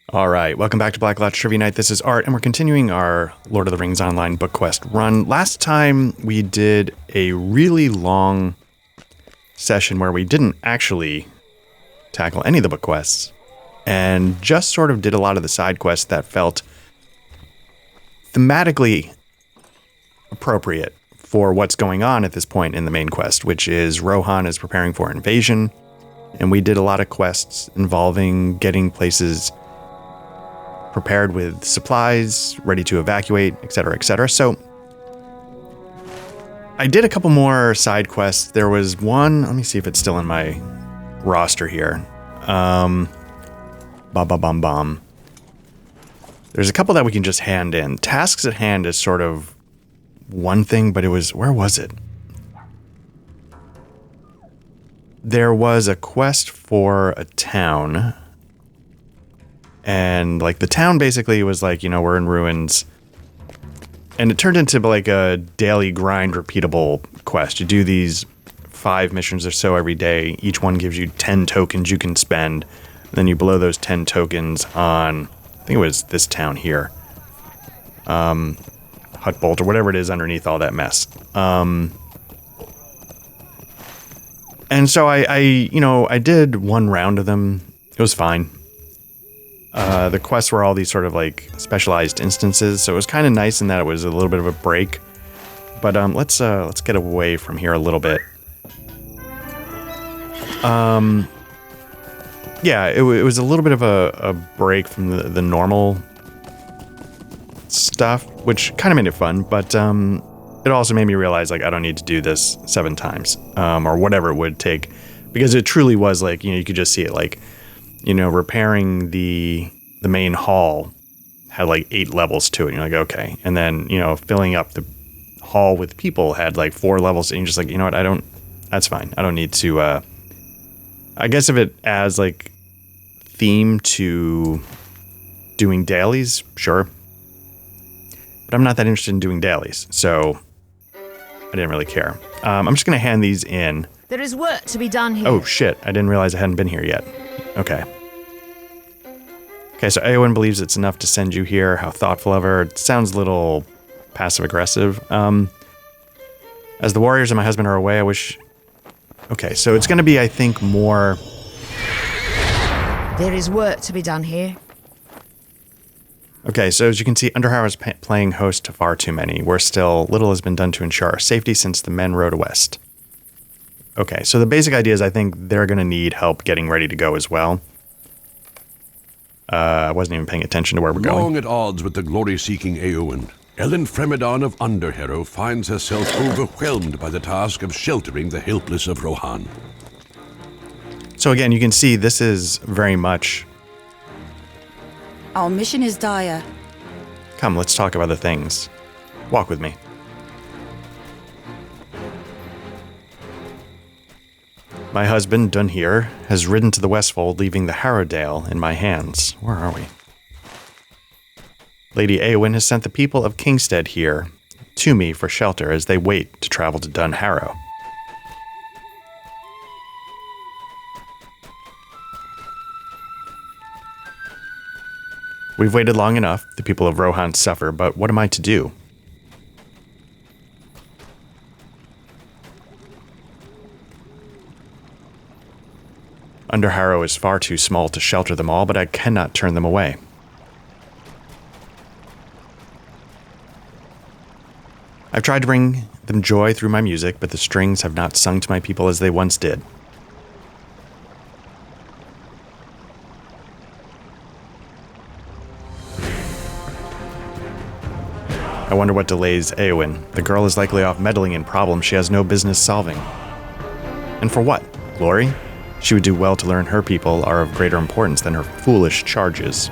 All right, welcome back to Black Lodge Trivia Night. This is Art, and we're continuing our Lord of the Rings Online book quest run. Last time we did a really long session where we didn't actually tackle any of the book quests, and just sort of did a lot of the side quests that felt thematically appropriate for what's going on at this point in the main quest, which is Rohan is preparing for invasion, and we did a lot of quests involving getting places prepared with supplies, ready to evacuate, etc., etc. So I did a couple more side quests. There was one, let me see if it's still in my roster here. There's a couple that we can just hand in. Tasks at hand is sort of one thing, but it was, where was it? There was a quest for a town. And like the town basically was like, we're in ruins. And it turned into like a daily grind repeatable quest. You do these 5 missions or so every day. Each one gives you 10 tokens you can spend. And then you blow those 10 tokens on, I think it was this town here. Hut Bolt or whatever it is underneath all that mess. And so I did one round of them. It was fine. The quests were all these sort of like specialized instances, so it was kind of nice in that it was a little bit of a break. But let's get away from here a little bit. Yeah, it was a little bit of a break from the normal stuff, which kind of made it fun. But it also made me realize like I don't need to do this 7 times or whatever it would take, because it truly was like you could just see it like. Repairing the main hall had like 8 levels to it. And you're like, okay. And then, filling up the hall with people had like 4 levels. And you're just like, you know what? That's fine. I don't need to, I guess if it adds like theme to doing dailies, sure. But I'm not that interested in doing dailies. So I didn't really care. I'm just going to hand these in. There is work to be done here. Oh, shit. I didn't realize I hadn't been here yet. Okay. Okay, so Eowyn believes it's enough to send you here. How thoughtful of her. It sounds a little passive-aggressive. As the warriors and my husband are away, I wish... Okay, so it's going to be, I think, more... There is work to be done here. Okay, so as you can see, Underharrow is playing host to far too many. Where still, little has been done to ensure our safety since the men rode west. Okay, so the basic idea is I think they're going to need help getting ready to go as well. I wasn't even paying attention to where we're going. Long at odds with the glory-seeking Eowyn, Ellen Fremedon of Underharrow finds herself overwhelmed by the task of sheltering the helpless of Rohan. So again, you can see this is very much... Our mission is dire. Come, let's talk about the things. Walk with me. My husband, Dunhere, has ridden to the Westfold, leaving the Harrowdale in my hands. Where are we? Lady Eowyn has sent the people of Kingstead here to me for shelter as they wait to travel to Dunharrow. We've waited long enough. The people of Rohan suffer, but what am I to do? Underharrow is far too small to shelter them all, but I cannot turn them away. I've tried to bring them joy through my music, but the strings have not sung to my people as they once did. I wonder what delays Eowyn. The girl is likely off meddling in problems she has no business solving. And for what? Glory? She would do well to learn her people are of greater importance than her foolish charges.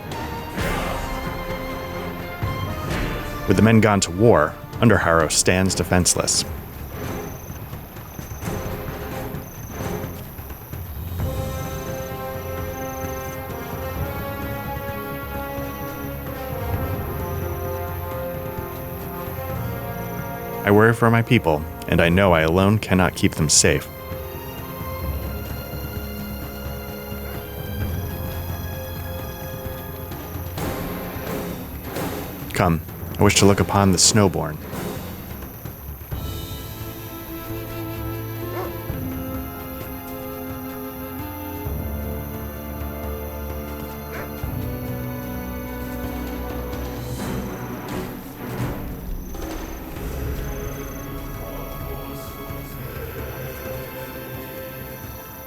With the men gone to war, Underharrow stands defenseless. I worry for my people, and I know I alone cannot keep them safe. Come, I wish to look upon the snowborn.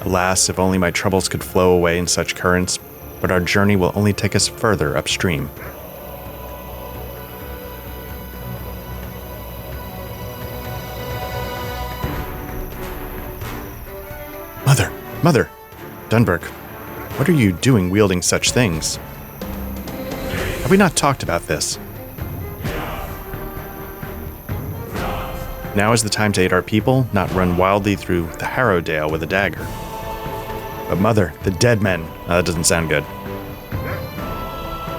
Alas, if only my troubles could flow away in such currents, but our journey will only take us further upstream. Mother! Dunberg, what are you doing wielding such things? Have we not talked about this? Now is the time to aid our people, not run wildly through the Harrowdale with a dagger. But Mother, the dead men. That doesn't sound good.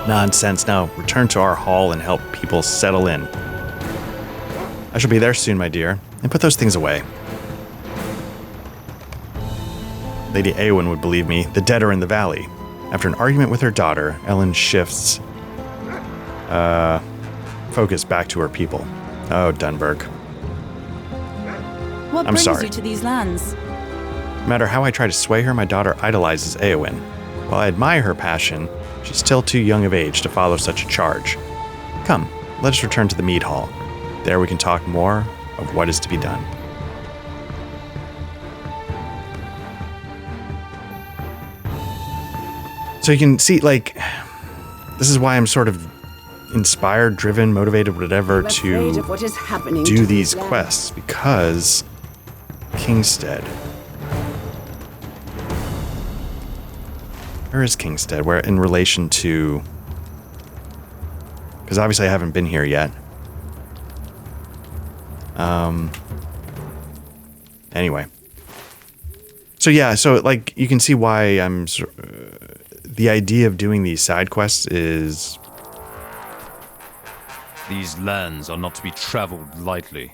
Nonsense. Now, return to our hall and help people settle in. I shall be there soon, my dear, and put those things away. Lady Eowyn would believe me. The dead are in the valley. After an argument with her daughter, Ellen shifts focus back to her people. Oh, Dunberg. What I'm brings sorry. you to these lands? No matter how I try to sway her, my daughter idolizes Eowyn. While I admire her passion, she's still too young of age to follow such a charge. Come, let us return to the mead hall. There we can talk more of what is to be done. So you can see, like, this is why I'm sort of inspired, driven, motivated, whatever, to do these quests, because Kingstead. Where is Kingstead? Where in relation to... Because obviously I haven't been here yet. Anyway. So yeah, so like you can see why I'm... the idea of doing these side quests is... These lands are not to be traveled lightly.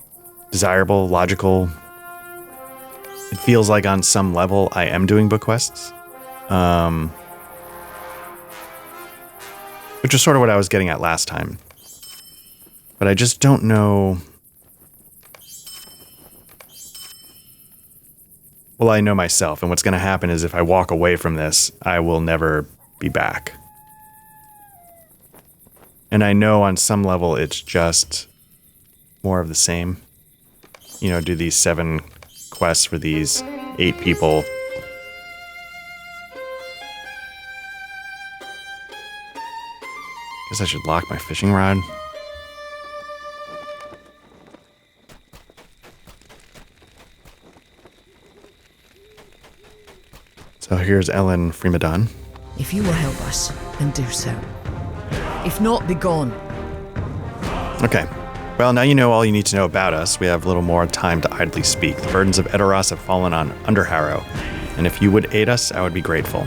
Desirable, logical. It feels like on some level I am doing book quests. Which is sort of what I was getting at last time. But I just don't know... Well, I know myself, and what's going to happen is if I walk away from this, I will never be back. And I know on some level it's just more of the same. You know, do these 7 quests for these 8 people. Guess I should lock my fishing rod. So here's Ellen Fremadon. If you will help us, then do so. If not, be gone. Okay. Well, now you know all you need to know about us. We have little more time to idly speak. The burdens of Edoras have fallen on Underharrow, and if you would aid us, I would be grateful.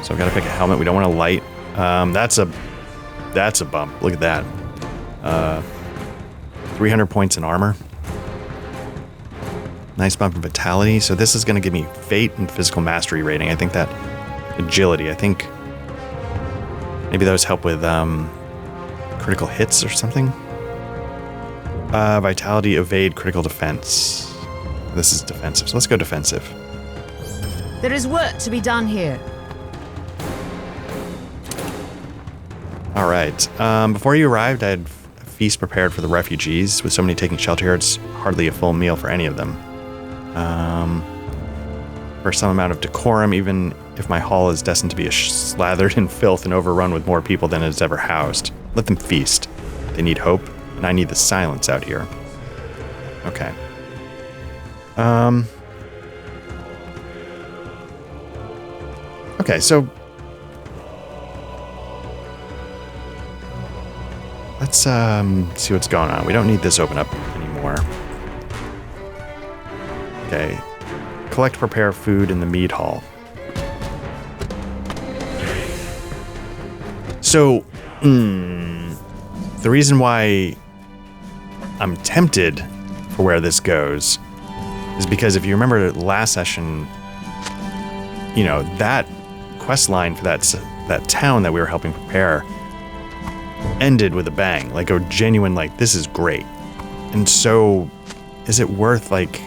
So I've got to pick a helmet. We don't want to light. That's a bump. Look at that. 300 points in armor. Nice bump in vitality. So this is going to give me fate and physical mastery rating. I think that agility. I think maybe those help with critical hits or something. Vitality, evade, critical defense. This is defensive. So let's go defensive. There is work to be done here. All right. Before you arrived, I had a feast prepared for the refugees. With so many taking shelter here, it's hardly a full meal for any of them. For some amount of decorum, even if my hall is destined to be slathered in filth and overrun with more people than it has ever housed. Let them feast. They need hope, and I need the silence out here. Okay. Okay, so... let's, see what's going on. We don't need this open up anymore. Okay. Collect, prepare food in the mead hall. So, the reason why I'm tempted for where this goes is because if you remember last session, you know, that quest line for that town that we were helping prepare ended with a bang, like a genuine, like, this is great. And so, is it worth, like,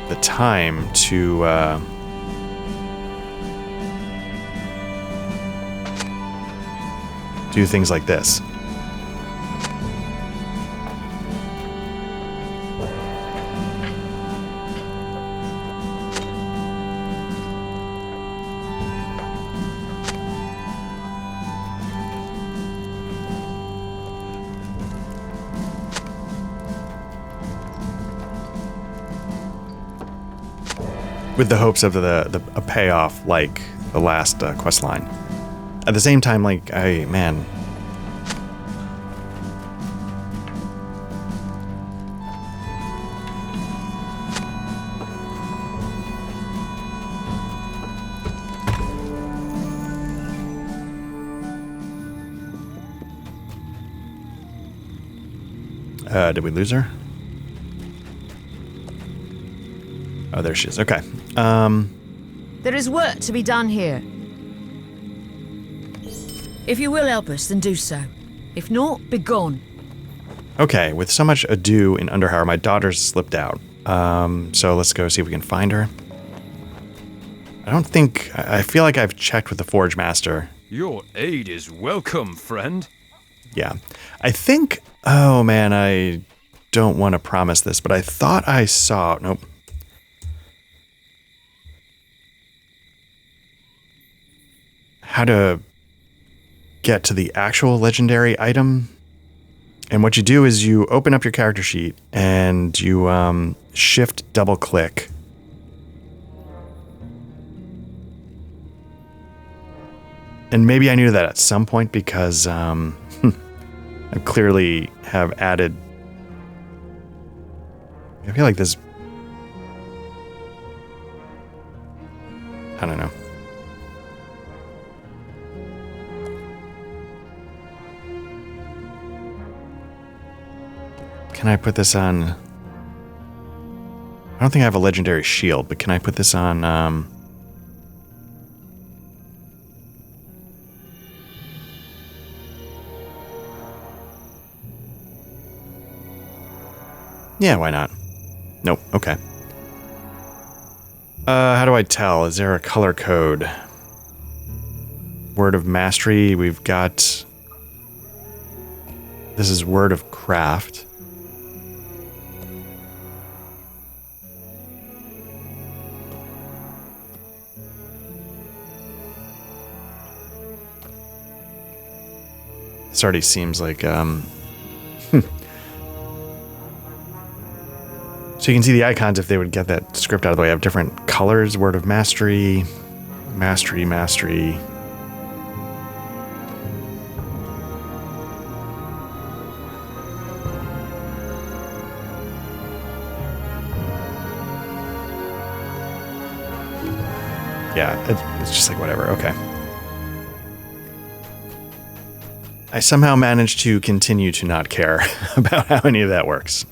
the time to, do things like this? With the hopes of a payoff like the last quest line. At the same time, like, man. Did we lose her? Oh, there she is. Okay. There is work to be done here. If you will help us, then do so. If not, begone. Okay, with so much ado in Underharrow, my daughter's slipped out. So let's go see if we can find her. I feel like I've checked with the Forge Master. Your aid is welcome, friend. Yeah. I think, oh man, I don't want to promise this, but I thought I saw, nope. How to get to the actual legendary item. And what you do is you open up your character sheet and you shift double click. And maybe I knew that at some point because I clearly have added. I feel like this. I don't know. Can I put this on? I don't think I have a legendary shield, but can I put this on? Yeah, why not? Nope. Okay. How do I tell? Is there a color code? Word of Mastery. We've got. This is Word of Craft. This already seems like, So you can see the icons if they would get that script out of the way. I have different colors, Word of Mastery, Mastery, Mastery. Yeah, it's just like whatever, okay. I somehow managed to continue to not care about how any of that works.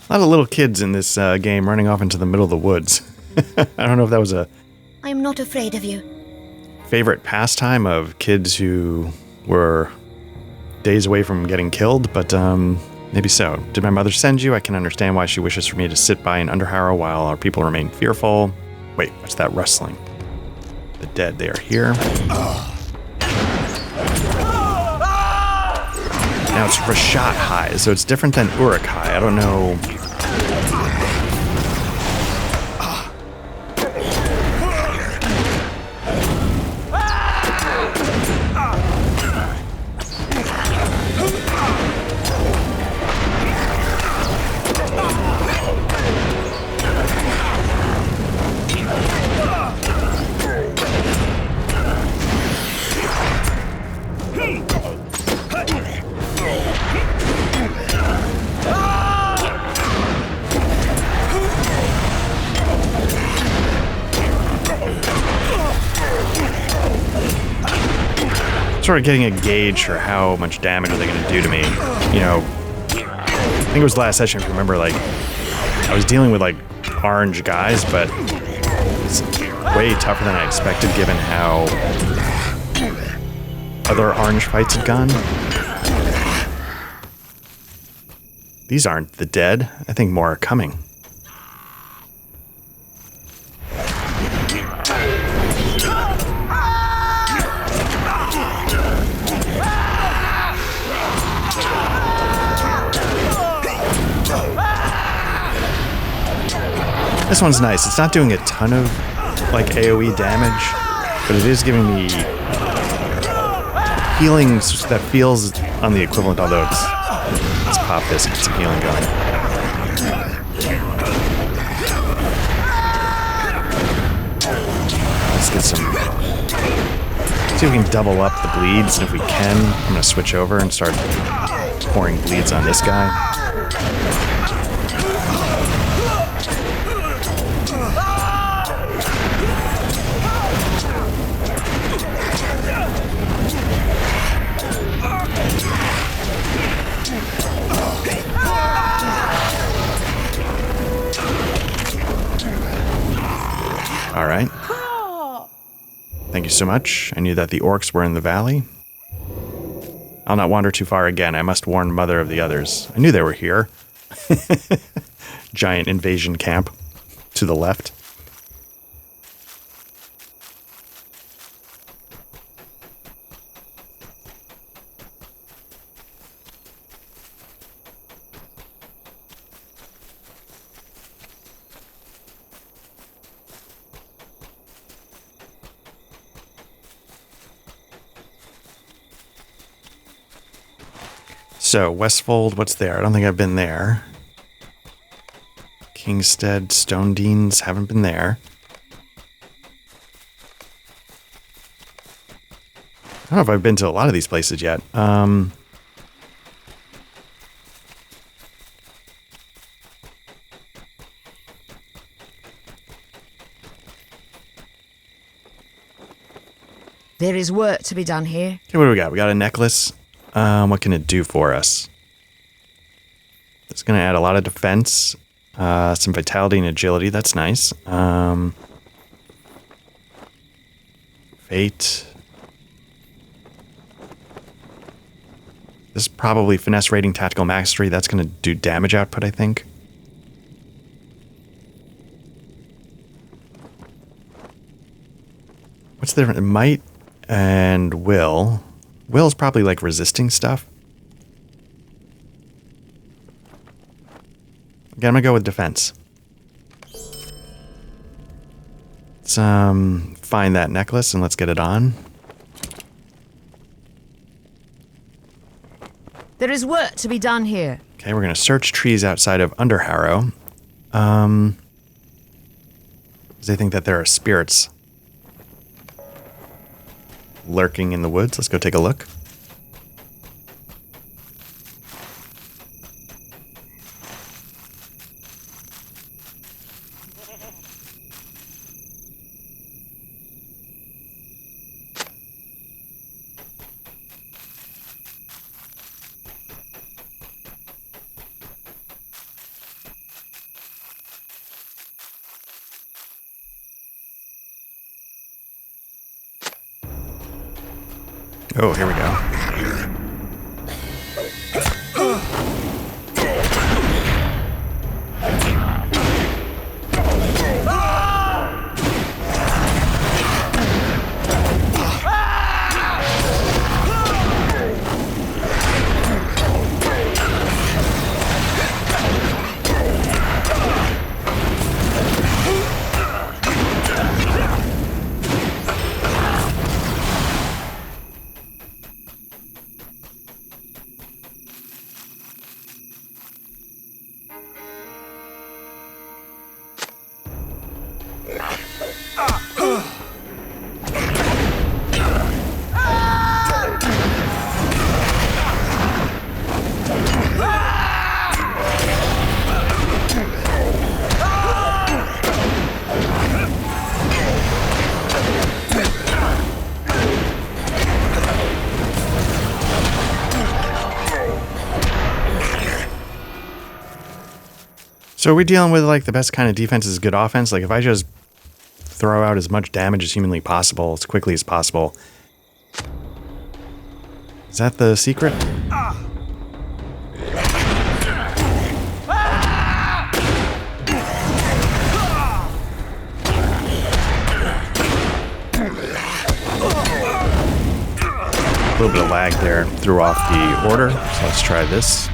A lot of little kids in this game running off into the middle of the woods. I don't know if that was a I am not afraid of you. favorite pastime of kids who were days away from getting killed, but maybe so. Did my mother send you? I can understand why she wishes for me to sit by in Underharrow while our people remain fearful. Wait, what's that rustling? The dead, they are here. Now it's Rashat High, so it's different than Uruk High. I don't know. sort of getting a gauge for how much damage are they going to do to me. You know, I think it was last session, if you remember, like, I was dealing with, like, orange guys, but it's way tougher than I expected given how other orange fights had gone. These aren't the dead. I think more are coming. This one's nice. It's not doing a ton of, like, AoE damage, but it is giving me healing that feels on the equivalent, although let's pop this, get some healing going. Let's get some, see if we can double up the bleeds, and if we can, I'm going to switch over and start pouring bleeds on this guy. All right. Thank you so much. I knew that the orcs were in the valley. I'll not wander too far again. I must warn Mother of the others. I knew they were here. Giant invasion camp to the left. So, Westfold, what's there? I don't think I've been there. Kingstead, Stone Deans, haven't been there. I don't know if I've been to a lot of these places yet. There is work to be done here. Okay, what do we got? We got a necklace. What can it do for us? It's going to add a lot of defense, some vitality and agility. That's nice. Fate. This is probably finesse rating, tactical mastery. That's going to do damage output, I think. What's the difference? Might and will. Will's probably like resisting stuff. Again, I'm gonna go with defense. Let's find that necklace and let's get it on. There is work to be done here. Okay, we're gonna search trees outside of Underharrow. They think that there are spirits lurking in the woods. Let's go take a look. Oh, here we go. So are we dealing with like the best kind of defense is good offense? Like if I just throw out as much damage as humanly possible, as quickly as possible. Is that the secret? A little bit of lag there threw off the order, so let's try this.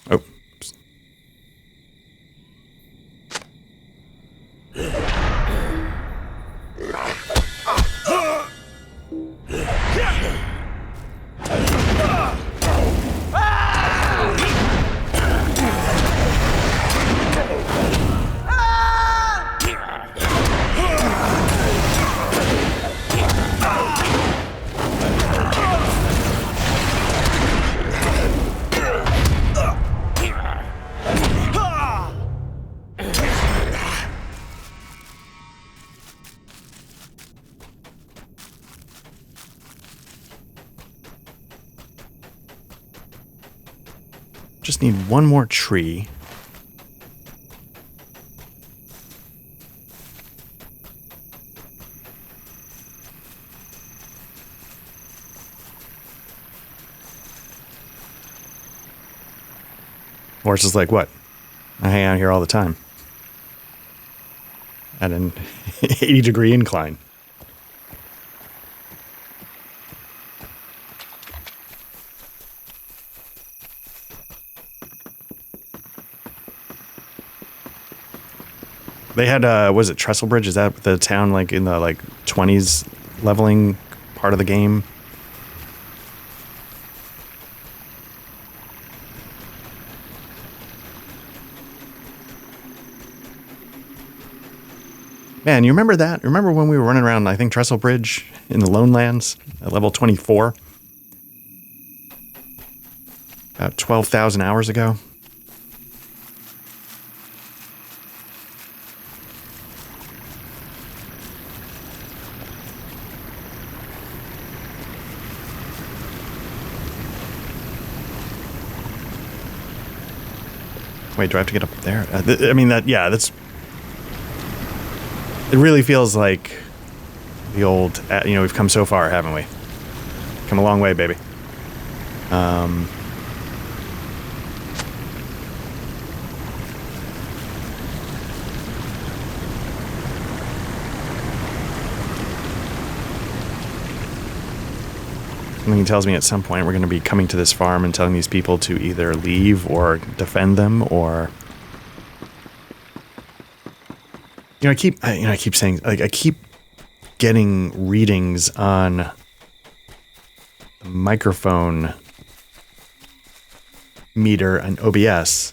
Oh. Just need one more tree. Horse is like, what? I hang out here all the time. At an 80-degree incline. They had, was it Trestle Bridge? Is that the town, like, in the, like, 20s leveling part of the game? Man, you remember that? Remember when we were running around, I think, Trestle Bridge in the Lone Lands at level 24? About 12,000 hours ago? Wait, do I have to get up there? I mean, that's... It really feels like the old... we've come so far, haven't we? Come a long way, baby. Something tells me at some point we're going to be coming to this farm and telling these people to either leave or defend them, or I keep saying, like, I keep getting readings on the microphone meter and OBS.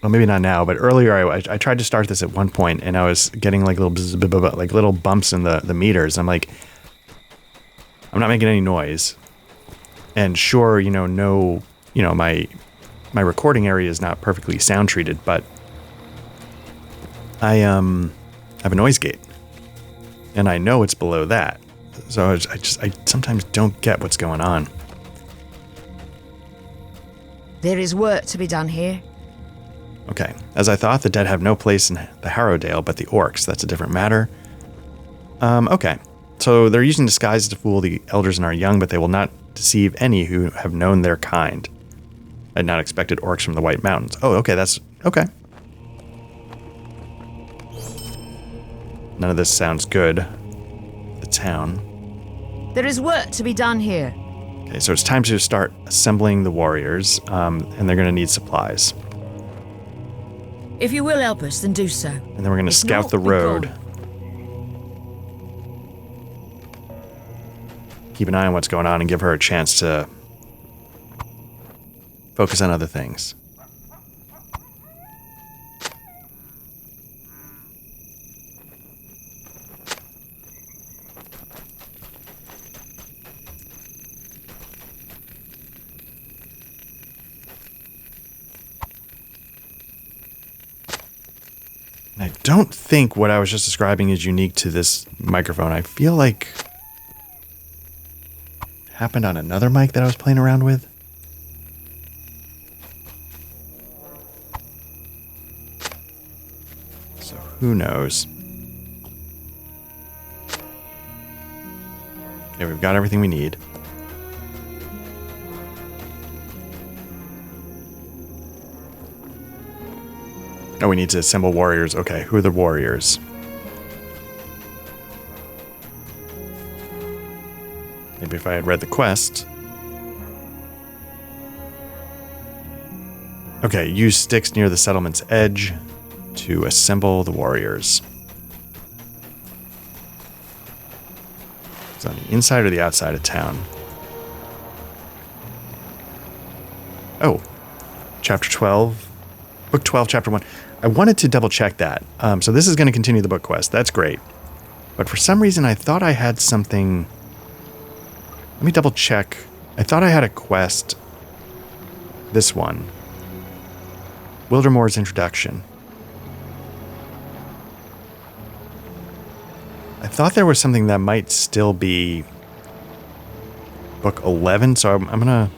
Well, maybe not now, but earlier I tried to start this at one point, and I was getting like little bumps in the meters. I'm like, I'm not making any noise, and sure, my recording area is not perfectly sound treated, but I have a noise gate, and I know it's below that, so I sometimes don't get what's going on. There is work to be done here. Okay, as I thought, the dead have no place in the Harrowdale, but the orcs, that's a different matter. Okay, so they're using disguises to fool the elders and our young, but they will not deceive any who have known their kind. I had not expected orcs from the White Mountains. Oh, okay, that's... okay. None of this sounds good. The town. There is work to be done here. Okay, so it's time to start assembling the warriors, and they're going to need supplies. If you will help us, then do so. And then we're going to If scout not, the be road. gone. Keep an eye on what's going on and give her a chance to focus on other things. I don't think what I was just describing is unique to this microphone. I feel like it happened on another mic that I was playing around with. So who knows? Okay, we've got everything we need. Oh, we need to assemble warriors. Okay, who are the warriors? Maybe if I had read the quest. Okay, use sticks near the settlement's edge to assemble the warriors. It's on the inside or the outside of town? Oh, chapter 12. Book 12, chapter 1. I wanted to double check that. So this is going to continue the book quest. That's great. But for some reason, I thought I had something. Let me double check. I thought I had a quest. This one. Wildermore's Introduction. I thought there was something that might still be book 11, so I'm going to...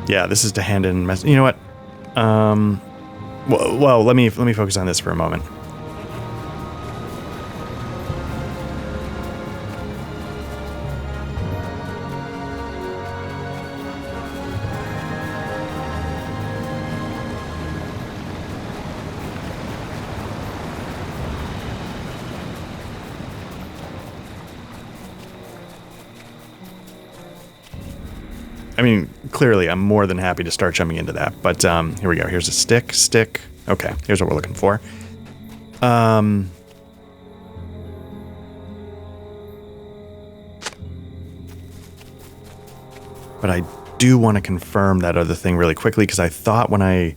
Yeah, this is to hand in message. You know what? Well, let me focus on this for a moment. I mean, clearly, I'm more than happy to start jumping into that. But here we go. Here's a stick. Okay, here's what we're looking for. But I do want to confirm that other thing really quickly, because I thought when I...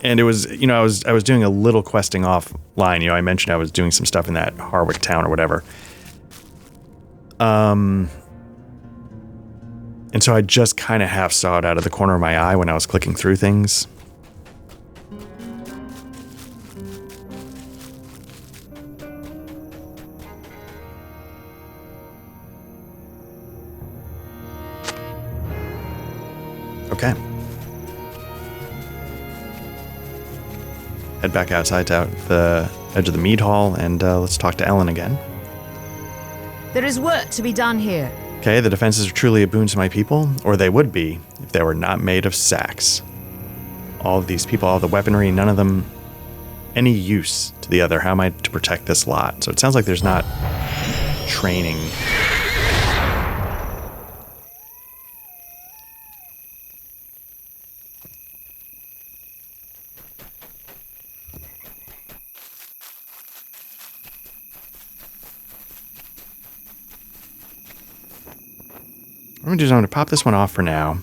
And it was, you know, I was doing a little questing offline. You know, I mentioned I was doing some stuff in that Harwick town or whatever. And so I just kind of half saw it out of the corner of my eye when I was clicking through things. Okay. Head back outside to the edge of the mead hall, and let's talk to Ellen again. There is work to be done here. Okay, the defenses are truly a boon to my people, or they would be if they were not made of sacks. All of these people, all the weaponry, none of them any use to the other. How am I to protect this lot? So it sounds like there's not training. I'm going to pop this one off for now.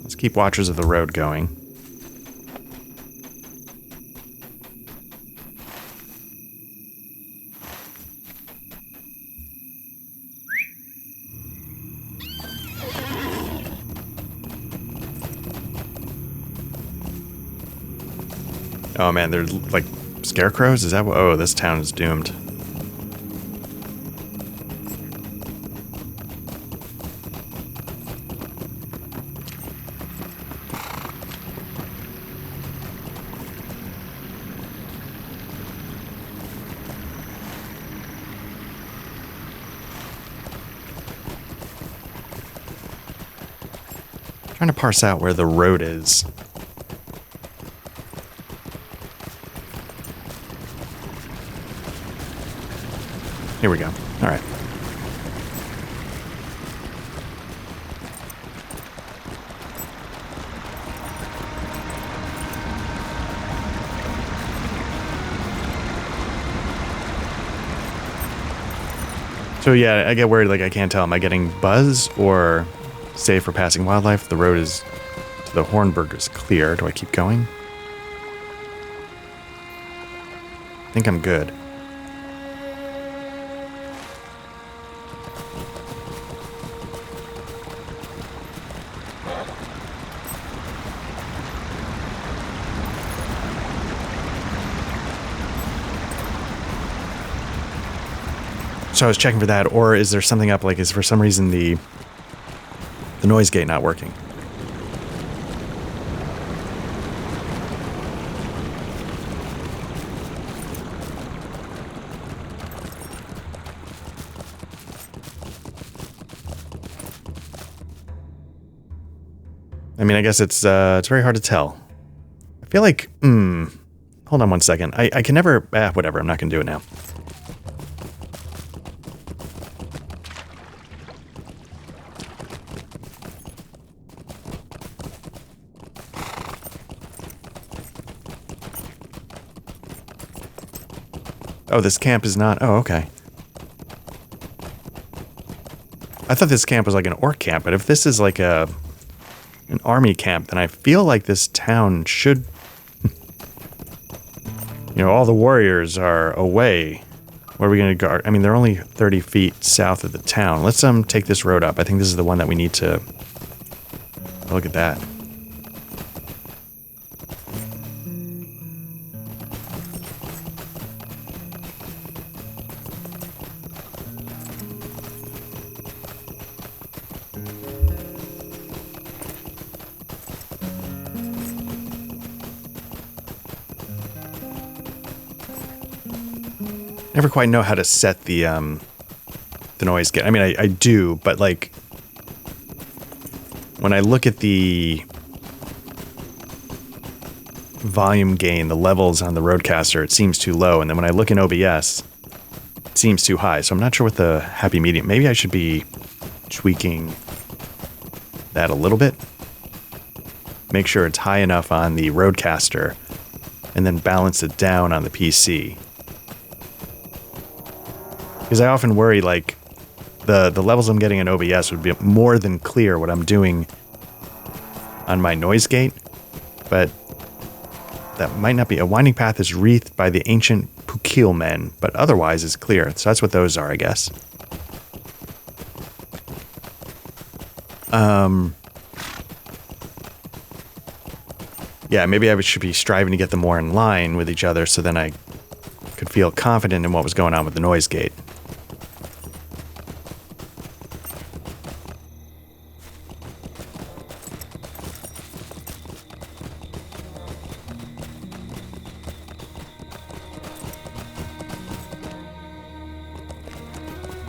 Let's keep Watchers of the Road going. Oh man, there's like scarecrows? Is that what? Oh, this town is doomed. Trying to parse out where the road is. Here we go. All right. So yeah, I get worried, like I can't tell. Am I getting buzz or safe for passing wildlife? The road is to the Hornburg is clear. Do I keep going? I think I'm good. So I was checking for that, or is there something up, like is for some reason the noise gate not working? I mean, I guess it's very hard to tell. I feel like, hold on one second. I can never, whatever, I'm not going to do it now. Oh, this camp is not... Oh, okay. I thought this camp was like an orc camp, but if this is like an army camp, then I feel like this town should... you know, all the warriors are away. Where are we going to guard? I mean, they're only 30 feet south of the town. Let's take this road up. I think this is the one that we need to... Look at that. Never quite know how to set the noise gate. I mean, I do, but like when I look at the volume gain, the levels on the Rodecaster, it seems too low, and then when I look in OBS, it seems too high. So I'm not sure what the happy medium. Maybe I should be tweaking that a little bit. Make sure it's high enough on the Rodecaster, and then balance it down on the PC. Because I often worry, like, the levels I'm getting in OBS would be more than clear what I'm doing on my noise gate, but that might not be. A winding path is wreathed by the ancient Pukil men, but otherwise is clear. So that's what those are, I guess. Yeah, maybe I should be striving to get them more in line with each other so then I could feel confident in what was going on with the noise gate.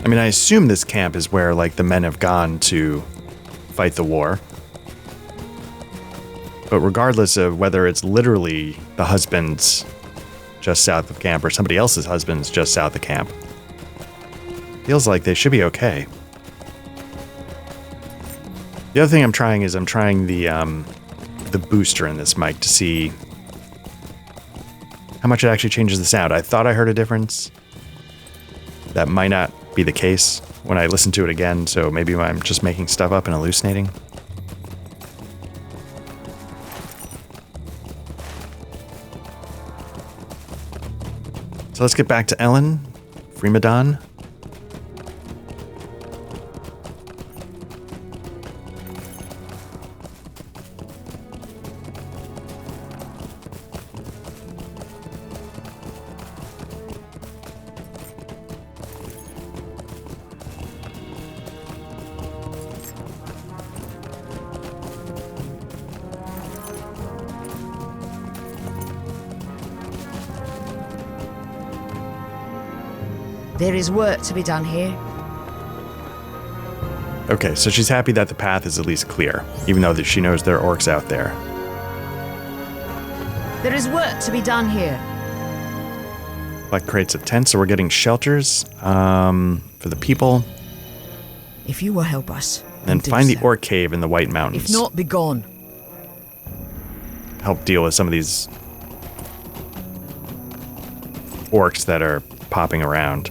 I mean, I assume this camp is where, like, the men have gone to fight the war. But regardless of whether it's literally the husbands just south of camp or somebody else's husbands just south of camp, feels like they should be okay. The other thing I'm trying is the booster in this mic to see how much it actually changes the sound. I thought I heard a difference. That might not be the case when I listen to it again, so maybe I'm just making stuff up and hallucinating. So let's get back to Ellen, Fremadon. There is work to be done here. Okay, so she's happy that the path is at least clear, even though that she knows there are orcs out there. There is work to be done here. Like crates of tents, so we're getting shelters for the people. If you will help us, Then do find so. the orc cave in the White Mountains. If not, be gone. Help deal with some of these orcs that are popping around.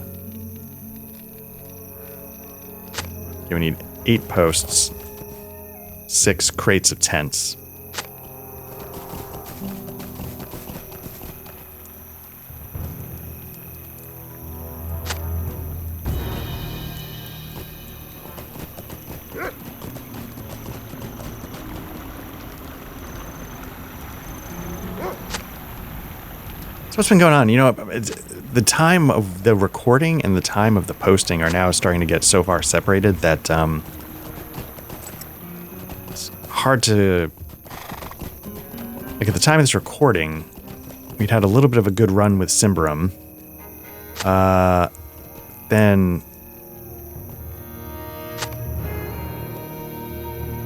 Okay, we need 8 posts, 6 crates of tents. So what's been going on? You know, the time of the recording and the time of the posting are now starting to get so far separated that it's hard to... Like, at the time of this recording, we'd had a little bit of a good run with Cymberum. Then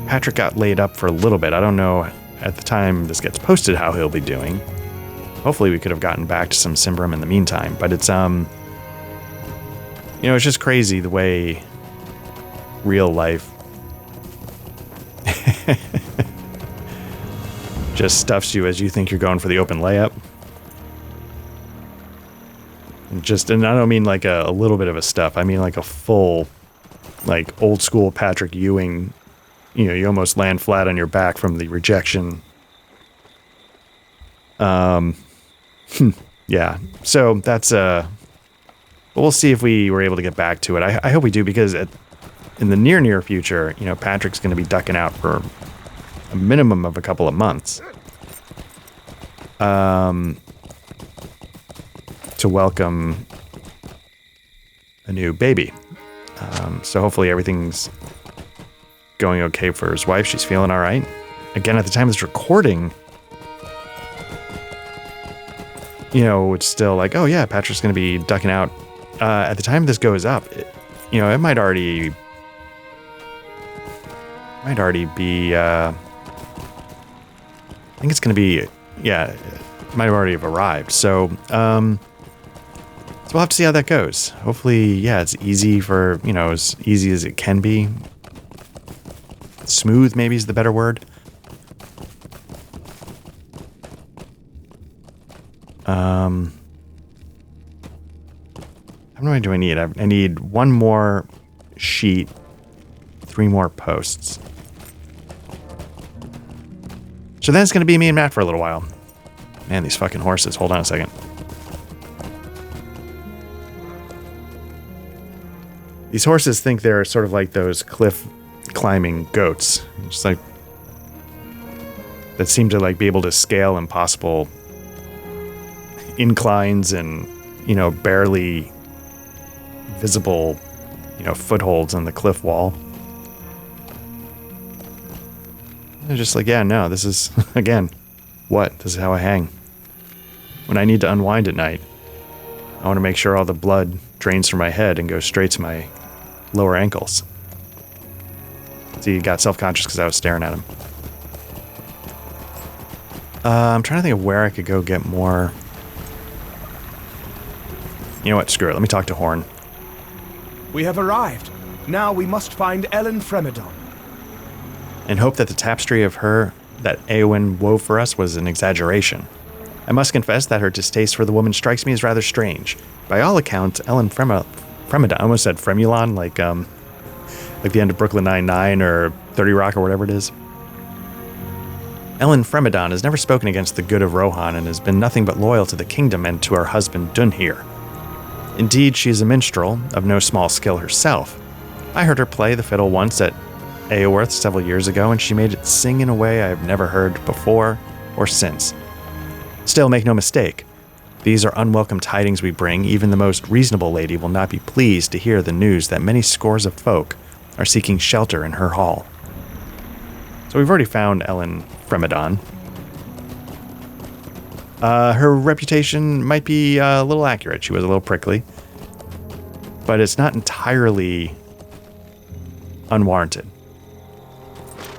Patrick got laid up for a little bit. I don't know at the time this gets posted how he'll be doing. Hopefully we could have gotten back to some Cymberum in the meantime, but it's, you know, it's just crazy the way real life just stuffs you as you think you're going for the open layup. And I don't mean like a little bit of a stuff. I mean like a full, like old school Patrick Ewing, you know, you almost land flat on your back from the rejection. Yeah, so that's, we'll see if we were able to get back to it. I hope we do, because in the near future, you know, Patrick's going to be ducking out for a minimum of a couple of months. To welcome a new baby. So hopefully everything's going okay for his wife. She's feeling all right. Again, at the time of this recording, you know, it's still like, oh yeah, Patrick's going to be ducking out. At the time this goes up, you know, it might already be, I think it's going to be, yeah, it might already have arrived. So we'll have to see how that goes. Hopefully, yeah, it's easy for, you know, as easy as it can be. Smooth, maybe, is the better word. How many do I need? I need one more sheet, 3 more posts. So then it's going to be me and Matt for a little while. Man, these fucking horses. Hold on a second. These horses think they're sort of like those cliff climbing goats. Just like, that seem to like be able to scale impossible inclines and, you know, barely visible, you know, footholds on the cliff wall. They're just like, yeah, no, this is, again, what? This is how I hang. When I need to unwind at night, I want to make sure all the blood drains from my head and goes straight to my lower ankles. See, he got self-conscious because I was staring at him. I'm trying to think of where I could go get more. You know what? Screw it. Let me talk to Horn. We have arrived. Now we must find Ellen Fremedon. And hope that the tapestry of her that Eowyn wove for us was an exaggeration. I must confess that her distaste for the woman strikes me as rather strange. By all accounts, Ellen Fremedon, I almost said Fremulon, like the end of Brooklyn Nine-Nine or 30 Rock or whatever it is. Ellen Fremedon has never spoken against the good of Rohan and has been nothing but loyal to the kingdom and to her husband Dunhir. Indeed, she is a minstrel of no small skill herself. I heard her play the fiddle once at Eoworth several years ago, and she made it sing in a way I have never heard before or since. Still, make no mistake, these are unwelcome tidings we bring. Even the most reasonable lady will not be pleased to hear the news that many scores of folk are seeking shelter in her hall. So we've already found Ellen Fremedon. Her reputation might be a little accurate. She was a little prickly, but it's not entirely unwarranted.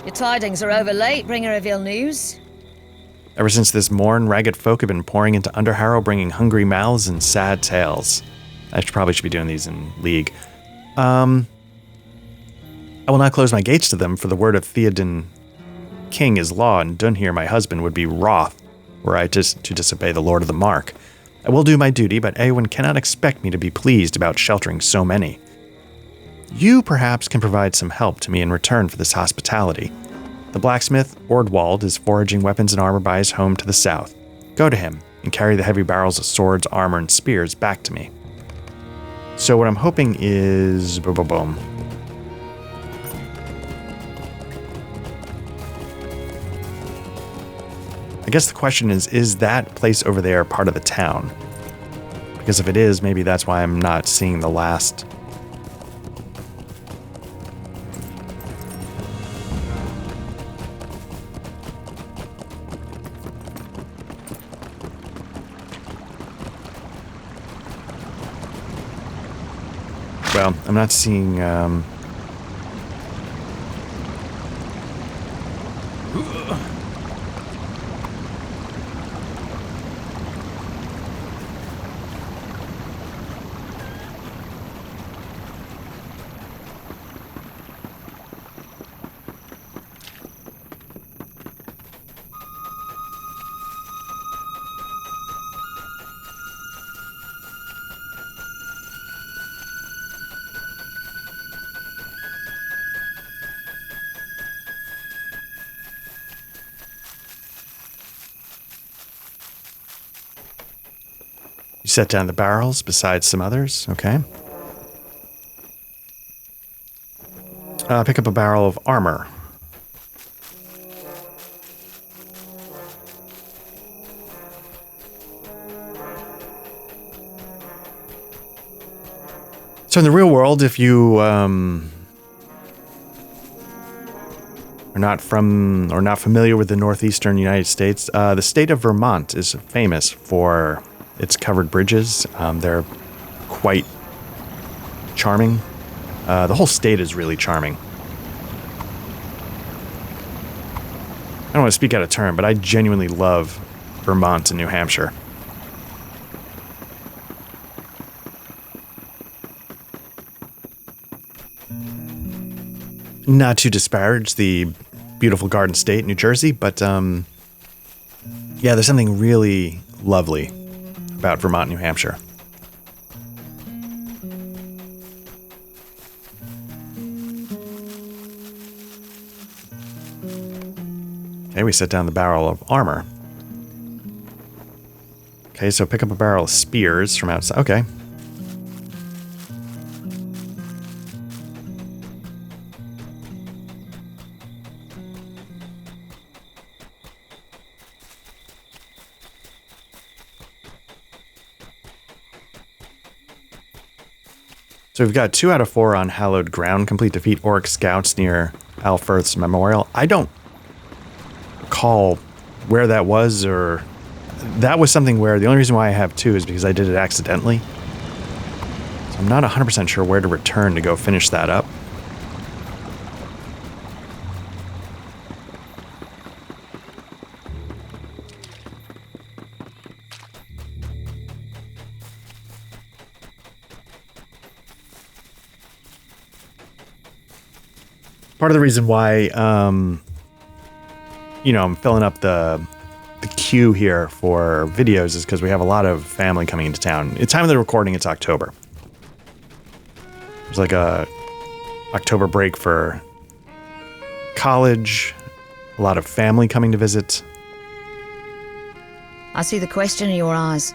Your tidings are over late, bringer of ill news. Ever since this morn, ragged folk have been pouring into Underharrow, bringing hungry mouths and sad tales. I probably should be doing these in League. I will not close my gates to them, for the word of Theoden King is law, and Dunhir, my husband, would be wroth were I to disobey the Lord of the Mark. I will do my duty, but Eowyn cannot expect me to be pleased about sheltering so many. You perhaps can provide some help to me in return for this hospitality. The blacksmith, Ordwald, is foraging weapons and armor by his home to the south. Go to him and carry the heavy barrels of swords, armor, and spears back to me. So what I'm hoping is... boom. I guess the question is that place over there part of the town? Because if it is, maybe that's why I'm not seeing the last. Well, I'm not seeing. You set down the barrels beside some others. Okay. Pick up a barrel of armor. So in the real world, if you are not from or not familiar with the northeastern United States, the state of Vermont is famous for its covered bridges. They're quite charming. The whole state is really charming. I don't want to speak out of turn, but I genuinely love Vermont and New Hampshire. Not to disparage the beautiful Garden State, New Jersey, but yeah, there's something really lovely about Vermont, New Hampshire. Okay, we set down the barrel of armor. Okay, so pick up a barrel of spears from outside. Okay. So we've got 2 out of 4 on hallowed ground. Complete defeat orc scouts near Alfirth's Memorial. I don't recall where that was, or that was something where the only reason why I have 2 is because I did it accidentally. So I'm not 100% sure where to return to go finish that up. Part of the reason why, I'm filling up the queue here for videos is because we have a lot of family coming into town. At the time of the recording, it's October. There's like a October break for college, a lot of family coming to visit. I see the question in your eyes.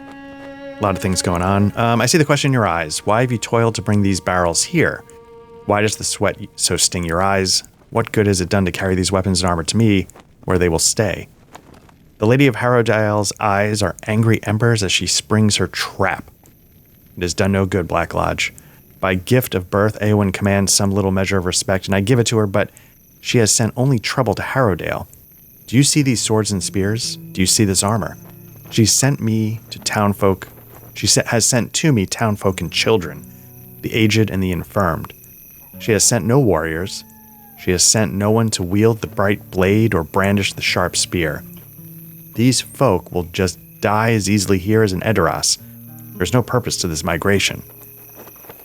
A lot of things going on. I see the question in your eyes. Why have you toiled to bring these barrels here? Why does the sweat so sting your eyes? What good has it done to carry these weapons and armor to me, where they will stay? The Lady of Harrowdale's eyes are angry embers as she springs her trap. It has done no good, Black Lodge. By gift of birth, Éowyn commands some little measure of respect, and I give it to her, but she has sent only trouble to Harrowdale. Do you see these swords and spears? Do you see this armor? She sent me to townfolk. She has sent to me townfolk and children, the aged and the infirmed. She has sent no warriors. She has sent no one to wield the bright blade or brandish the sharp spear. These folk will just die as easily here as in Edoras. There's no purpose to this migration.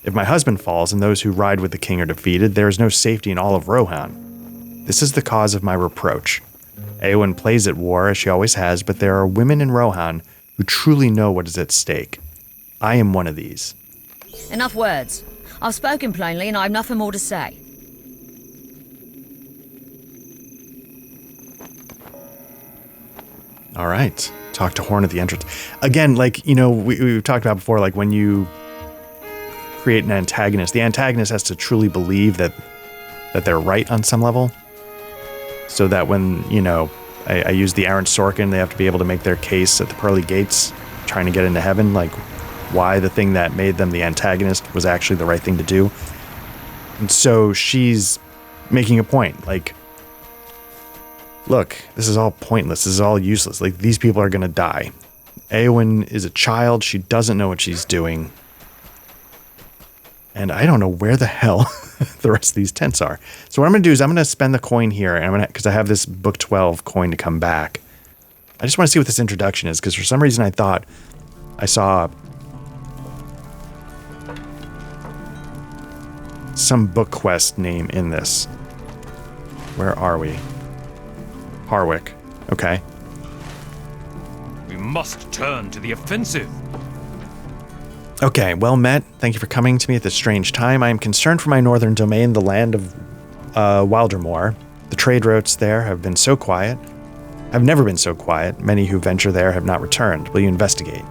If my husband falls and those who ride with the king are defeated, there is no safety in all of Rohan. This is the cause of my reproach. Éowyn plays at war as she always has, but there are women in Rohan who truly know what is at stake. I am one of these. Enough words. I've spoken plainly and I've nothing more to say. All right. Talk to Horn at the entrance. Again, we've talked about before, when you create an antagonist, the antagonist has to truly believe that they're right on some level. So that when, I use the Aaron Sorkin. They have to be able to make their case at the pearly gates, trying to get into heaven, like why the thing that made them the antagonist was actually the right thing to do. And so she's making a point, like, look, this is all pointless. This is all useless. Like, these people are going to die. Éowyn is a child. She doesn't know what she's doing. And I don't know where the hell the rest of these tents are. So what I'm going to do is I'm going to spend the coin here, and I'm going to, because I have this book 12 coin to come back. I just want to see what this introduction is, because for some reason I thought I saw some book quest name in this. Where are we? Harwick. Okay. We must turn to the offensive. Okay, well met. Thank you for coming to me at this strange time. I am concerned for my northern domain, the land of Wildermoor. The trade routes there have been so quiet. Have never been so quiet. Many who venture there have not returned. Will you investigate?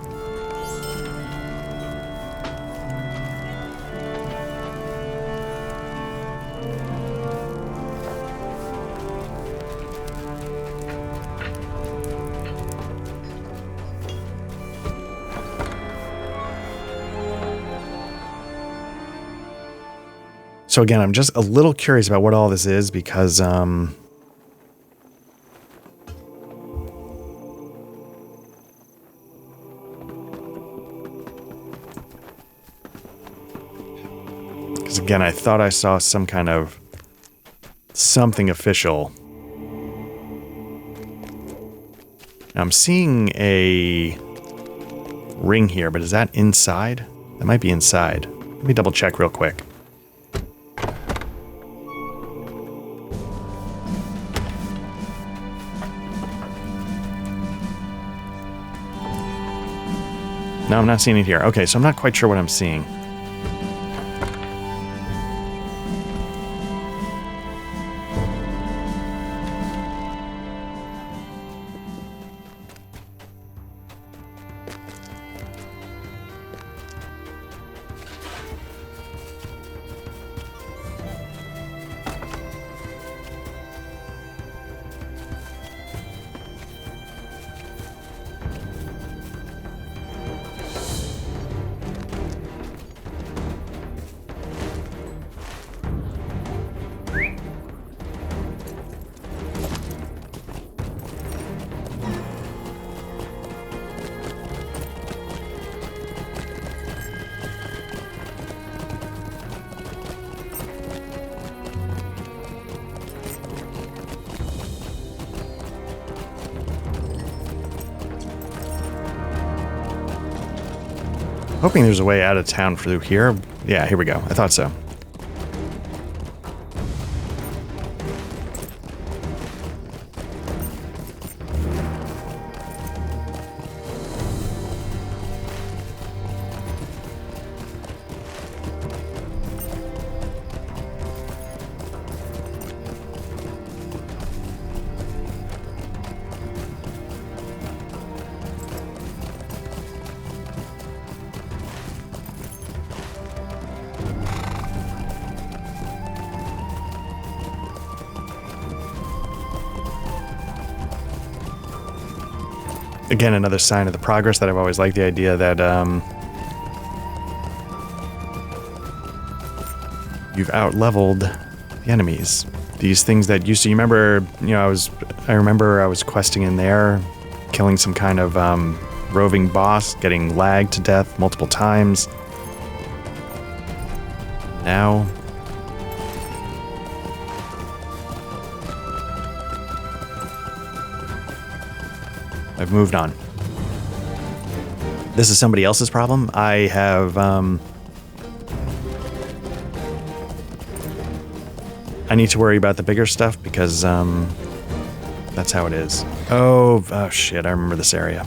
So again, I'm just a little curious about what all this is because, again, I thought I saw some kind of something official. Now, I'm seeing a ring here, but is that inside? That might be inside. Let me double check real quick. No, I'm not seeing it here. Okay, so I'm not quite sure what I'm seeing. Hoping there's a way out of town through here. Yeah, here we go. I thought so. Again, another sign of the progress that I've always liked, the idea that you've out-leveled the enemies. These things that used to, you remember, you know, I remember I was questing in there, killing some kind of roving boss, getting lagged to death multiple times. Now I've moved on. This is somebody else's problem. I have, I need to worry about the bigger stuff because, that's how it is. Oh shit, I remember this area.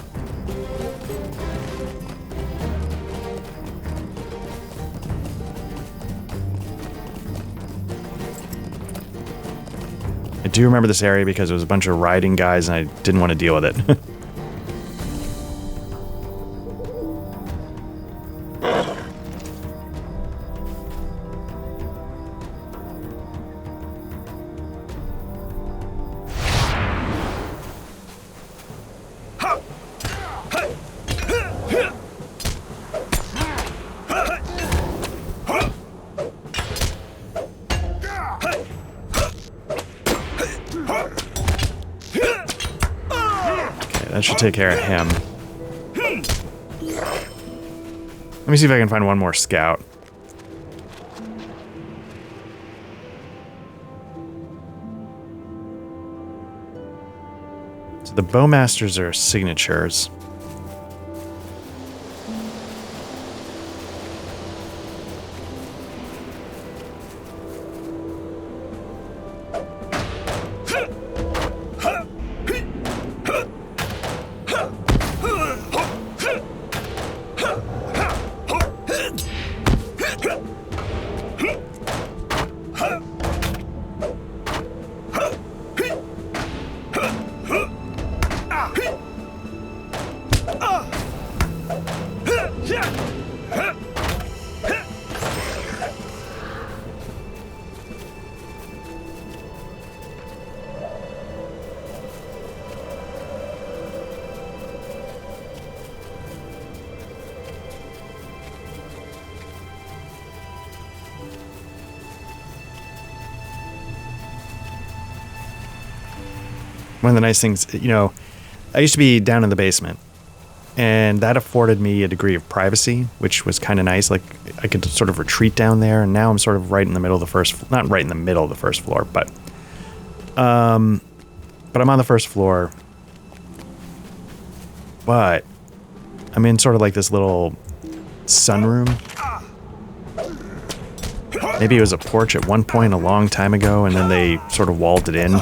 I do remember this area because it was a bunch of riding guys and I didn't want to deal with it. That should take care of him. Let me see if I can find one more scout. So the bowmasters are signatures. One of the nice things, you know, I used to be down in the basement, and that afforded me a degree of privacy, which was kind of nice. Like, I could sort of retreat down there, and now I'm sort of right in the middle of the first, not right in the middle of the first floor, but I'm on the first floor, but I'm in sort of like this little sunroom. Maybe it was a porch at one point a long time ago, and then they sort of walled it in,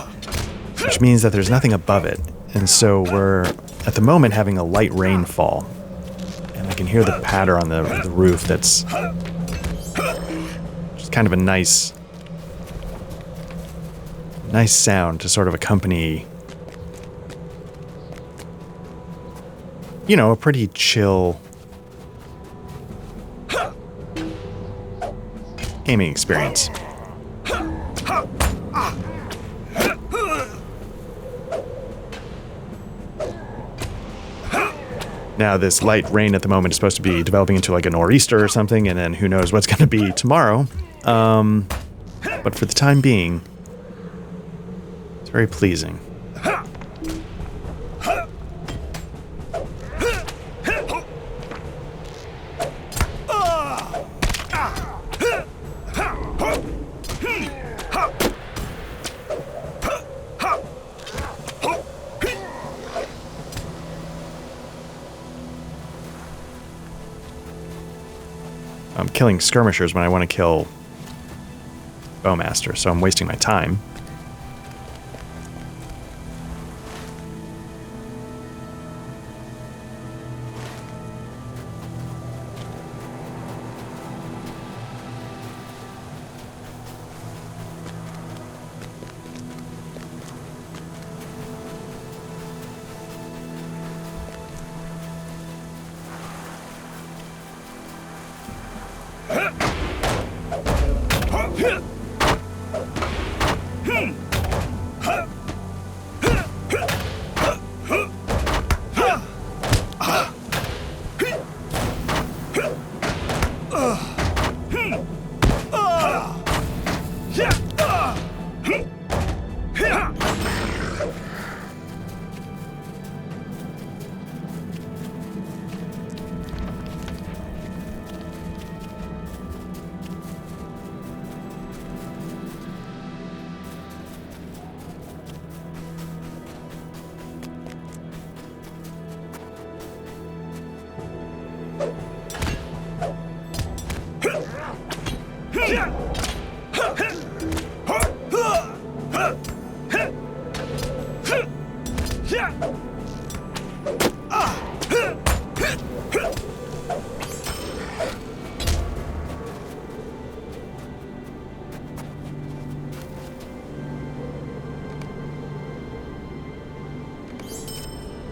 which means that there's nothing above it. And so we're, at the moment, having a light rainfall. And I can hear the patter on the roof that's just kind of a nice sound to sort of accompany, you know, a pretty chill gaming experience. Now, this light rain at the moment is supposed to be developing into like a nor'easter or something, and then who knows what's going to be tomorrow. But for the time being, it's very pleasing. I'm killing skirmishers when I want to kill bowmaster, so I'm wasting my time.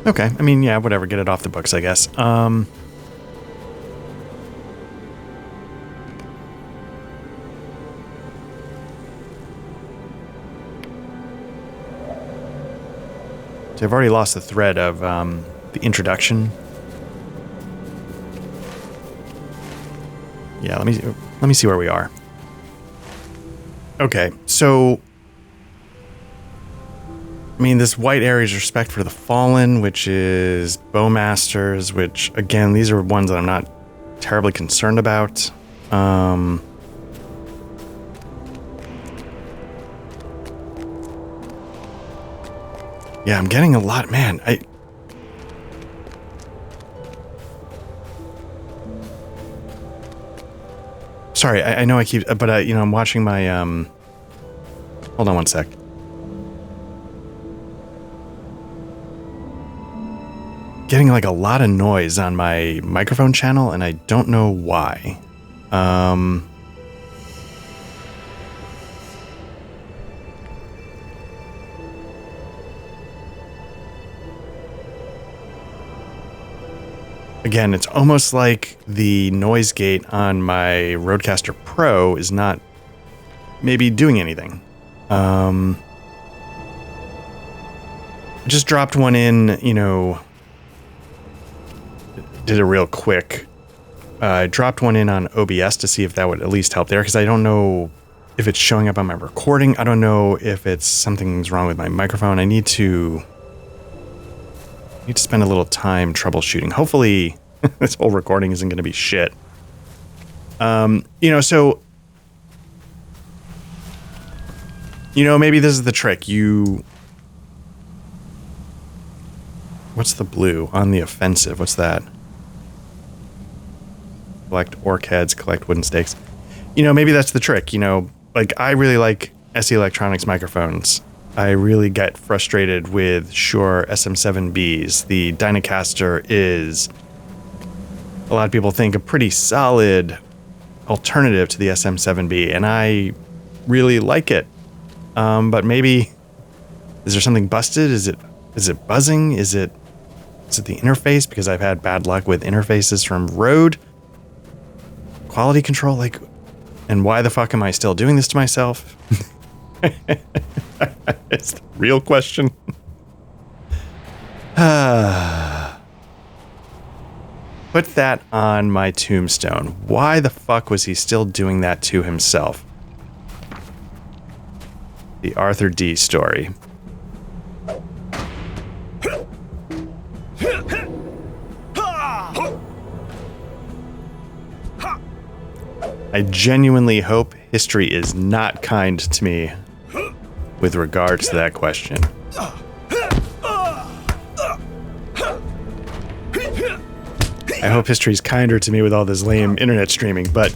Okay, I mean, yeah, whatever, get it off the books, I guess. So I've already lost the thread of the introduction. Yeah, let me see where we are. Okay, so I mean, this white area is respect for the fallen, which is bowmasters, which, again, these are ones that I'm not terribly concerned about. Yeah, I'm getting a lot, man. Sorry, I know I keep, but I'm watching my, hold on one sec. Getting like a lot of noise on my microphone channel, and I don't know why. Again, it's almost like the noise gate on my Rodecaster Pro is not maybe doing anything. I just dropped one in, did it real quick. I dropped one in on OBS to see if that would at least help there, because I don't know if it's showing up on my recording. I don't know if it's something's wrong with my microphone. I need to spend a little time troubleshooting. Hopefully this whole recording isn't going to be shit. So maybe this is the trick. What's the blue on the offensive? What's that? Collect orc heads, collect wooden stakes. Maybe that's the trick. I really like SE Electronics microphones. I really get frustrated with Shure SM7Bs. The Dynacaster is, a lot of people think, a pretty solid alternative to the SM7B, and I really like it. But maybe, is there something busted? Is it buzzing? Is it the interface? Because I've had bad luck with interfaces from Rode. Quality control, and why the fuck am I still doing this to myself? It's the real question. Put that on my tombstone. Why the fuck was he still doing that to himself? The Arthur D story. I genuinely hope history is not kind to me with regards to that question. I hope history's kinder to me with all this lame internet streaming, but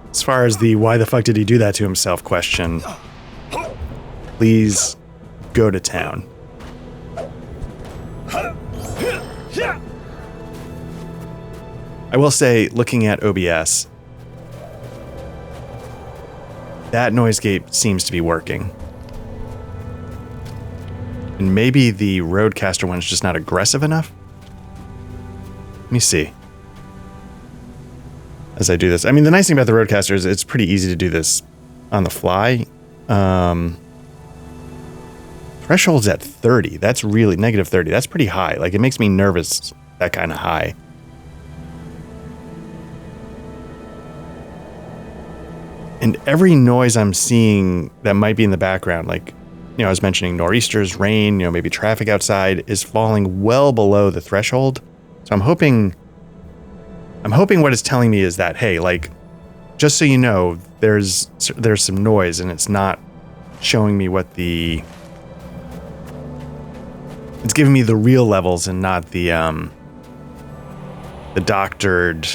as far as the why the fuck did he do that to himself question, please go to town. I will say, looking at OBS, that noise gate seems to be working. And maybe the Rodecaster one's just not aggressive enough? Let me see. As I do this. I mean, the nice thing about the Rodecaster is it's pretty easy to do this on the fly. Threshold's at 30. That's really negative 30. That's pretty high. It makes me nervous, that kind of high. And every noise I'm seeing that might be in the background, I was mentioning nor'easters, rain, maybe traffic outside, is falling well below the threshold. So I'm hoping what it's telling me is that, hey, just so you know, there's some noise and it's not showing me it's giving me the real levels and not the doctored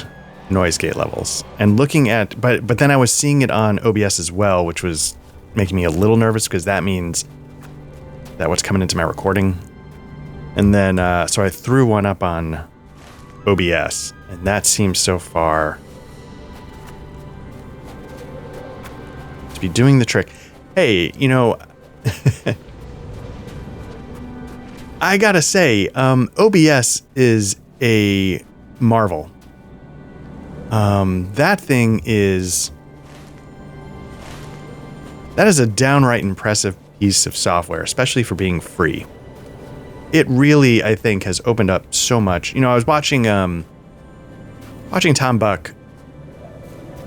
noise gate levels. And looking at, but then I was seeing it on OBS as well, which was making me a little nervous, because that means that what's coming into my recording. And then, so I threw one up on OBS, and that seems so far to be doing the trick. Hey, I gotta say, OBS is a marvel. That is a downright impressive piece of software, especially for being free. It really, I think, has opened up so much. I was watching Tom Buck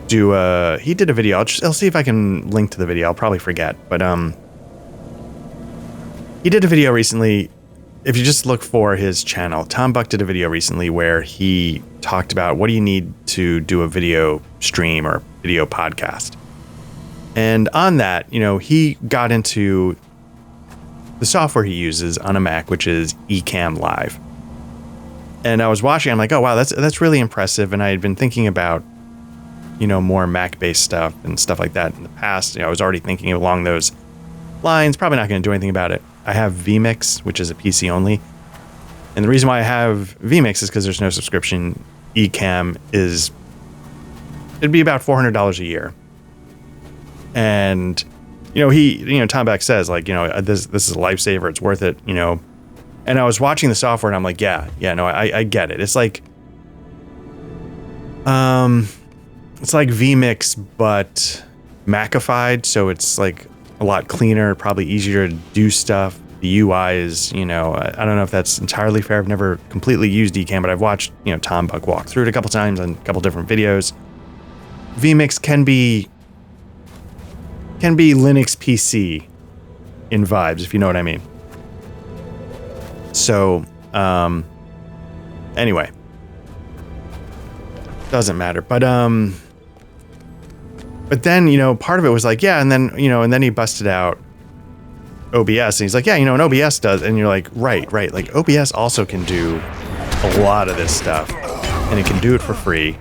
do he did a video. I'll see if I can link to the video. I'll probably forget, but he did a video recently. If you just look for his channel, Tom Buck did a video recently where he talked about what do you need to do a video stream or video podcast. And on that, you know, he got into the software he uses on a Mac, which is Ecamm Live. And I was watching, I'm like, oh wow, that's really impressive. And I had been thinking about, you know, more Mac-based stuff and stuff like that in the past. You know, I was already thinking along those lines, probably not going to do anything about it. I have vMix, which is a PC only. And the reason why I have vMix is because there's no subscription. Ecamm it'd be about $400 a year. And, you know, Tom Beck says, like, you know, this is a lifesaver. It's worth it, you know. And I was watching the software and I'm like, yeah, no, I get it. It's like vMix, but Macified. So it's like a lot cleaner, probably easier to do stuff. The UI is, you know, I don't know if that's entirely fair. I've never completely used Ecamm, but I've watched, you know, Tom Buck walk through it a couple times on a couple different videos. vMix can be Linux PC in vibes, if you know what I mean. So, anyway, doesn't matter. But then, you know, part of it was like, yeah, and then he busted out OBS, and he's like, yeah, you know, and OBS does, and you're like, right, like OBS also can do a lot of this stuff, and it can do it for free,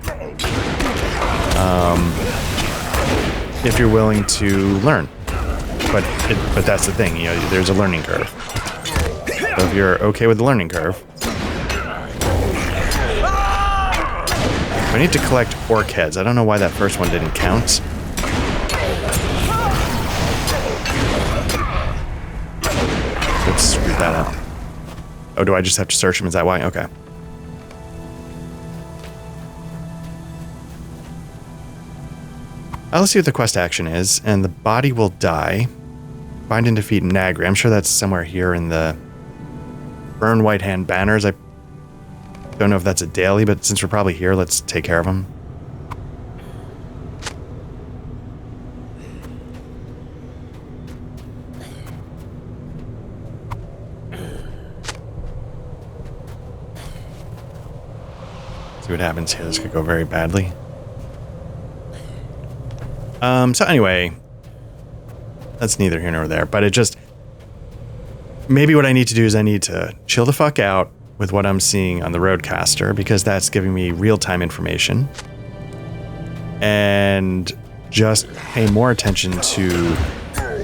if you're willing to learn. But that's the thing, you know, there's a learning curve. So if you're okay with the learning curve, we need to collect orc heads. I don't know why that first one didn't count. Let's screw that up. Oh, do I just have to search them? Is that why? Okay. Let's see what the quest action is. And the body will die. Find and defeat Nagri. I'm sure that's somewhere here in the Burn White Hand banners. I don't know if that's a daily, but since we're probably here, let's take care of them. See what happens here. This could go very badly. So anyway, that's neither here nor there, but it just, maybe what I need to do is I need to chill the fuck out with what I'm seeing on the Roadcaster, because that's giving me real-time information, and just pay more attention to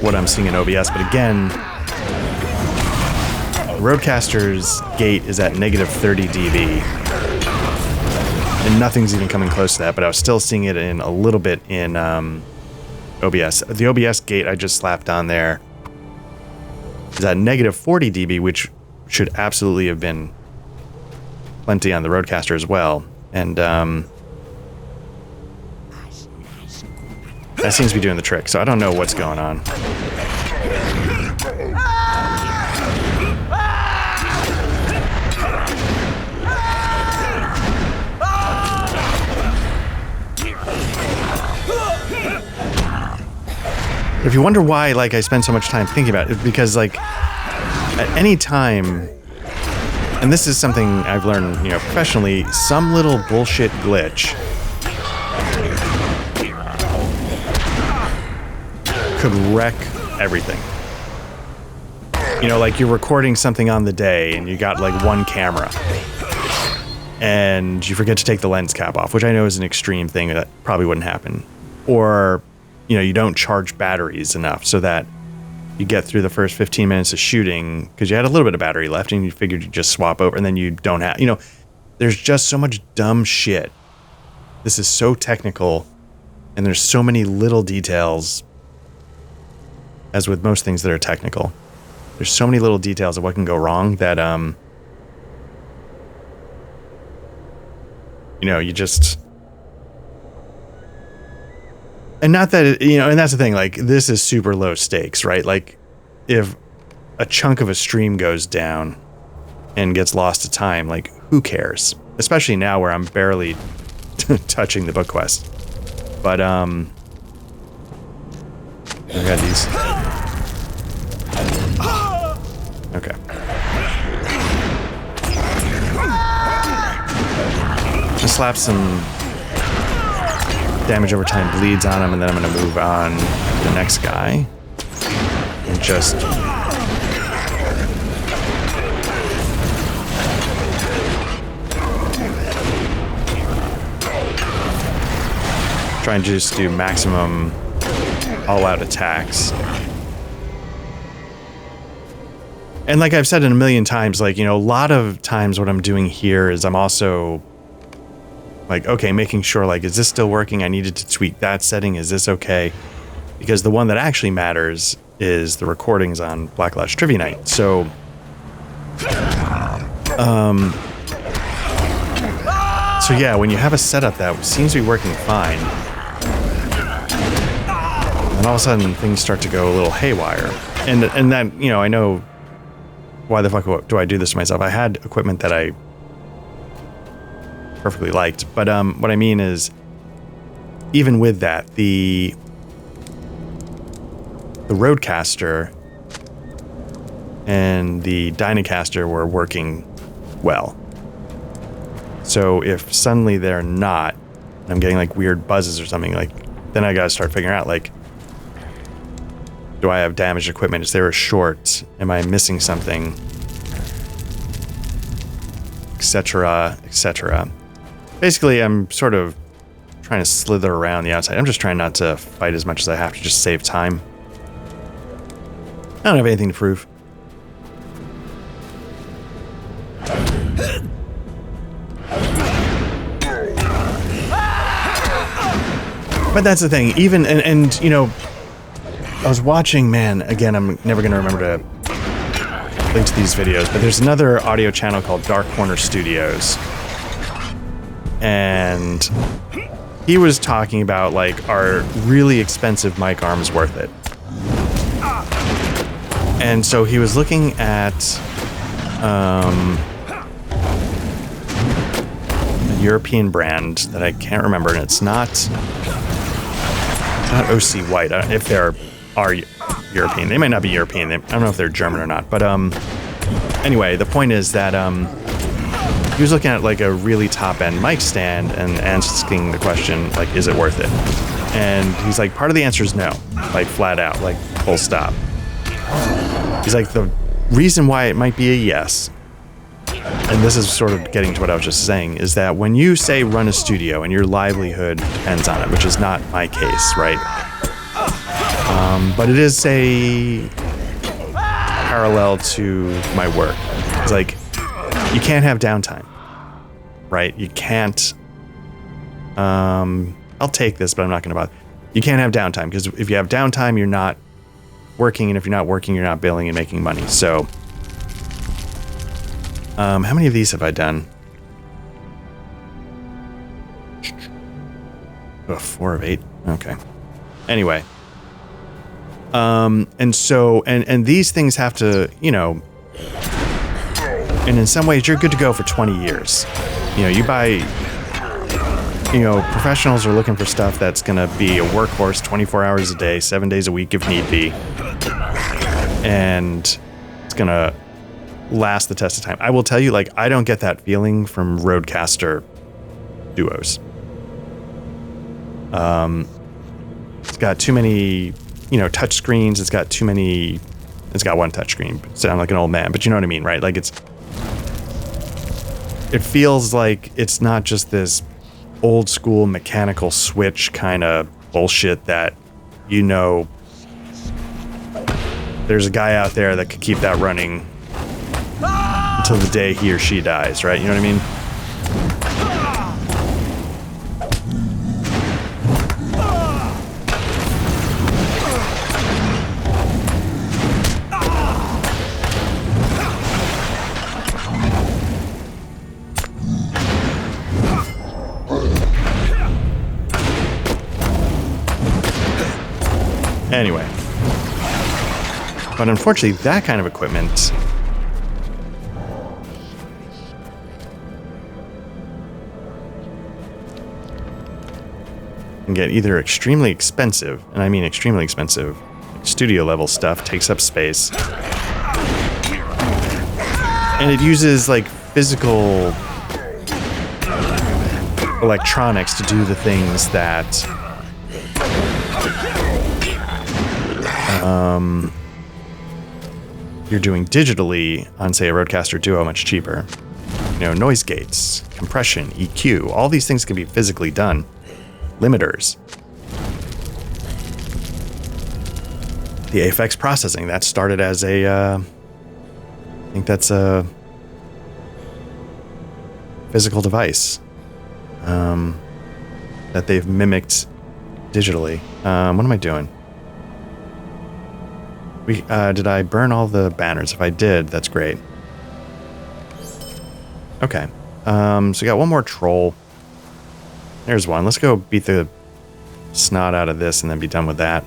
what I'm seeing in OBS. But again, the Roadcaster's gate is at negative 30 dB, and nothing's even coming close to that, but I was still seeing it in a little bit in OBS. The OBS gate I just slapped on there is at negative 40 dB, which should absolutely have been plenty on the Roadcaster as well. And that seems to be doing the trick, so I don't know what's going on. If you wonder why, like, I spend so much time thinking about it, because, like, at any time, and this is something I've learned, you know, professionally, some little bullshit glitch could wreck everything. You know, like, you're recording something on the day, and you got, like, one camera, and you forget to take the lens cap off, which I know is an extreme thing that probably wouldn't happen. Or, you know, you don't charge batteries enough so that you get through the first 15 minutes of shooting because you had a little bit of battery left and you figured you'd just swap over, and then you don't have, you know, there's just so much dumb shit. This is so technical, and there's so many little details, as with most things that are technical. There's so many little details of what can go wrong that, you know, you just... And not that, it, you know, and that's the thing, like, this is super low stakes, right? Like, if a chunk of a stream goes down and gets lost to time, like, who cares? Especially now where I'm barely touching the book quest. But, I got these. Okay. Just slap some damage over time bleeds on him, and then I'm going to move on to the next guy. And just... trying to just do maximum all-out attacks. And like I've said in a million times, like, you know, a lot of times what I'm doing here is I'm also like, okay, making sure, like, is this still working? I needed to tweak that setting. Is this okay? Because the one that actually matters is the recordings on Black Lodge Trivia Night. So, so yeah, when you have a setup that seems to be working fine, and all of a sudden things start to go a little haywire, and that, you know, I know, why the fuck do I do this to myself? I had equipment that I perfectly liked, but what I mean is, even with that, the Roadcaster and the Dynacaster were working well. So if suddenly they're not, and I'm getting like weird buzzes or something, like, then I gotta start figuring out, like, do I have damaged equipment? Is there a short? Am I missing something? Etc., etc. Basically, I'm sort of trying to slither around the outside. I'm just trying not to fight as much as I have to, just save time. I don't have anything to prove. But that's the thing. Even, and you know, I was watching, man, again, I'm never going to remember to link to these videos, but there's another audio channel called Dark Corner Studios. And he was talking about, like, are really expensive mic arms worth it? And so he was looking at a European brand that I can't remember, and it's not OC White. If they're European, they might not be European. I don't know if they're German or not. But anyway, the point is that he was looking at like a really top-end mic stand and asking the question, like, is it worth it? And he's like, part of the answer is no, like flat out, like full stop. He's like, the reason why it might be a yes, and this is sort of getting to what I was just saying, is that when you say run a studio and your livelihood depends on it, which is not my case, right? But it is a parallel to my work. It's like, you can't have downtime, right? You can't, I'll take this, but I'm not going to bother. You can't have downtime, because if you have downtime, you're not working, and if you're not working, you're not billing and making money. So, how many of these have I done? 4 of 8. Okay. Anyway. And so, and these things have to, you know, and in some ways you're good to go for 20 years. You know, you buy, you know, professionals are looking for stuff that's going to be a workhorse 24 hours a day, 7 days a week if need be. And it's going to last the test of time. I will tell you, like, I don't get that feeling from Roadcaster duos. It's got too many, you know, touch screens. It's got too many. It's got one touch screen. Sound like an old man, but you know what I mean, right? Like, it feels like it's not just this old school mechanical switch kind of bullshit that, you know, there's a guy out there that could keep that running until the day he or she dies, right? You know what I mean? Anyway. But unfortunately, that kind of equipment can get either extremely expensive, and I mean extremely expensive, studio level stuff takes up space, And it uses like physical electronics to do the things that you're doing digitally on, say, a Rodecaster Duo much cheaper. You know, noise gates, compression, EQ, all these things can be physically done. Limiters. The AFX processing, that started as a, I think that's a physical device that they've mimicked digitally. What am I doing? Did I burn all the banners? If I did, that's great. Okay. So we got one more troll. There's one. Let's go beat the snot out of this and then be done with that.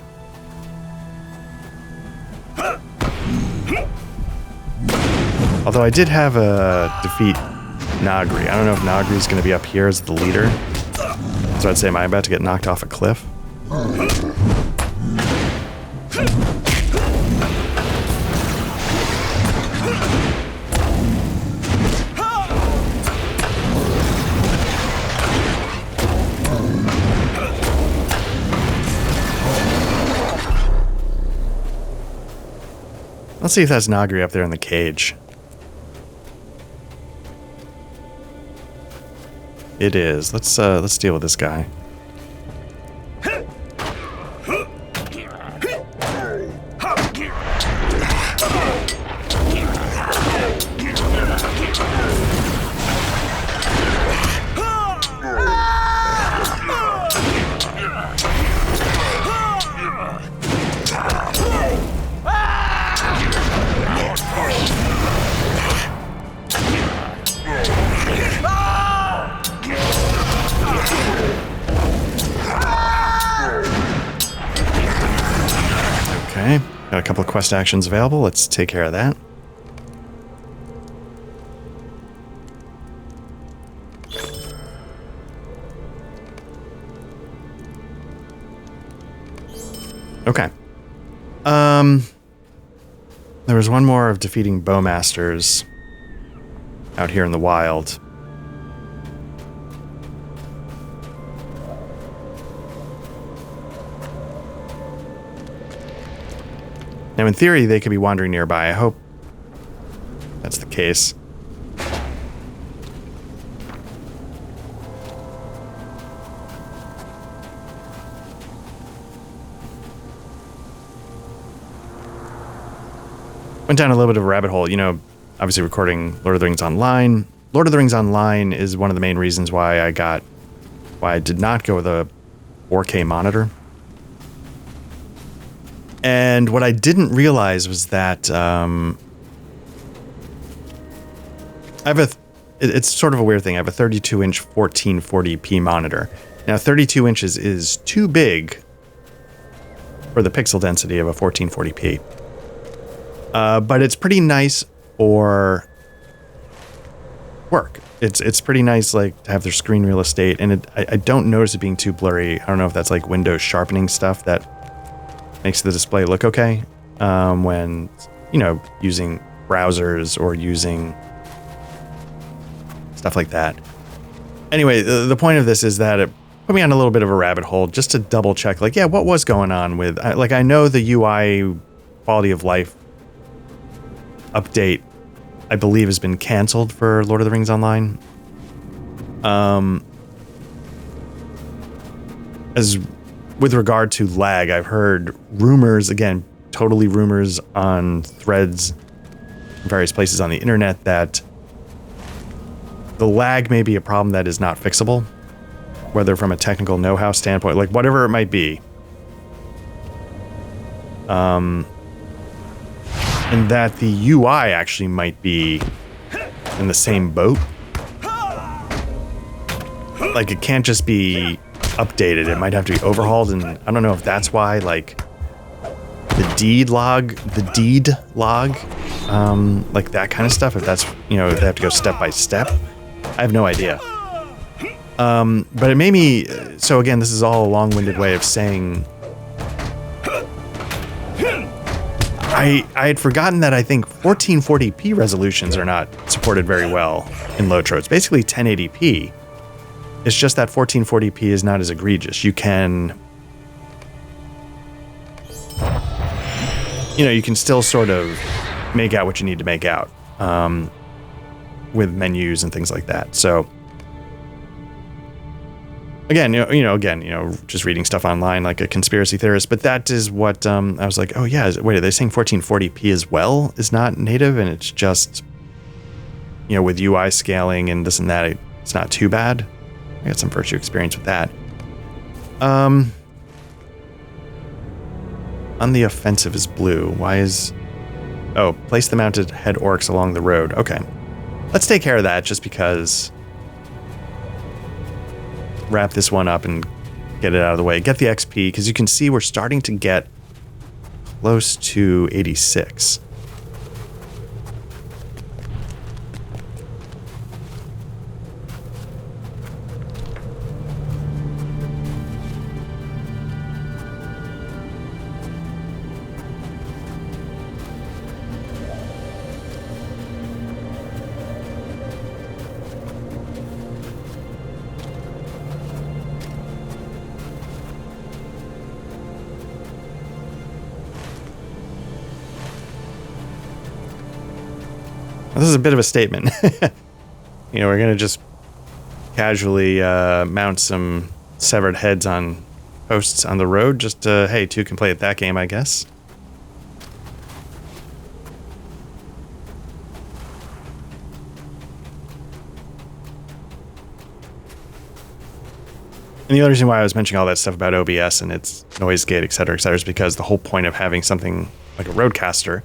Although I did have a defeat Nagri. I don't know if Nagri's going to be up here as the leader. So I'd say, am I about to get knocked off a cliff? Let's see if that's Nagri up there in the cage. It is. Let's deal with this guy. Okay, got a couple of quest actions available. Let's take care of that. Okay. There was one more of defeating bowmasters out here in the wild. Now, in theory, they could be wandering nearby. I hope that's the case. Went down a little bit of a rabbit hole, you know, obviously recording Lord of the Rings Online. Lord of the Rings Online is one of the main reasons why I did not go with a 4K monitor. And what I didn't realize was that it's sort of a weird thing. I have a 32-inch 1440p monitor. Now, 32 inches is too big for the pixel density of a 1440p. But it's pretty nice for work. It's pretty nice, like, to have their screen real estate, and I don't notice it being too blurry. I don't know if that's like Windows sharpening stuff that makes the display look okay when, you know, using browsers or using stuff like that. Anyway, the point of this is that it put me on a little bit of a rabbit hole just to double check, like, yeah, what was going on with, like, I know the UI quality of life update, I believe, has been canceled for Lord of the Rings Online. As with regard to lag, I've heard rumors, again, totally rumors on threads in various places on the internet, that the lag may be a problem that is not fixable, whether from a technical know-how standpoint, like whatever it might be. And that the UI actually might be in the same boat. Like, it can't just be updated, it might have to be overhauled, and I don't know if that's why, like, the deed log, like that kind of stuff, if that's, you know, they have to go step by step. I have no idea. But it made me, so again, this is all a long-winded way of saying, I had forgotten that I think 1440p resolutions are not supported very well in Lotro. It's basically 1080p. It's just that 1440p is not as egregious. You can, you can still sort of make out what you need to make out with menus and things like that. So again, just reading stuff online like a conspiracy theorist, but that is what I was like, oh yeah, wait, are they saying 1440p as well is not native, and it's just, with UI scaling and this and that, it's not too bad. I got some virtue experience with that. On the offensive is blue. Why is... Oh, place the mounted head orcs along the road. Okay. Let's take care of that just because... Wrap this one up and get it out of the way. Get the XP, because you can see we're starting to get close to 86. This is a bit of a statement. We're going to just casually mount some severed heads on posts on the road. Just, hey, two can play at that game, I guess. And the other reason why I was mentioning all that stuff about OBS and its noise gate, et cetera, is because the whole point of having something like a Roadcaster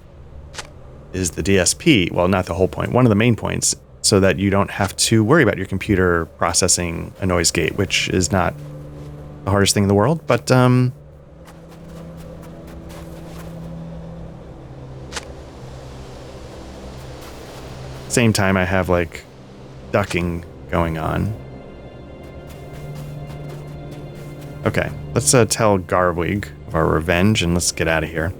is the DSP. Well, not the whole point. One of the main points, so that you don't have to worry about your computer processing a noise gate, which is not the hardest thing in the world. But same time, I have like ducking going on. Okay, let's tell Garwig of our revenge and let's get out of here.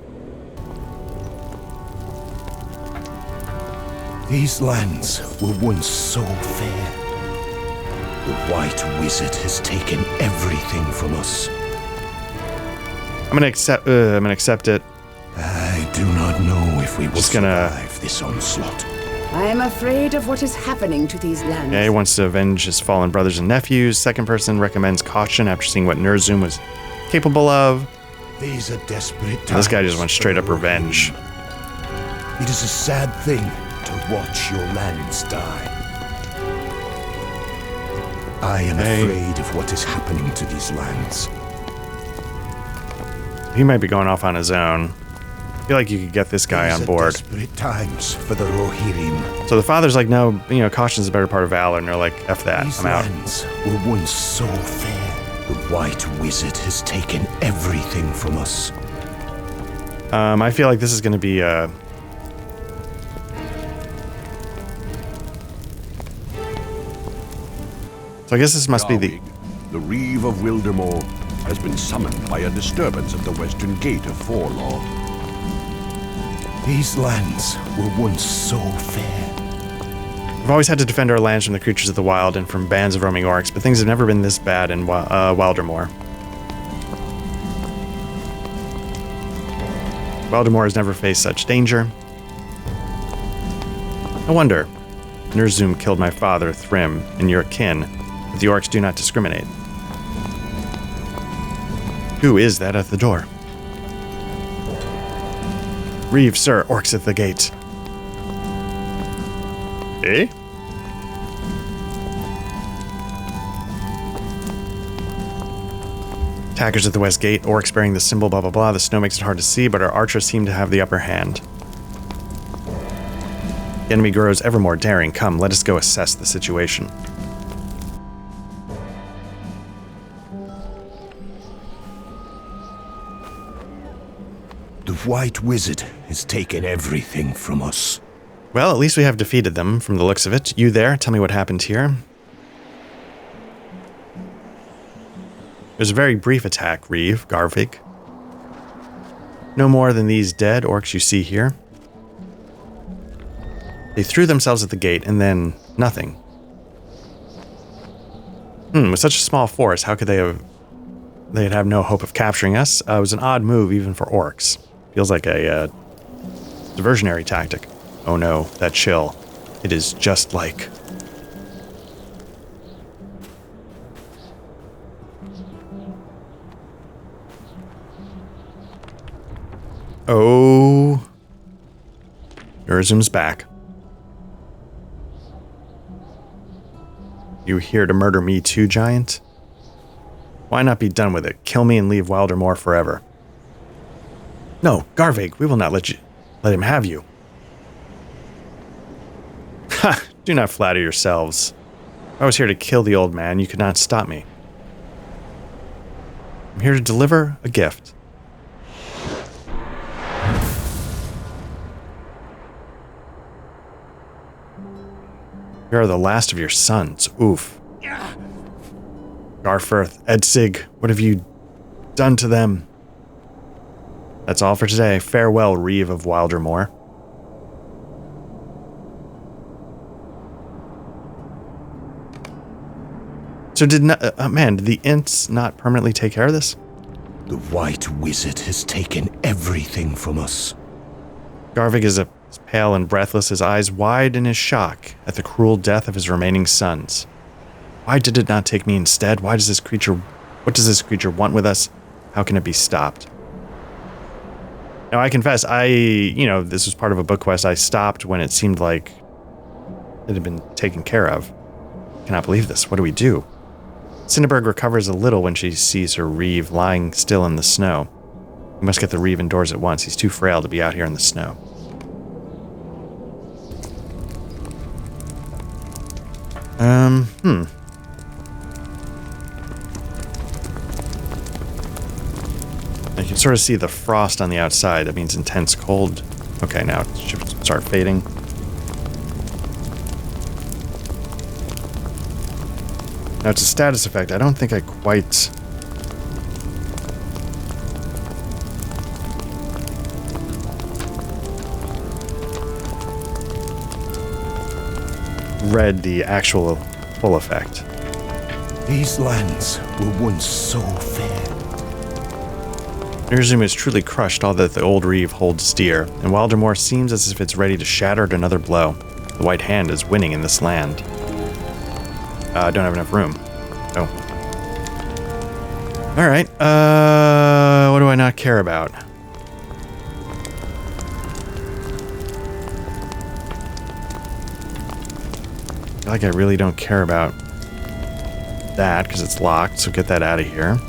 These lands were once so fair. The White Wizard has taken everything from us. I'm gonna accept it. I do not know if we will Just gonna survive this onslaught. I am afraid of what is happening to these lands. Yeah, he wants to avenge his fallen brothers and nephews. Second person recommends caution after seeing what Ner'zhum was capable of. These are desperate times. This guy just wants straight up revenge. It is a sad thing to watch your lands die. I am afraid of what is happening to these lands. He might be going off on his own. I feel like you could get this guy on board. Desperate times for the Rohirrim. So the father's like, no, caution's a better part of valor, and they're like, F that, These I'm out. lands were once so fair. The White Wizard has taken everything from us. I feel like this is going to be So I guess this must be the... The Reeve of Wildermore has been summoned by a disturbance at the western gate of Forlaw. These lands were once so fair. We've always had to defend our lands from the creatures of the wild and from bands of roaming orcs, but things have never been this bad in Wildermore. Wildermore has never faced such danger. No wonder. Ner'zhum killed my father, Thrym, and your kin, but the orcs do not discriminate. Who is that at the door? Reeve, sir, orcs at the gate. Eh? Attackers at the west gate, orcs bearing the symbol, blah blah blah. The snow makes it hard to see, but our archers seem to have the upper hand. The enemy grows ever more daring. Come, let us go assess the situation. The White Wizard has taken everything from us. Well, at least we have defeated them, from the looks of it. You there? Tell me what happened here. It was a very brief attack, Reeve, Garvig. No more than these dead orcs you see here. They threw themselves at the gate and then nothing. With such a small force, how could they'd have no hope of capturing us? It was an odd move even for orcs. Feels like a diversionary tactic. Oh no, that chill. It is just like... Oh. Urzum's back. You here to murder me too, Giant? Why not be done with it? Kill me and leave Wildermore forever. No, Garvig, we will not let him have you. Ha! Do not flatter yourselves. If I was here to kill the old man, you could not stop me. I'm here to deliver a gift. You are the last of your sons. Oof. Garfirth, Edsig, what have you done to them? That's all for today. Farewell, Reeve of Wildermore. So did the Ints not permanently take care of this? The White Wizard has taken everything from us. Garvig is pale and breathless, his eyes wide in his shock at the cruel death of his remaining sons. Why did it not take me instead? What does this creature want with us? How can it be stopped? Now, I confess, this was part of a book quest. I stopped when it seemed like it had been taken care of. I cannot believe this. What do we do? Cinderberg recovers a little when she sees her Reeve lying still in the snow. We must get the Reeve indoors at once. He's too frail to be out here in the snow. I can sort of see the frost on the outside. That means intense cold. Okay, now it should start fading. Now it's a status effect. I don't think I quite... read the actual full effect. These lands were once so fair. Urzum is truly crushed, all that the old Reeve holds dear, and Wildermore seems as if it's ready to shatter at another blow. The White Hand is winning in this land. I don't have enough room. Oh. Alright, what do I not care about? I feel like I really don't care about that, because it's locked, so get that out of here.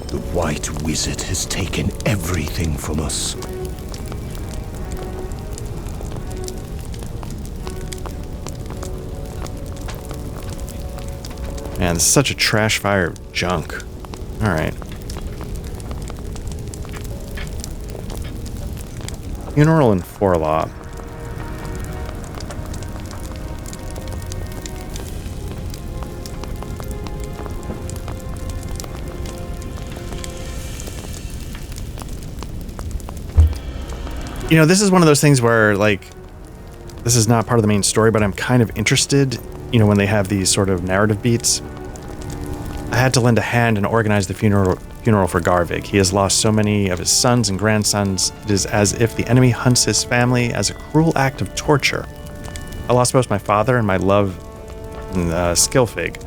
The White Wizard has taken everything from us. Man, this is such a trash fire of junk. Alright. Funeral in Forlaw. You know, this is one of those things where, like, this is not part of the main story, but I'm kind of interested, you know, when they have these sort of narrative beats. I had to lend a hand and organize the funeral for Garvig. He has lost so many of his sons and grandsons. It is as if the enemy hunts his family as a cruel act of torture. I lost both my father and my love, Skilfig.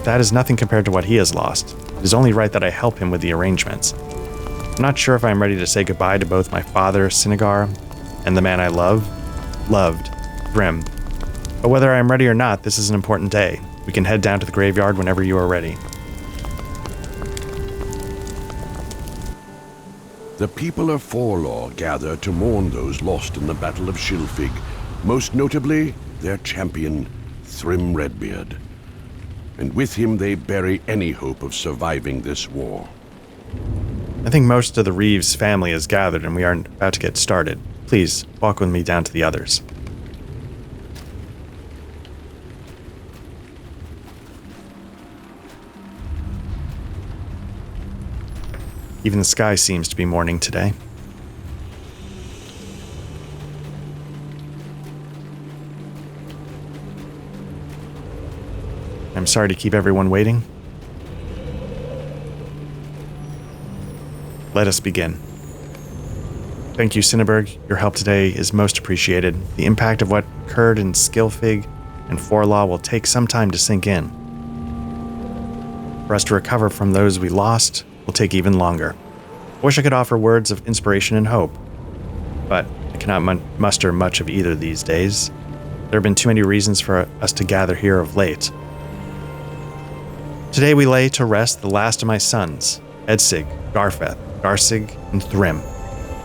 That is nothing compared to what he has lost. It is only right that I help him with the arrangements. I'm not sure if I am ready to say goodbye to both my father, Sinagar, and the man I loved, Grim. But whether I am ready or not, this is an important day. We can head down to the graveyard whenever you are ready. The people of Forlaw gather to mourn those lost in the Battle of Shilfig, most notably their champion, Thrym Redbeard. And with him they bury any hope of surviving this war. I think most of the Reeves family is gathered and we are about to get started. Please, walk with me down to the others. Even the sky seems to be mourning today. I'm sorry to keep everyone waiting. Let us begin. Thank you, Cinneberg. Your help today is most appreciated. The impact of what occurred in Skilfig and Forlaw will take some time to sink in. For us to recover from those we lost will take even longer. I wish I could offer words of inspiration and hope, but I cannot muster much of either these days. There have been too many reasons for us to gather here of late. Today we lay to rest the last of my sons, Edsig, Garfeth, Garsig, and Thrym,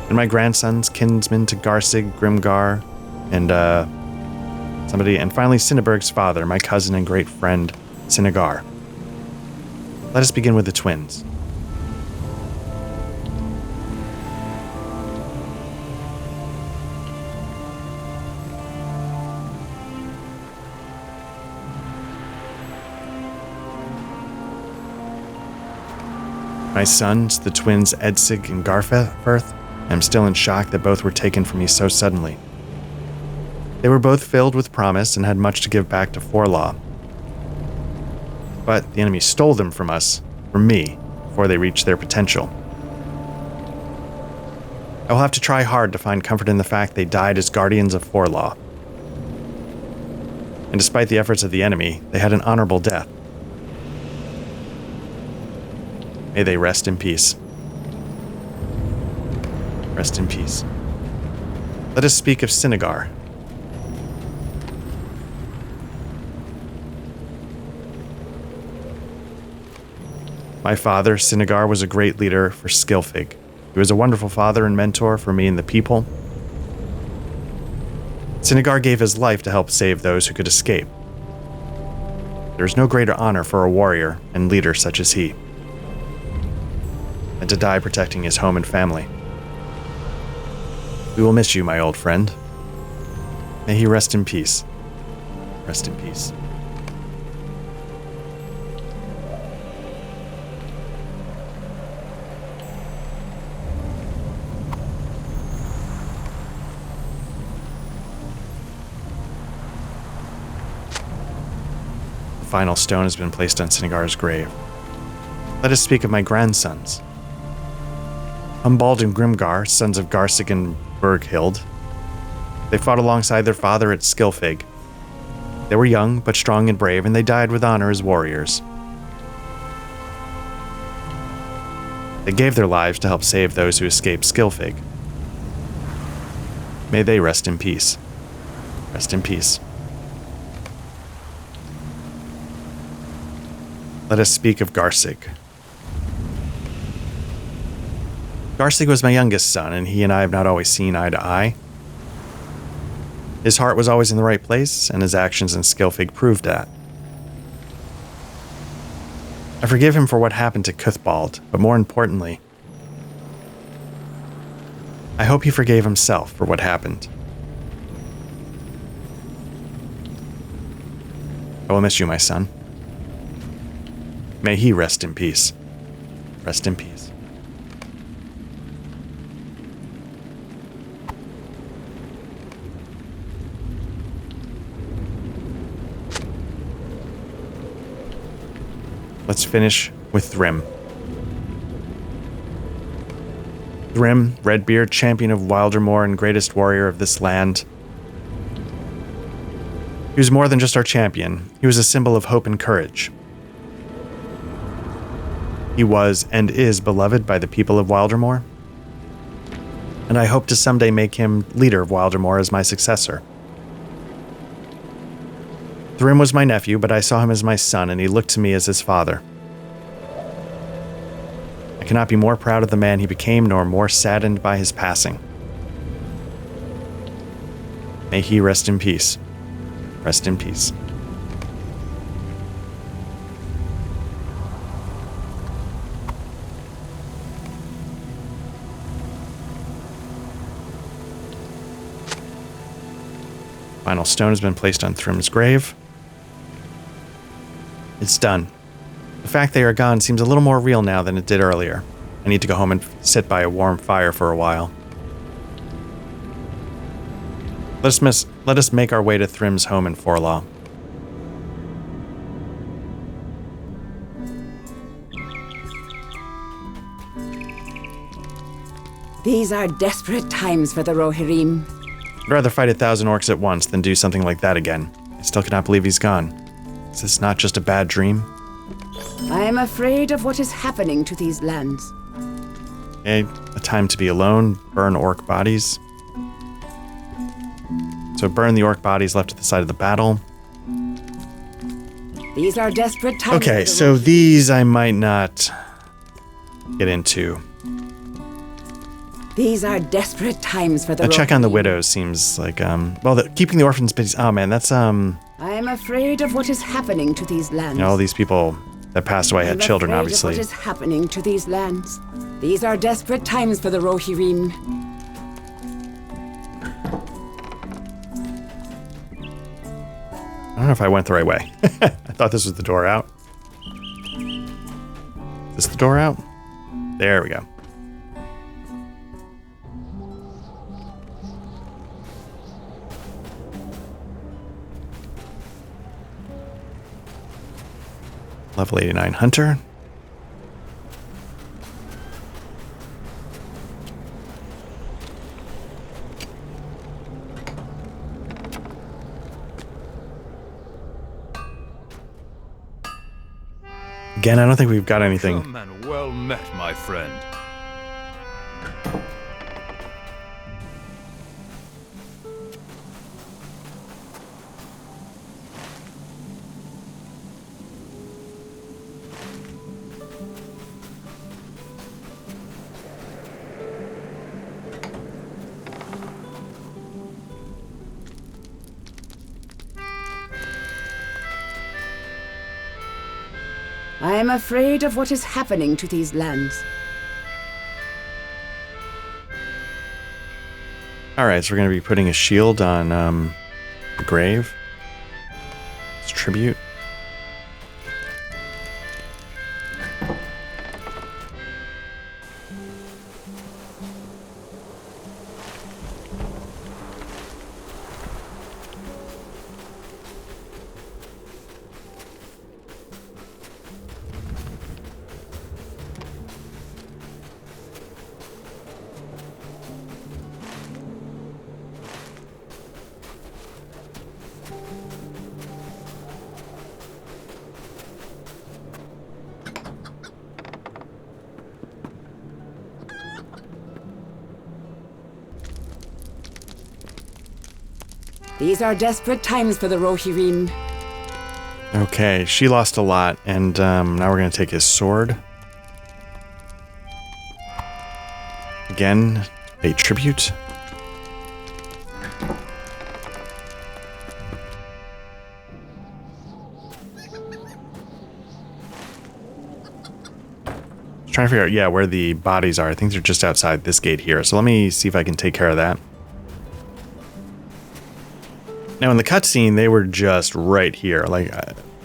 and my grandsons, kinsmen to Garsig, Grimgar, and and finally Cinneberg's father, my cousin and great friend, Cinnegar. Let us begin with the twins. My sons, the twins Edsig and Garfeth, I am still in shock that both were taken from me so suddenly. They were both filled with promise and had much to give back to Forlaw. But the enemy stole them from me, before they reached their potential. I will have to try hard to find comfort in the fact they died as guardians of Forlaw. And despite the efforts of the enemy, they had an honorable death. May they rest in peace. Rest in peace. Let us speak of Cinnegar. My father, Cinnegar, was a great leader for Skilfig. He was a wonderful father and mentor for me and the people. Cinnegar gave his life to help save those who could escape. There is no greater honor for a warrior and leader such as he, than to die protecting his home and family. We will miss you, my old friend. May he rest in peace. Rest in peace. The final stone has been placed on Cinnegar's grave. Let us speak of my grandsons. Humbald and Grimgar, sons of Garsig and Berghild. They fought alongside their father at Skilfig. They were young, but strong and brave, and they died with honor as warriors. They gave their lives to help save those who escaped Skilfig. May they rest in peace. Rest in peace. Let us speak of Garsig. Garsig was my youngest son, and he and I have not always seen eye to eye. His heart was always in the right place, and his actions in Skilfig proved that. I forgive him for what happened to Cuthbald, but more importantly, I hope he forgave himself for what happened. I will miss you, my son. May he rest in peace. Rest in peace. Let's finish with Thrym. Thrym, Redbeard, champion of Wildermoor and greatest warrior of this land. He was more than just our champion. He was a symbol of hope and courage. He was and is beloved by the people of Wildermoor, and I hope to someday make him leader of Wildermoor as my successor. Thrym was my nephew, but I saw him as my son, and he looked to me as his father. I cannot be more proud of the man he became, nor more saddened by his passing. May he rest in peace. Rest in peace. Final stone has been placed on Thrym's grave. It's done. The fact they are gone seems a little more real now than it did earlier, I need to go home and sit by a warm fire for a while. Let us make our way to Thrim's home in Forlaw. These are desperate times for the Rohirrim. I'd rather fight 1,000 orcs at once than do something like that again. I still cannot believe he's gone. Is this not just a bad dream? I am afraid of what is happening to these lands. Okay, a time to be alone, burn orc bodies. So burn the orc bodies left at the side of the battle. These are desperate times. Okay, so these I might not get into. These are desperate times for the A check on the Rohirrim. widows seems like, keeping the orphans busy. Oh man, that's, I am afraid of what is happening to these lands. all these people that passed away had I'm children, afraid obviously. Of what is happening to these lands. These are desperate times for the Rohirrim. I don't know if I went the right way. I thought this was the door out. Is this the door out? There we go. Level 89 Hunter. Again, I don't think we've got anything. Come and well met, my friend. I am afraid of what is happening to these lands. Alright, so we're going to be putting a shield on the grave. It's tribute. These are desperate times for the Rohirrim. Okay, she lost a lot, and now we're going to take his sword. Again, pay tribute. Trying to figure out, yeah, where the bodies are. I think they're just outside this gate here. So let me see if I can take care of that. Now in the cutscene, they were just right here,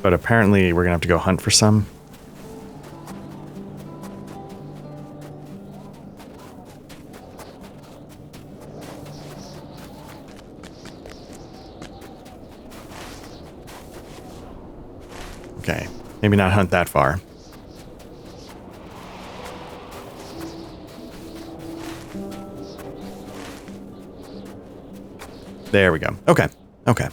but apparently we're gonna have to go hunt for some. Okay, maybe not hunt that far. There we go. Okay. Okay.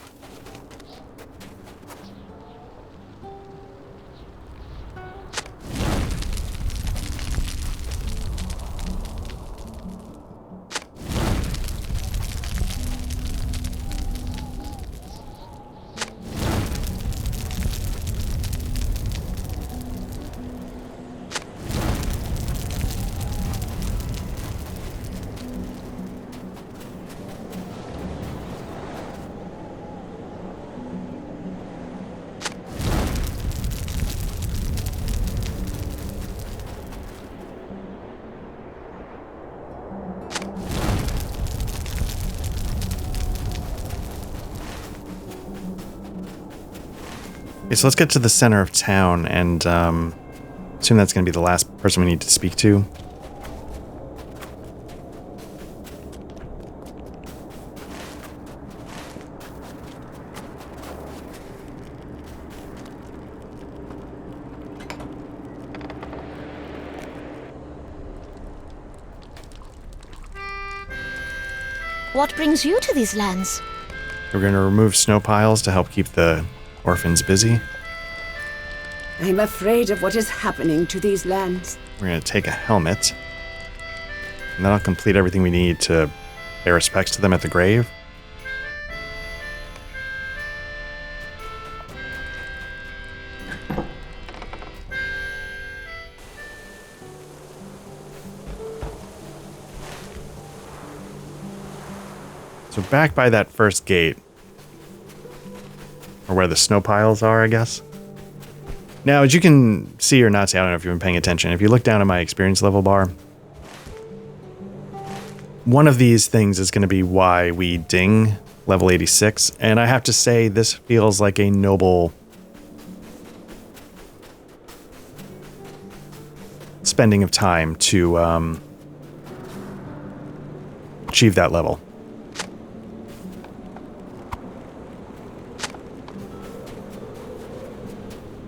Okay, so let's get to the center of town and assume that's going to be the last person we need to speak to. What brings you to these lands? We're going to remove snow piles to help keep the orphans busy. I'm afraid of what is happening to these lands. We're going to take a helmet. And that'll complete everything we need to pay respects to them at the grave. So back by that first gate, or where the snow piles are, I guess. Now, as you can see or not see, I don't know if you've been paying attention. If you look down at my experience level bar, one of these things is going to be why we ding level 86. And I have to say, this feels like a noble spending of time to achieve that level.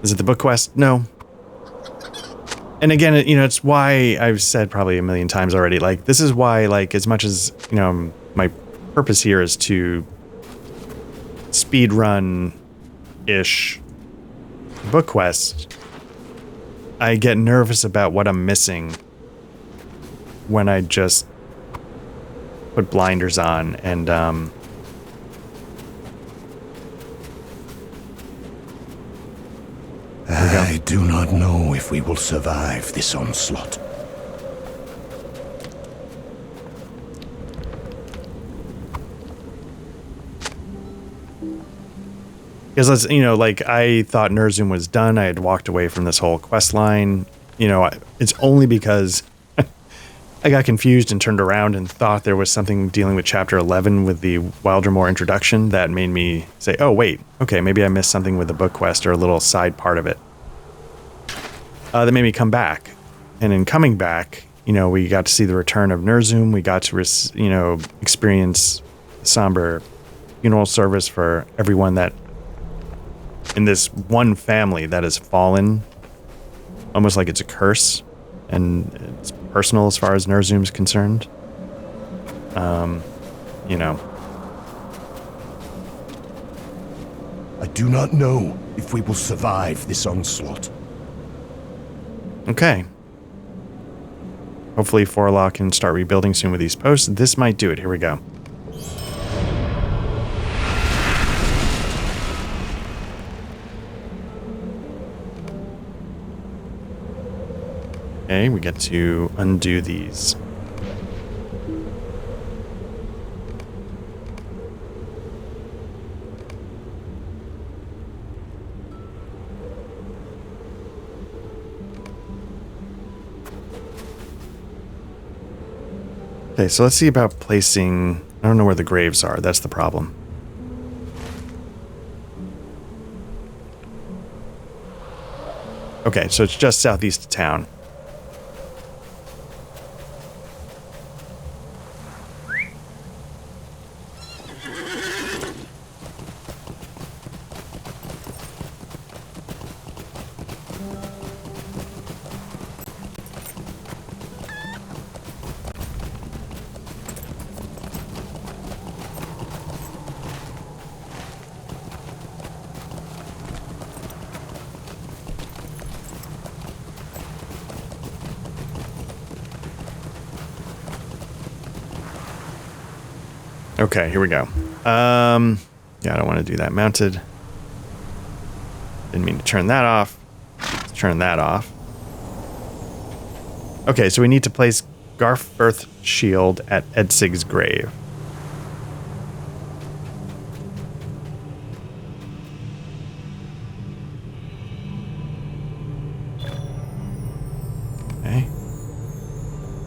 Is it the book quest? No. And again, it's why I've said probably a million times already, like, this is why, like, as much as, my purpose here is to speed run-ish book quests, I get nervous about what I'm missing when I just put blinders on and, I do not know if we will survive this onslaught. Because I thought Nerzum was done. I had walked away from this whole quest line. It's only because I got confused and turned around and thought there was something dealing with Chapter 11 with the Wildremore introduction that made me say, oh, wait, okay, maybe I missed something with the book quest or a little side part of it. That made me come back. And in coming back, we got to see the return of Nerzum. We got to, experience somber funeral service for everyone that in this one family that has fallen, almost like it's a curse. And it's personal as far as Nerzum's concerned. I do not know if we will survive this onslaught. Okay. Hopefully Forlaw can start rebuilding soon with these posts. This might do it. Here we go. Okay, we get to undo these. Okay, so let's see about placing... I don't know where the graves are. That's the problem. Okay, so it's just southeast of town. Okay, here we go. Yeah, I don't want to do that. Mounted. Didn't mean to turn that off. Let's turn that off. Okay, so we need to place Garforth's shield at Edsig's grave. Okay.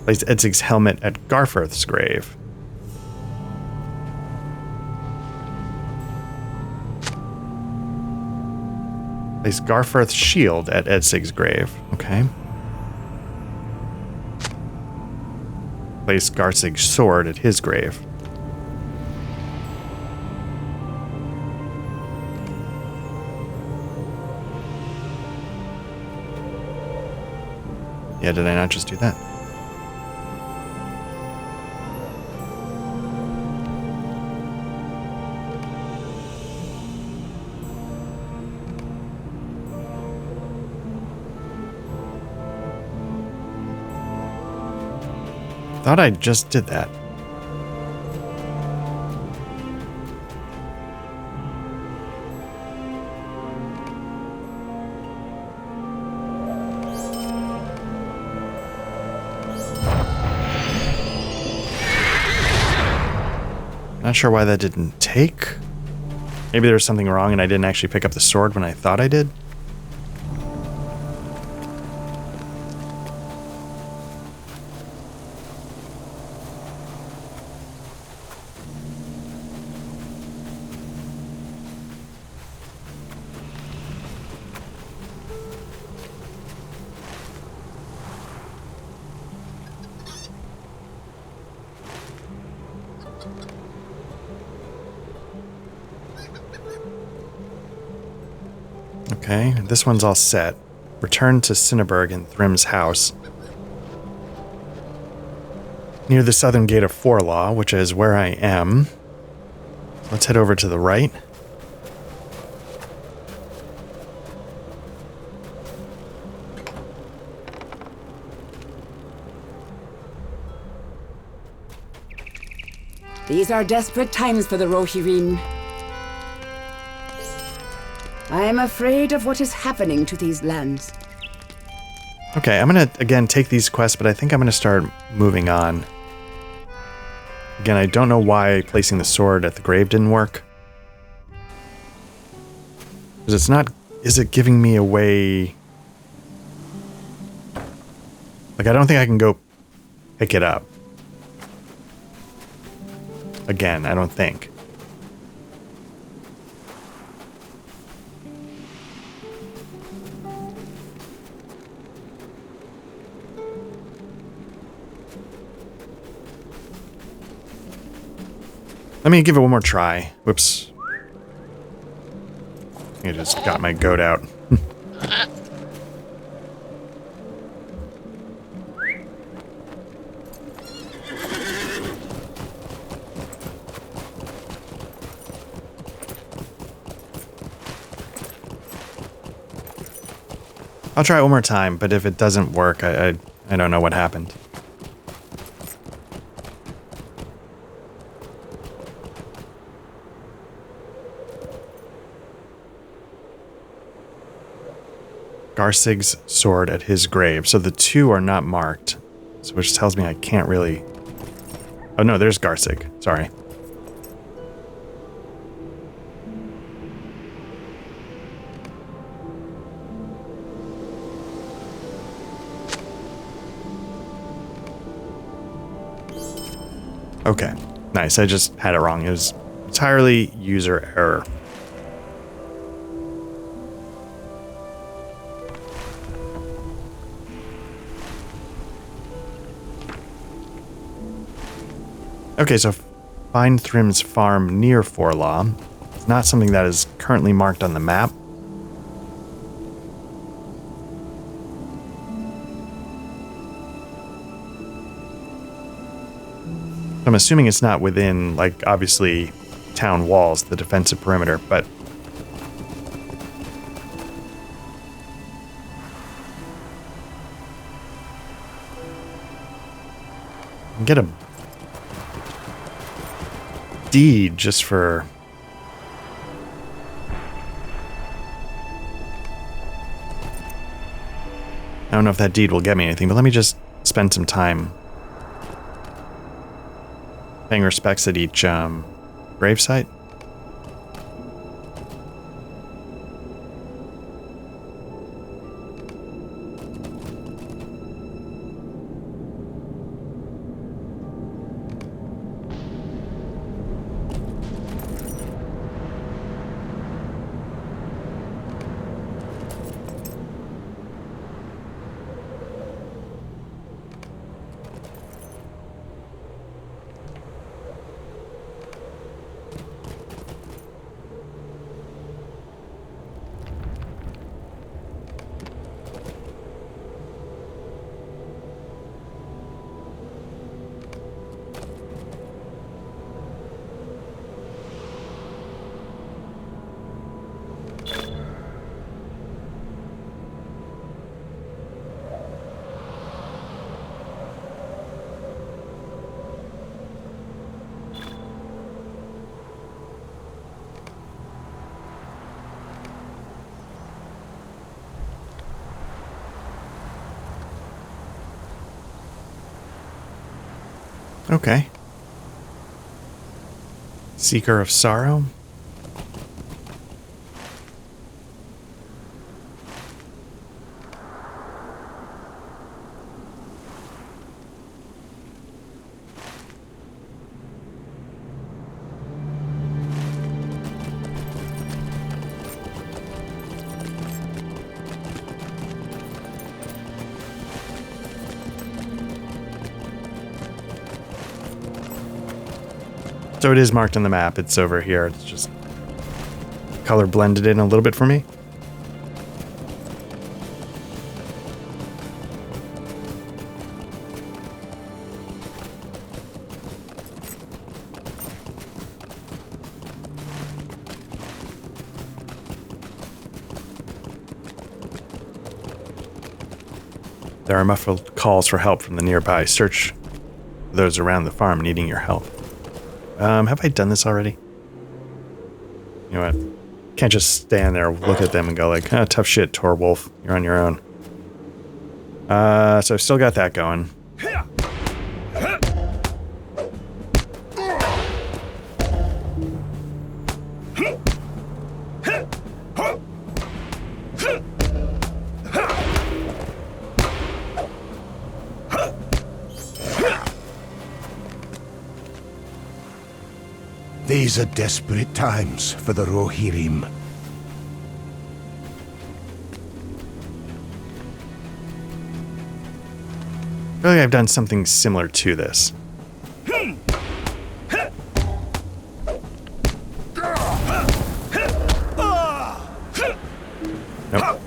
Place Edsig's helmet at Garforth's grave. Place Garforth's shield at Edsig's grave. Okay. Place Garsig's sword at his grave. Yeah, did I not just do that? Thought I just did that. Not sure why that didn't take. Maybe there was something wrong and I didn't actually pick up the sword when I thought I did. Okay, this one's all set. Return to Cinnaburg and Thrim's house. Near the southern gate of Forlaw, which is where I am. Let's head over to the right. These are desperate times for the Rohirrim. I am afraid of what is happening to these lands. Okay, I'm gonna, again, take these quests, but I think I'm gonna start moving on. Again, I don't know why placing the sword at the grave didn't work. Because it's not... Is it giving me a way... Like, I don't think I can go pick it up. Again, I don't think. Let me give it one more try. Whoops. I just got my goat out. I'll try it one more time, but if it doesn't work, I don't know what happened. Garsig's sword at his grave. So the two are not marked, so which tells me I can't really... Oh no, there's Garsig. Sorry. Okay, nice. I just had it wrong. It was entirely user error. Okay, so find Thrim's farm near Forlaw. It's not something that is currently marked on the map. I'm assuming it's not within, like, obviously, town walls, the defensive perimeter, but... Get a deed just for... I don't know if that deed will get me anything, but let me just spend some time paying respects at each gravesite. Okay. Seeker of Sorrow. So it is marked on the map. It's over here. It's just color blended in a little bit for me. There are muffled calls for help from the nearby. Search those around the farm needing your help. Have I done this already? You know what? Can't just stand there, look at them and go like, oh, tough shit, Torwolf. You're on your own. So I've still got that going. These are desperate times for the Rohirrim. I feel like I've done something similar to this. Nope.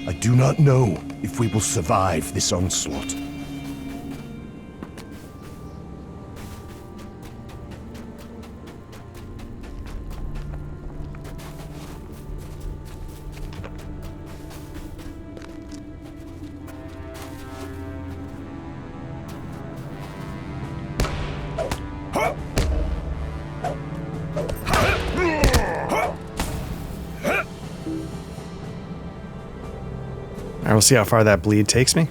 I do not know if we will survive this onslaught. Alright, we'll see how far that bleed takes me.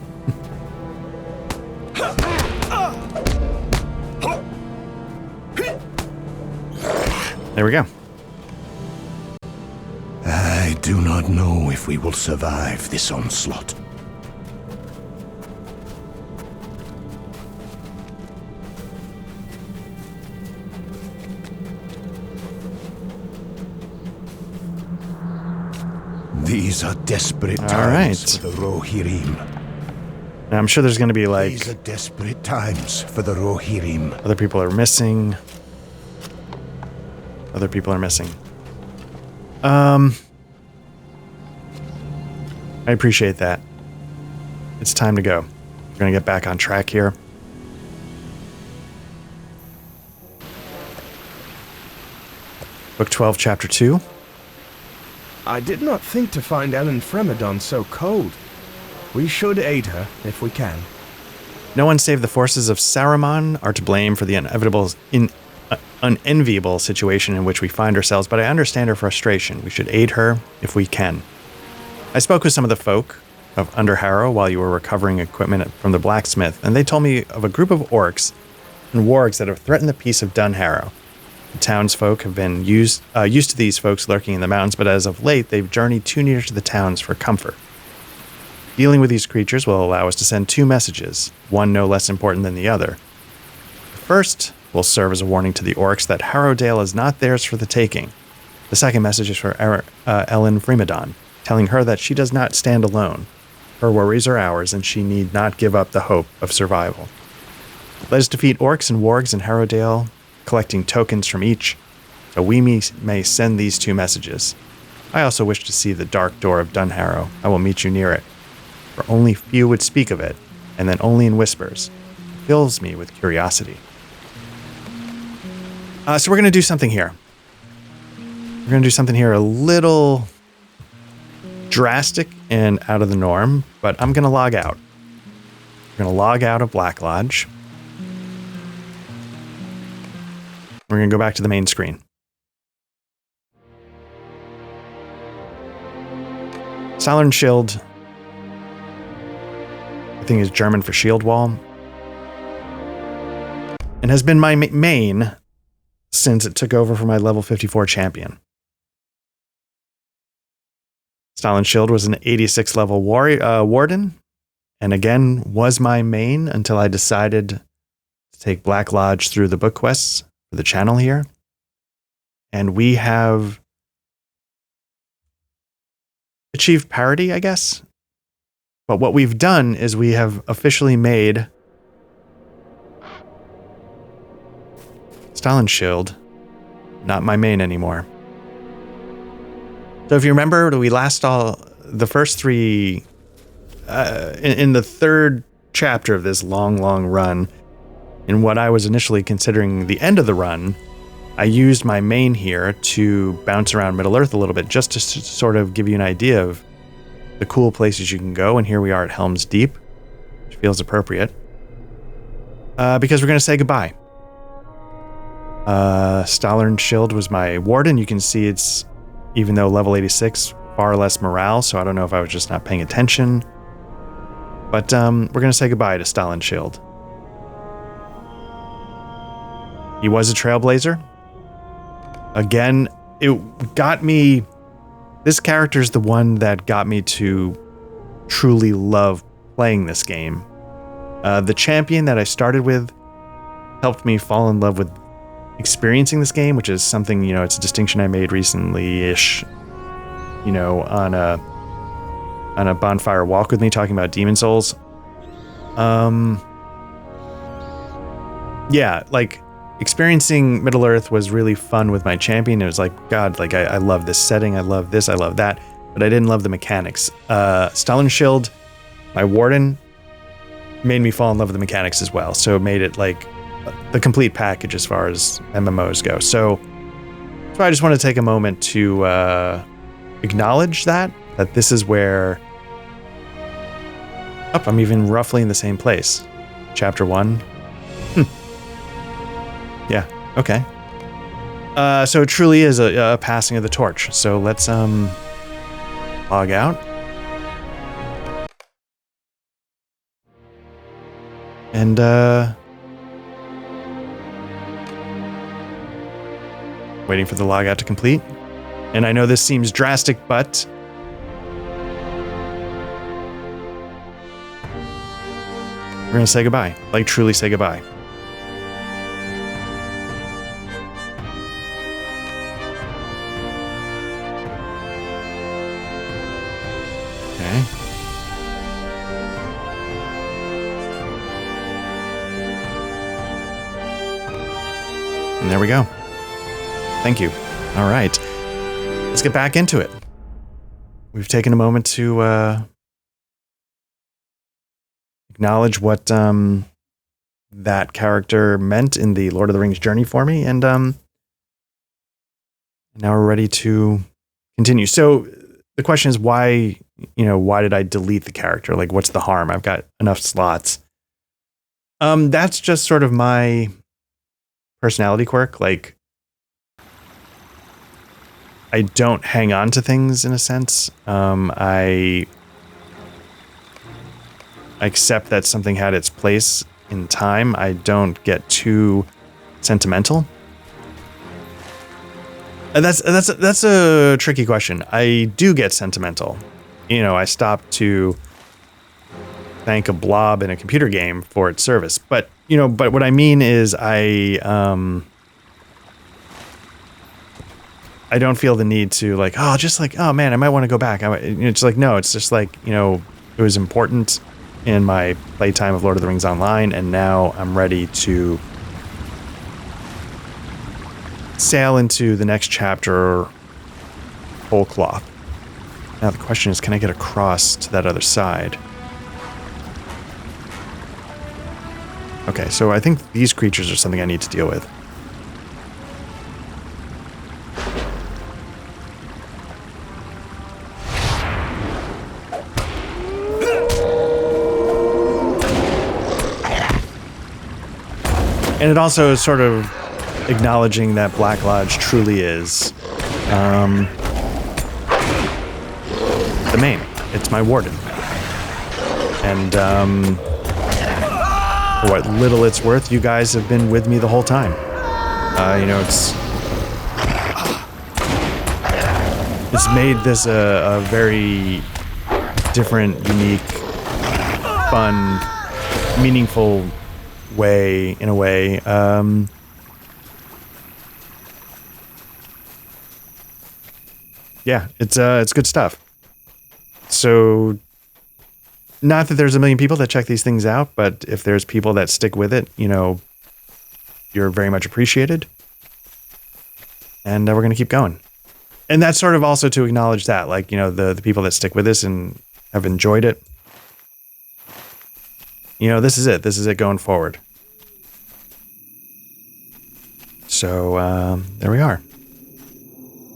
There we go. I do not know if we will survive this onslaught. These are desperate times for the Rohirrim. Now, I'm sure there's going to be like... These are desperate times for the Rohirrim. Other people are missing. Other people are missing. I appreciate that. It's time to go. We're going to get back on track here. Book 12, Chapter 2. I did not think to find Ellen Fremedon so cold. We should aid her, if we can. No one save the forces of Saruman are to blame for the unenviable situation in which we find ourselves, but I understand her frustration. We should aid her if we can. I spoke with some of the folk of Underharrow while you were recovering equipment from the blacksmith, and they told me of a group of orcs and wargs that have threatened the peace of Dunharrow. The townsfolk have been used to these folks lurking in the mountains, but as of late, they've journeyed too near to the towns for comfort. Dealing with these creatures will allow us to send two messages, one no less important than the other. The first will serve as a warning to the orcs that Harrowdale is not theirs for the taking. The second message is for Ellen Fremedon, telling her that she does not stand alone. Her worries are ours, and she need not give up the hope of survival. Let us defeat orcs and wargs in Harrowdale, collecting tokens from each, so we may send these two messages. I also wish to see the dark door of Dunharrow. I will meet you near it. For only few would speak of it, and then only in whispers. It fills me with curiosity. So we're going to do something here. We're going to do something here a little drastic and out of the norm, but I'm going to log out. I'm going to log out of Black Lodge. We're going to go back to the main screen. Stallern Schild, I think is German for shield wall, and has been my main since it took over for my level 54 champion. Stallern Schild was an 86 level warden, and again was my main until I decided to take Black Lodge through the book quests for the channel here. And we have achieved parity, I guess. But what we've done is we have officially made Stallern Schild not my main anymore. So if you remember, we last saw the first three in the third chapter of this long run. In what I was initially considering the end of the run, I used my main here to bounce around Middle-earth a little bit, just to sort of give you an idea of the cool places you can go. And here we are at Helm's Deep, which feels appropriate. Because we're going to say goodbye. Stallern Schild was my warden. You can see it's, even though level 86, far less morale, so I don't know if I was just not paying attention. But we're going to say goodbye to Stallern Schild. He was a trailblazer. Again, it got me... This character is the one that got me to truly love playing this game. The champion that I started with helped me fall in love with experiencing this game, which is something, you know, it's a distinction I made recently-ish, you know, on a bonfire walk with me talking about Demon Souls. Yeah, like, experiencing Middle-earth was really fun with my champion. It was like, God, like, I love this setting, I love this, I love that, but I didn't love the mechanics. Stallern Schild, my warden, made me fall in love with the mechanics as well, so it made it, like, the complete package as far as MMOs go. So I just want to take a moment to acknowledge that this is where... Oh, I'm even roughly in the same place. Chapter 1. Yeah, okay. So it truly is a passing of the torch. So let's log out. And waiting for the logout to complete. And I know this seems drastic, but we're going to say goodbye. Like, truly say goodbye. Okay. And there we go. Thank you. All right. Let's get back into it. We've taken a moment to acknowledge what that character meant in the Lord of the Rings journey for me, and now we're ready to continue. So the question is, why did I delete the character? Like, what's the harm? I've got enough slots. That's just sort of my personality quirk. Like, I don't hang on to things in a sense. I accept that something had its place in time. I don't get too sentimental. And that's a tricky question. I do get sentimental. You know, I stopped to thank a blob in a computer game for its service. But what I mean is I don't feel the need to oh man, I might want to go back. It's like, no, it's just like, it was important in my playtime of Lord of the Rings Online, and now I'm ready to sail into the next chapter whole cloth. Now the question is, can I get across to that other side? Okay, so I think these creatures are something I need to deal with. And it also is sort of acknowledging that Black Lodge truly is the main. It's my warden. And for what little it's worth, you guys have been with me the whole time. It's made this a very different, unique, fun, meaningful way, in a way. Yeah, it's good stuff. So, not that there's a million people that check these things out, but if there's people that stick with it, you're very much appreciated. And we're going to keep going. And that's sort of also to acknowledge that, like, the people that stick with this and have enjoyed it. This is it. This is it going forward. So, there we are.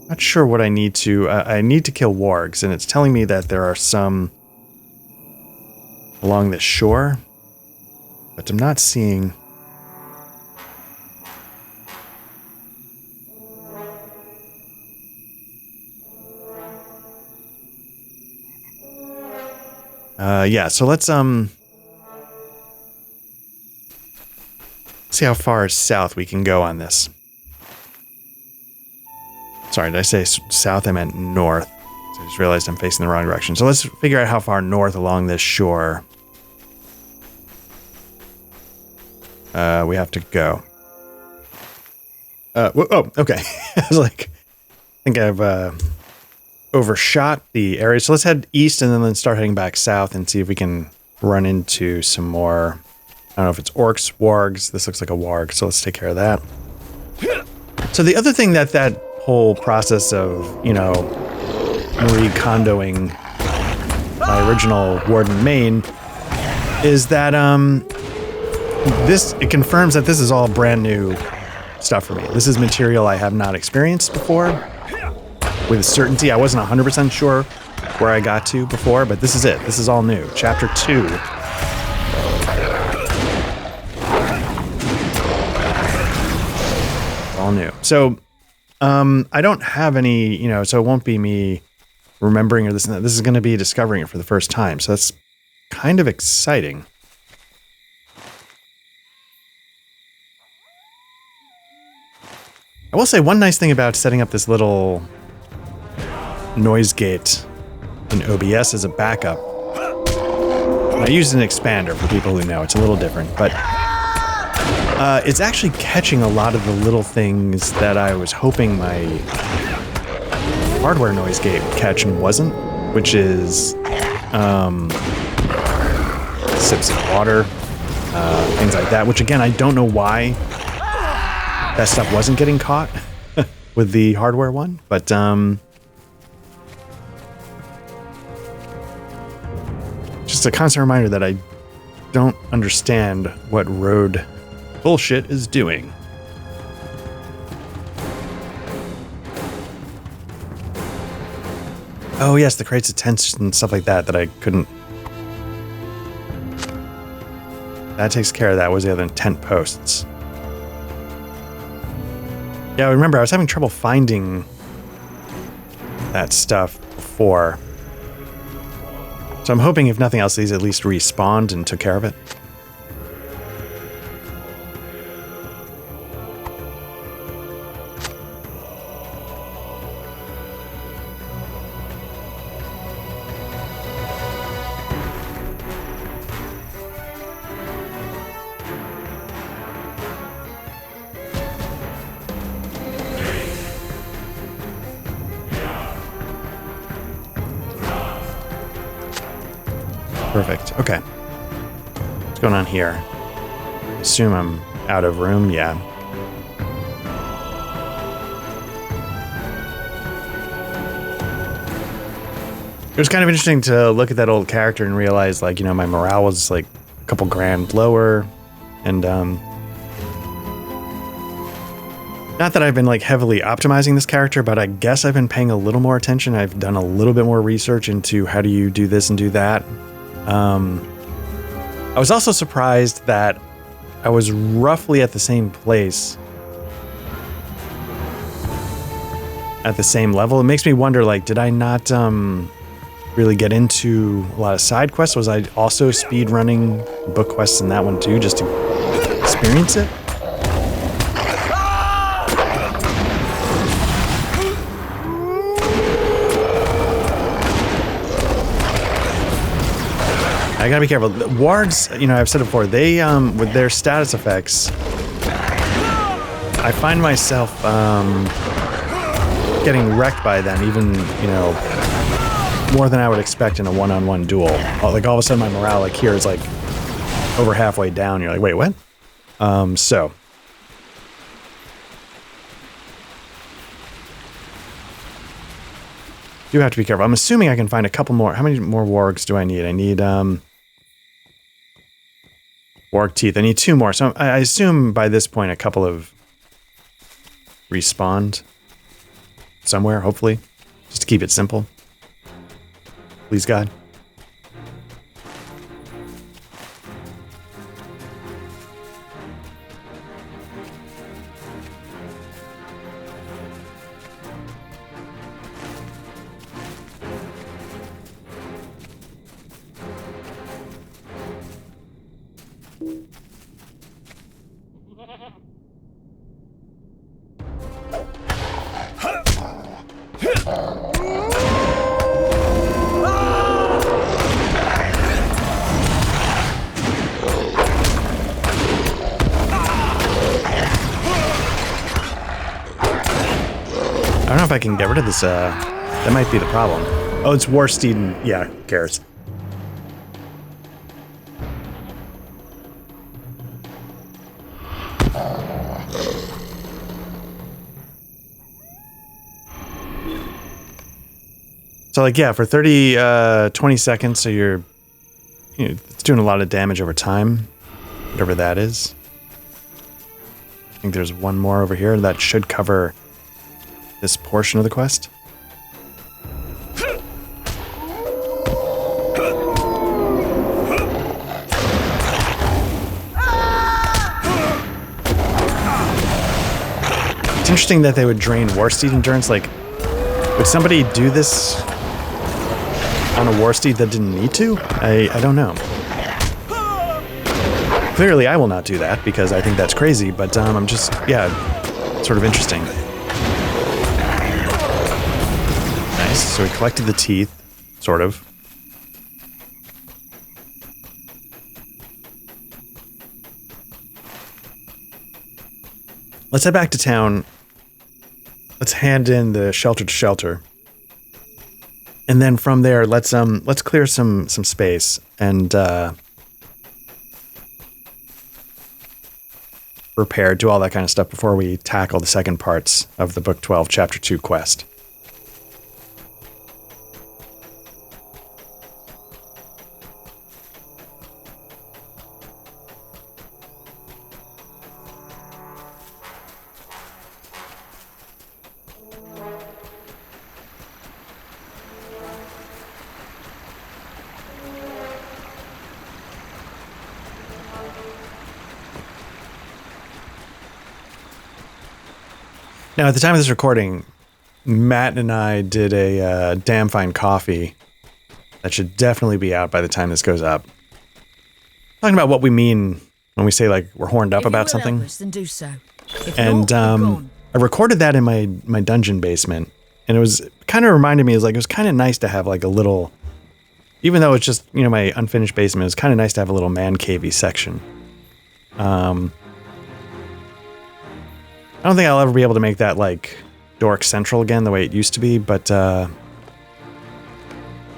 Not sure what I need to... I need to kill wargs, and it's telling me that there are some along this shore, but I'm not seeing... yeah, so let's see how far south we can go on this. Sorry, did I say south? I meant north. So I just realized I'm facing the wrong direction. So let's figure out how far north along this shore we have to go. Okay. I was like, I think I've overshot the area. So let's head east and then start heading back south and see if we can run into some more. I don't know if it's orcs, wargs. This looks like a warg, so let's take care of that. So the other thing that whole process of, Marie Kondoing my original Warden main is that it confirms that this is all brand new stuff for me. This is material I have not experienced before with certainty. I wasn't 100% sure where I got to before, but this is it. This is all new. Chapter 2. All new. So I don't have any, so it won't be me remembering or this and that. This is going to be discovering it for the first time. So that's kind of exciting. I will say one nice thing about setting up this little noise gate in OBS as a backup. I used an expander for people who know. It's a little different, but it's actually catching a lot of the little things that I was hoping my hardware noise gate would catch and wasn't, which is sips of water, things like that, which again, I don't know why that stuff wasn't getting caught with the hardware one, but just a constant reminder that I don't understand what road bullshit is doing. Oh yes, the crates of tents and stuff like that I couldn't... That takes care of that. Was the other tent posts. Yeah, I remember I was having trouble finding that stuff before. So I'm hoping if nothing else these at least respawned and took care of it. Perfect. Okay. What's going on here? Assume I'm out of room. Yeah. It was kind of interesting to look at that old character and realize, like, my morale was like a couple grand lower. And, not that I've been like heavily optimizing this character, but I guess I've been paying a little more attention. I've done a little bit more research into how do you do this and do that. I was also surprised that I was roughly at the same place. At the same level. It makes me wonder, like, did I not really get into a lot of side quests? Was I also speed running book quests in that one too, just to experience it? I gotta be careful. The wargs, you know, I've said it before, they, with their status effects, I find myself, getting wrecked by them, even, you know, more than I would expect in a one-on-one duel. Like, all of a sudden my morale, like, here is, like, over halfway down. You're like, wait, what? So. Do have to be careful. I'm assuming I can find a couple more. How many more wargs do I need? I need, warg teeth. I need 2 more. So I assume by this point a couple of respawned somewhere, hopefully. Just to keep it simple. Please, God. I don't know if I can get rid of this, that might be the problem. Oh, it's Warsteed and, yeah, who cares? So, like, yeah, for 20 seconds, so you know, it's doing a lot of damage over time, whatever that is. I think there's one more over here that should cover this portion of the quest. It's interesting that they would drain Warsteed endurance. Like, would somebody do this on a Warsteed that didn't need to? I don't know. Clearly, I will not do that because I think that's crazy, but I'm just, yeah, sort of interesting. Nice, so we collected the teeth, sort of. Let's head back to town. Let's hand in the shelter to shelter. And then from there, let's clear some space and repair, do all that kind of stuff before we tackle the second parts of the Book 12, Chapter 2 quest. Now, at the time of this recording, Matt and I did a Damn Fine Coffee that should definitely be out by the time this goes up. Talking about what we mean when we say, like, we're horned up about something. Then do so. If And not, be gone. I recorded that in my dungeon basement, and it was kind of reminded me, it was kind of nice to have like a little, even though it's just, you know, my unfinished basement, it was kind of nice to have a little man cavey section. I don't think I'll ever be able to make that, like, dork central again the way it used to be, but it's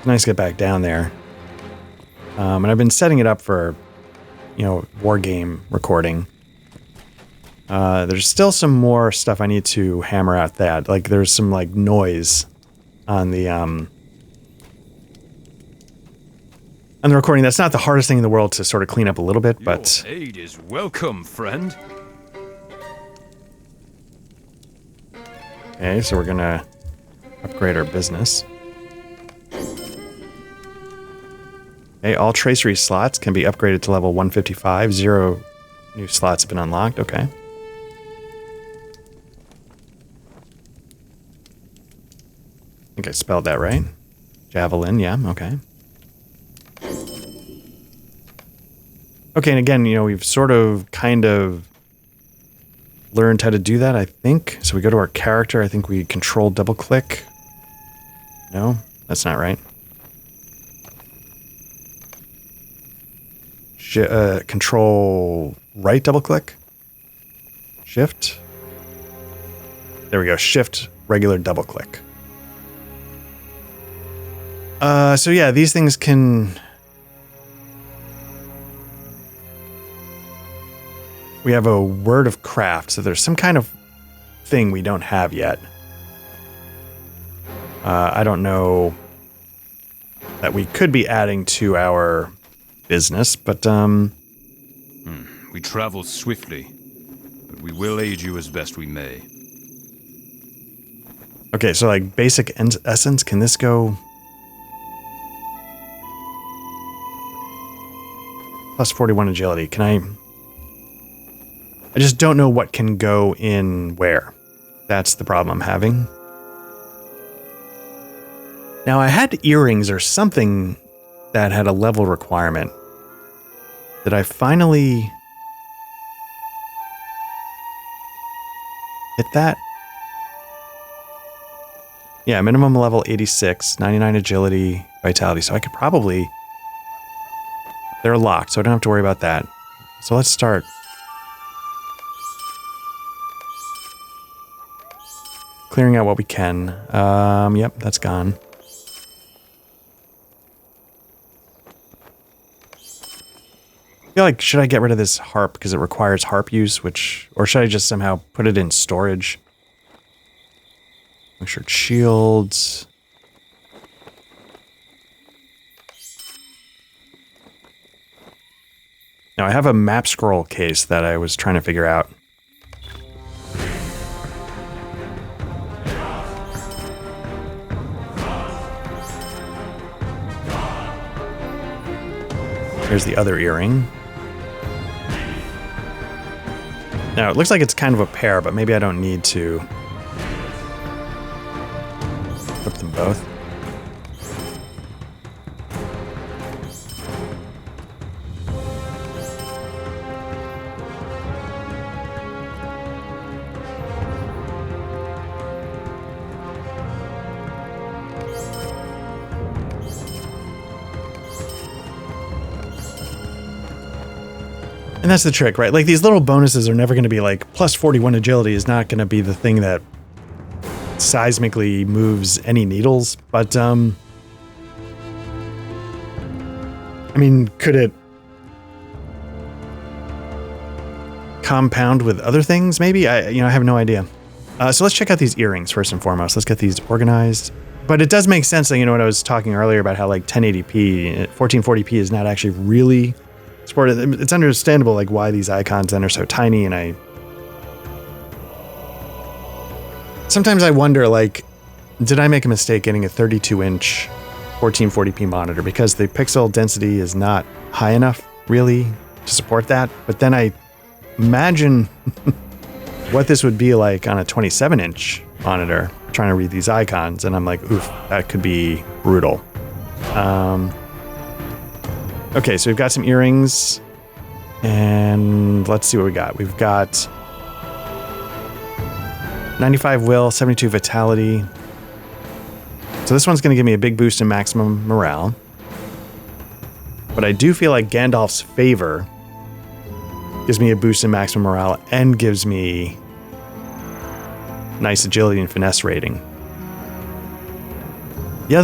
nice to get back down there. And I've been setting it up for, you know, war game recording. There's still some more stuff I need to hammer out that. Like, there's some, like, noise on the recording. That's not the hardest thing in the world to sort of clean up a little bit, but... Your aid is welcome, friend. Okay, so we're gonna upgrade our business. Okay, all tracery slots can be upgraded to level 155. 0 New slots have been unlocked. Okay. I think I spelled that right. Javelin, yeah, okay. Okay, and again, you know, we've sort of kind of learned how to do that, I think. So we go to our character. I think we control double click. No, that's not right. Control right double click. Shift. There we go. Shift regular double click. So yeah, these things can... We have a word of craft, so there's some kind of thing we don't have yet. I don't know that we could be adding to our business, but We travel swiftly, but we will aid you as best we may. okay, so like basic essence, can this go plus 41 agility? Can I just don't know what can go in where. That's the problem I'm having. Now I had earrings or something that had a level requirement. Did I finally hit that? Yeah, minimum level 86, 99 agility, vitality. So I could probably... They're locked, so I don't have to worry about that. So let's start. Clearing out what we can. Yep, that's gone. I feel like, should I get rid of this harp because it requires harp use, or should I just somehow put it in storage? Make sure it's shields. Now I have a map scroll case that I was trying to figure out. Here's the other earring. Now, it looks like it's kind of a pair, but maybe I don't need to flip them both. And that's the trick, right? Like, these little bonuses are never going to be like, plus 41 agility is not going to be the thing that seismically moves any needles. But, I mean, could it compound with other things, maybe? I have no idea. So let's check out these earrings first and foremost. Let's get these organized. But it does make sense, what I was talking earlier about how, like, 1080p, 1440p is not actually really... It's understandable, like, why these icons then are so tiny, and sometimes I wonder, like, did I make a mistake getting a 32-inch 1440p monitor because the pixel density is not high enough, really, to support that? But then I imagine what this would be like on a 27-inch monitor, trying to read these icons, and I'm like, oof, that could be brutal. Okay, so we've got some earrings, and let's see what we got. We've got 95 will, 72 vitality. So this one's going to give me a big boost in maximum morale. But I do feel like Gandalf's favor gives me a boost in maximum morale and gives me nice agility and finesse rating. The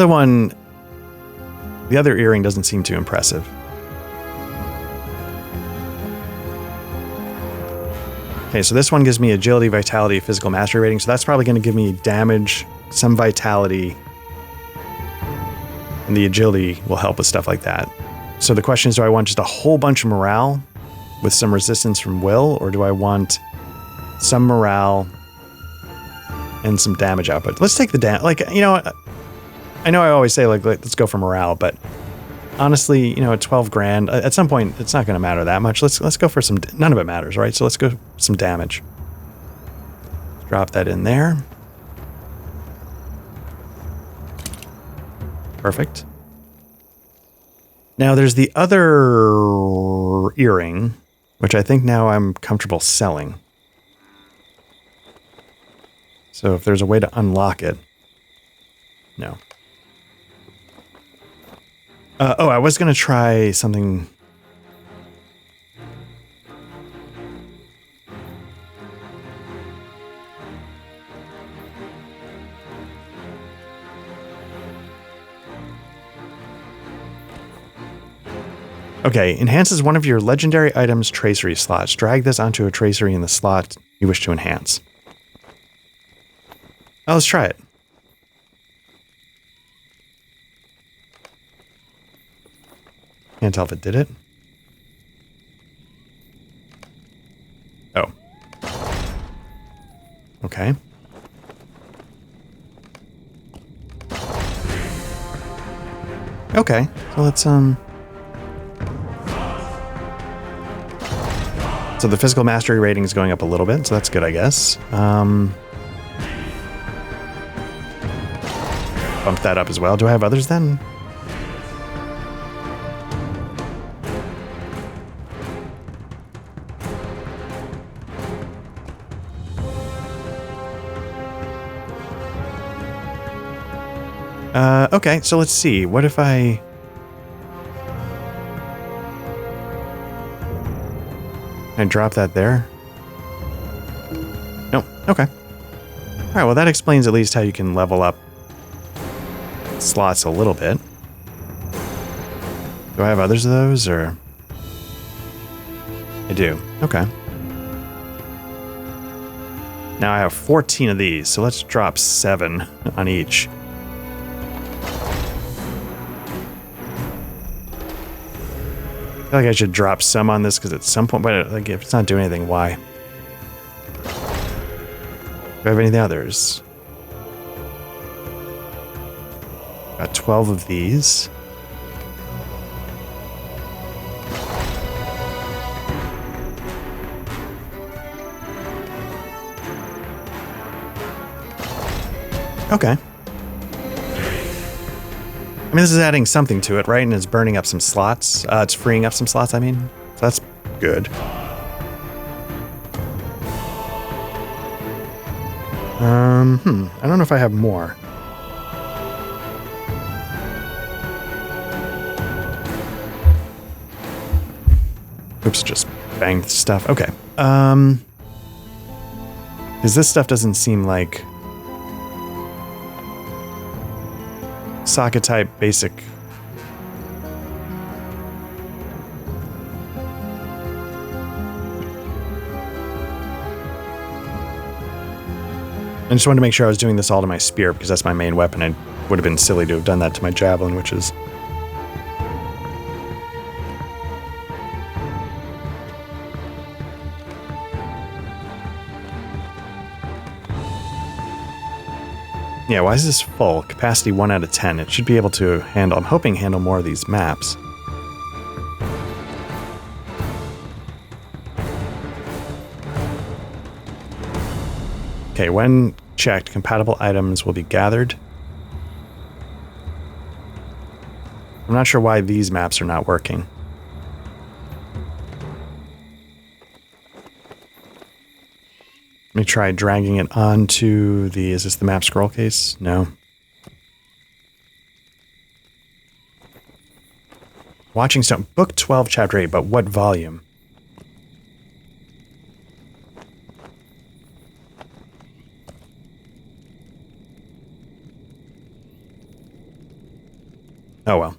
other earring doesn't seem too impressive. Okay, so this one gives me agility, vitality, physical mastery rating, so that's probably going to give me damage, some vitality, and the agility will help with stuff like that. So the question is, do I want just a whole bunch of morale with some resistance from will, or do I want some morale and some damage output? Let's take the damage. Like, I know I always say, like, let's go for morale, but honestly, you know, at 12 grand, at some point, it's not going to matter that much. Let's go for some, none of it matters, right? So let's go some damage. Drop that in there. Perfect. Now there's the other earring, which I think now I'm comfortable selling. So if there's a way to unlock it. No. Oh, I was going to try something. Okay, enhances one of your legendary items' tracery slots. Drag this onto a tracery in the slot you wish to enhance. Oh, let's try it. Can't tell if it did it. Oh. Okay. Okay, so let's, So the physical mastery rating is going up a little bit, so that's good, I guess. Bump that up as well. Do I have others then? Okay, so let's see. What if I... Can I drop that there? No. Okay. Alright, well that explains at least how you can level up slots a little bit. Do I have others of those, or... I do. Okay. Now I have 14 of these, so let's drop 7 on each. I feel like I should drop some on this because at some point, but like if it's not doing anything, why? Do I have any others? Got 12 of these. Okay. I mean, this is adding something to it, right? And it's burning up some slots. It's freeing up some slots, I mean. So that's good. I don't know if I have more. Oops, just banged stuff. Okay. Because this stuff doesn't seem like socket type basic. I just wanted to make sure I was doing this all to my spear because that's my main weapon. It would have been silly to have done that to my javelin, which is... Yeah, why is this full? Capacity 1 out of 10. It should be able to handle... I'm hoping handle more of these maps. Okay, when checked, compatible items will be gathered. I'm not sure why these maps are not working. Let me try dragging it onto the... Is this the map scroll case? No. Watching Stone. Book 12, Chapter 8, but what volume? Oh well.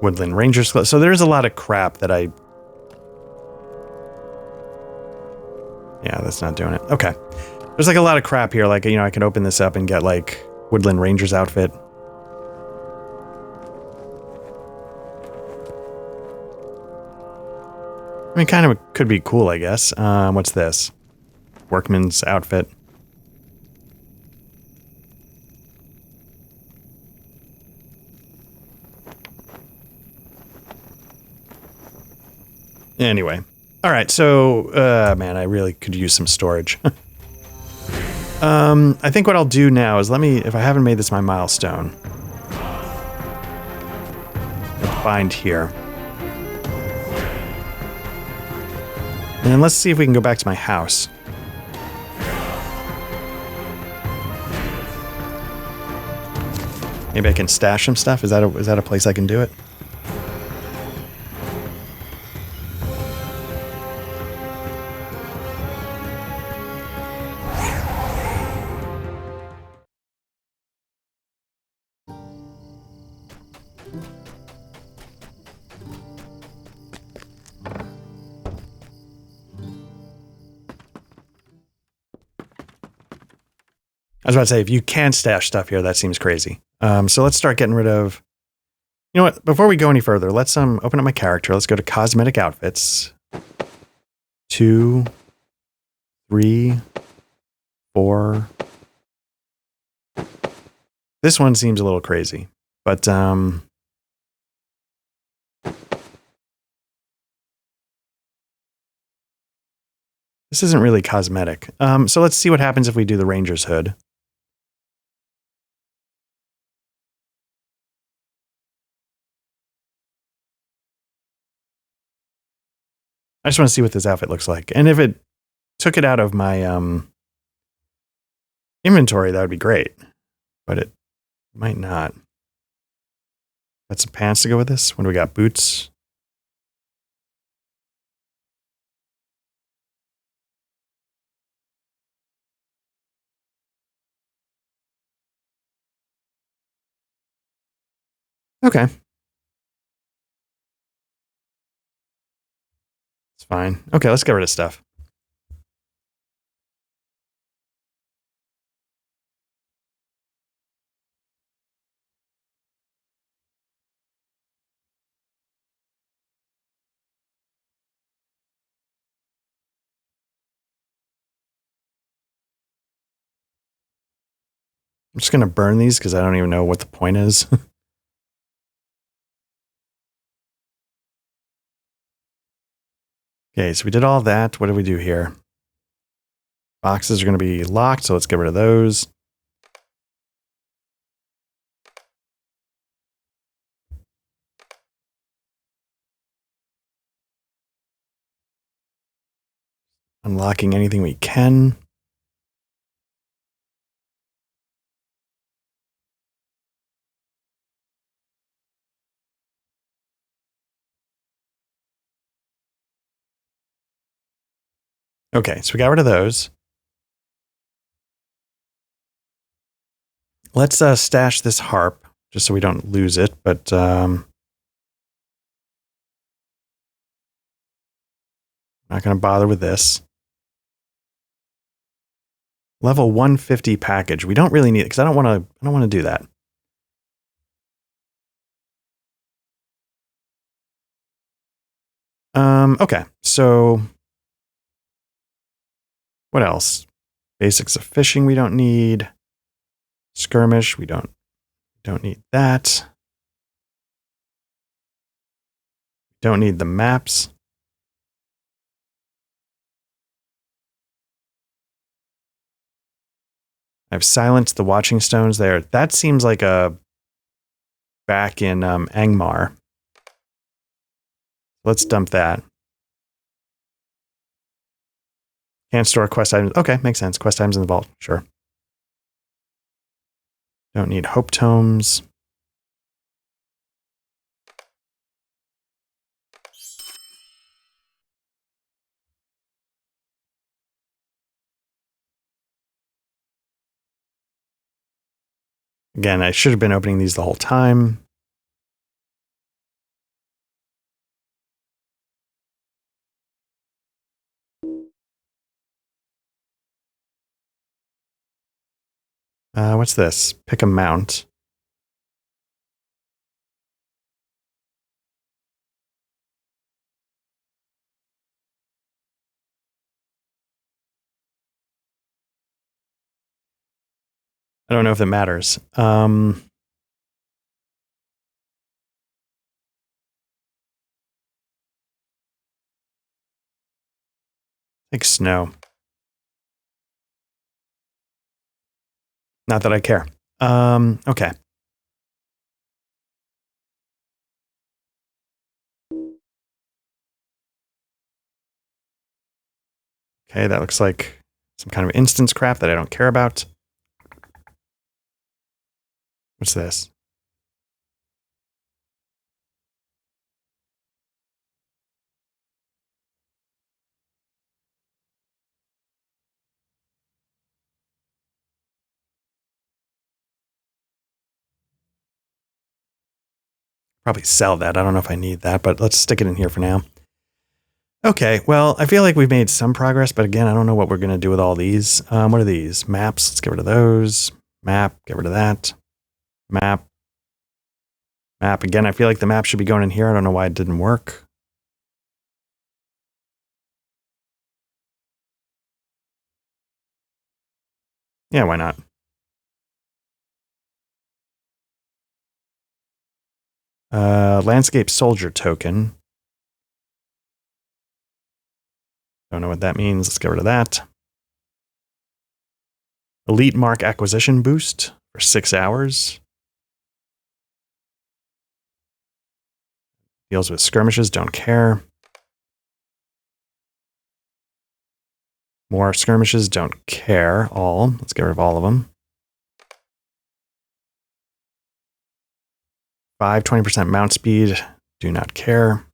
Woodland Rangers. So there's a lot of crap that I... Yeah, that's not doing it. Okay. There's like a lot of crap here. Like, you know, I can open this up and get like Woodland Rangers outfit. I mean, kind of could be cool, I guess. What's this? Workman's outfit. Anyway. All right, so, man, I really could use some storage. I think what I'll do now is if I haven't made this my milestone, I'll bind here. And then let's see if we can go back to my house. Maybe I can stash some stuff. Is that a place I can do it? I was about to say, if you can stash stuff here, that seems crazy. So let's start getting rid of... You know what? Before we go any further, let's open up my character. Let's go to cosmetic outfits. 2, 3, 4. This one seems a little crazy, but this isn't really cosmetic. So let's see what happens if we do the Ranger's hood. I just want to see what this outfit looks like. And if it took it out of my inventory, that would be great. But it might not. Got some pants to go with this. What do we got? Boots. Okay. It's fine. Okay, let's get rid of stuff. I'm just going to burn these because I don't even know what the point is. Okay, so we did all that. What do we do here? Boxes are going to be locked, so let's get rid of those. Unlocking anything we can. Okay, so we got rid of those. Let's stash this harp, just so we don't lose it, but not going to bother with this. Level 150 package. We don't really need it because I don't want to do that. Okay, so what else? Basics of fishing we don't need. Skirmish, we don't need that. Don't need the maps. I've silenced the watching stones there. That seems like a back in Angmar. Let's dump that. Can't store quest items. Okay, makes sense. Quest items in the vault. Sure. Don't need hope tomes. Again, I should have been opening these the whole time. What's this? Pick a mount. I don't know if it matters. Like snow. Not that I care. Okay. Okay, that looks like some kind of instance crap that I don't care about. What's this? Probably sell that. I don't know if I need that, but let's stick it in here for now. Okay, well, I feel like we've made some progress, but again, I don't know what we're going to do with all these. What are these? Maps. Let's get rid of those. Map. Get rid of that. Map. Map. Again, I feel like the map should be going in here. I don't know why it didn't work. Yeah, why not? Landscape soldier token. Don't know what that means. Let's get rid of that. Elite mark acquisition boost for 6 hours. Deals with skirmishes. Don't care. More skirmishes. Don't care. All. Let's get rid of all of them. 20% mount speed. Do not care.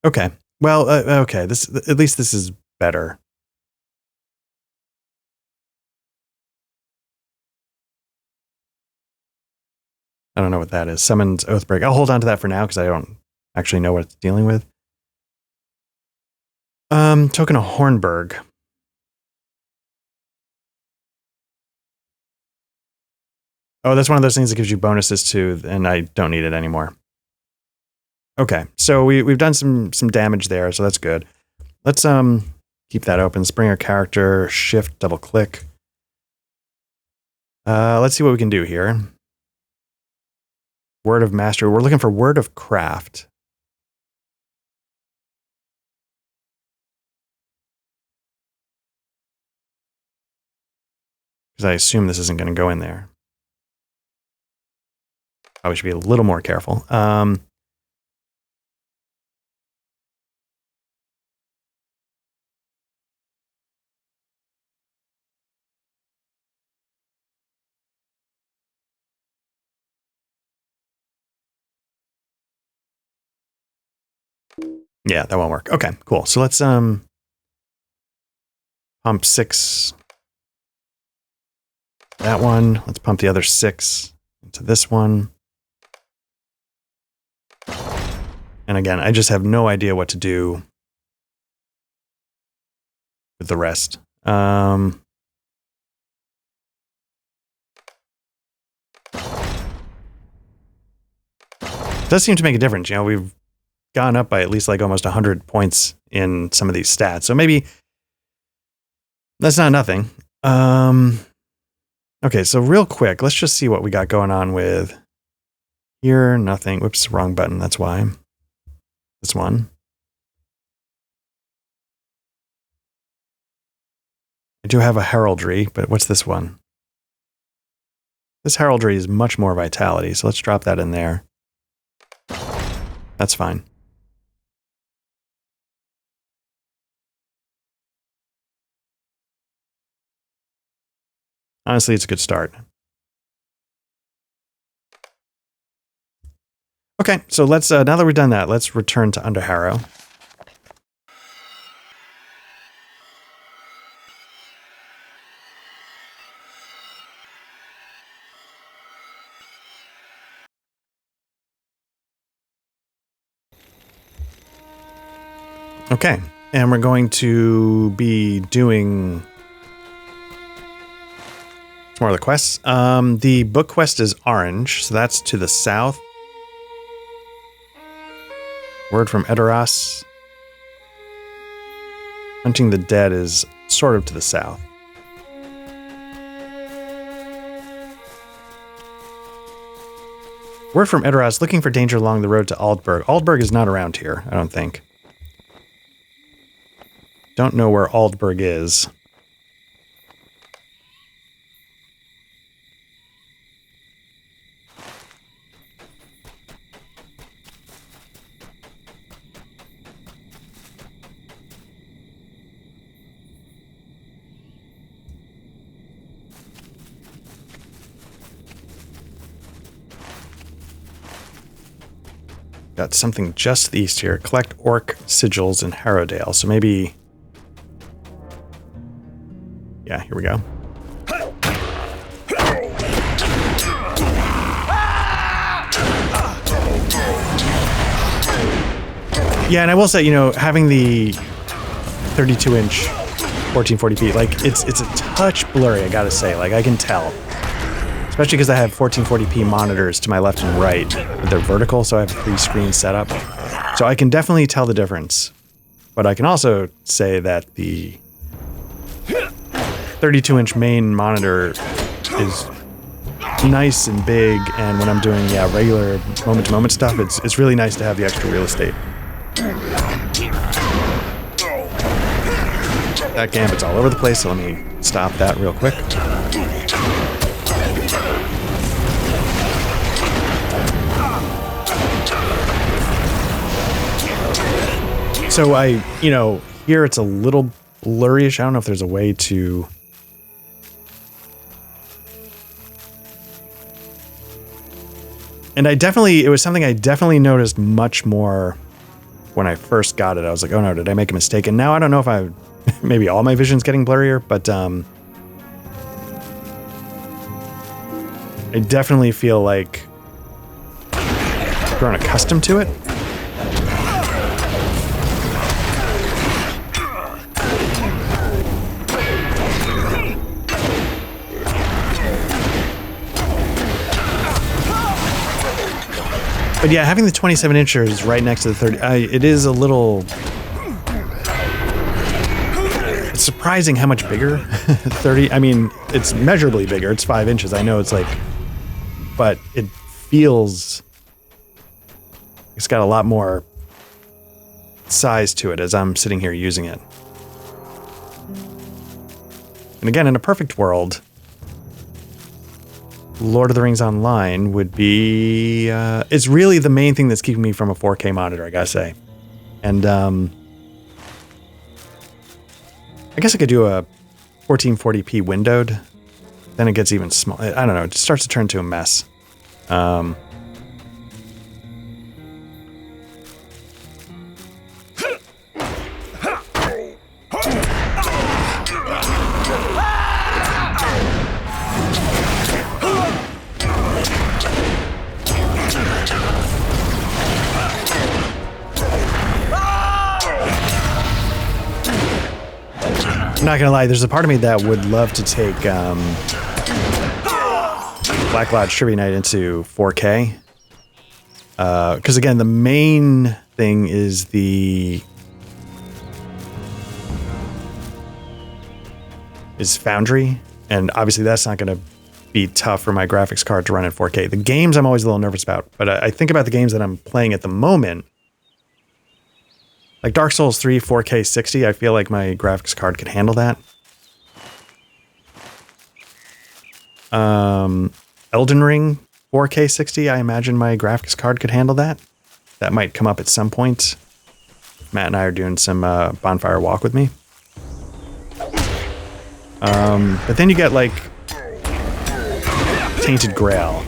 Okay. Well, okay. At least this is better. I don't know what that is. Summoned Oathbreak. I'll hold on to that for now because I don't actually know what it's dealing with. Token of Hornburg. Oh, that's one of those things that gives you bonuses to, and I don't need it anymore. Okay, so we've done some damage there, so that's good. Let's keep that open. Springer character, shift, double click. Let's see what we can do here. Word of Mastery. We're looking for Word of Craft. Because I assume this isn't going to go in there. Probably should be a little more careful. Yeah, that won't work. Okay, cool. So let's pump 6. That one. Let's pump the other 6 into this one. And again, I just have no idea what to do with the rest. It does seem to make a difference. You know, we've gone up by at least like almost 100 points in some of these stats. So maybe that's not nothing. Okay, so real quick, let's just see what we got going on with here. Nothing. Whoops, wrong button. That's why. This one. I do have a heraldry, but what's this one? This heraldry is much more vitality, so let's drop that in there. That's fine. Honestly, it's a good start. Okay, so let's, now that we've done that, let's return to Underharrow. Okay, and we're going to be doing some more of the quests. The book quest is orange, so that's to the south. Word from Edoras. Hunting the Dead is sort of to the south. Word from Edoras looking for danger along the road to Aldburg. Aldburg is not around here, I don't think. Don't know where Aldburg is. Got something just east here. Collect orc sigils in Harrowdale. So maybe... Yeah, here we go. Yeah, and I will say, you know, having the 32-inch 1440p, like, it's a touch blurry, I gotta say. Like, I can tell. Especially because I have 1440p monitors to my left and right. They're vertical, so I have 3 screens set up. So I can definitely tell the difference. But I can also say that the 32-inch main monitor is nice and big, and when I'm doing regular moment-to-moment stuff, it's really nice to have the extra real estate. That gambit's all over the place, so let me stop that real quick. So here it's a little blurryish. I don't know if there's a way to... And it was something I definitely noticed much more when I first got it. I was like, oh no, did I make a mistake? And now I don't know if maybe all my vision's getting blurrier, but I definitely feel like I've grown accustomed to it. But yeah, having the 27 inchers right next to the 30, it is a little... It's surprising how much bigger 30... I mean, it's measurably bigger. It's 5 inches. I know it's like... But it feels... It's got a lot more size to it as I'm sitting here using it. And again, in a perfect world... Lord of the Rings Online would be... it's really the main thing that's keeping me from a 4K monitor, I gotta say. And I guess I could do a 1440p windowed. Then it gets even small. I don't know, it just starts to turn to a mess. I'm not gonna lie, there's a part of me that would love to take Black Lodge Trivia Night into 4K. Because again, the main thing is Foundry, and obviously that's not gonna be tough for my graphics card to run in 4K. The games I'm always a little nervous about, but I think about the games that I'm playing at the moment. Like Dark Souls 3 4K 60, I feel like my graphics card could handle that. Elden Ring 4K 60, I imagine my graphics card could handle that. That might come up at some point. Matt and I are doing some bonfire walk with me. But then you get like Tainted Grail.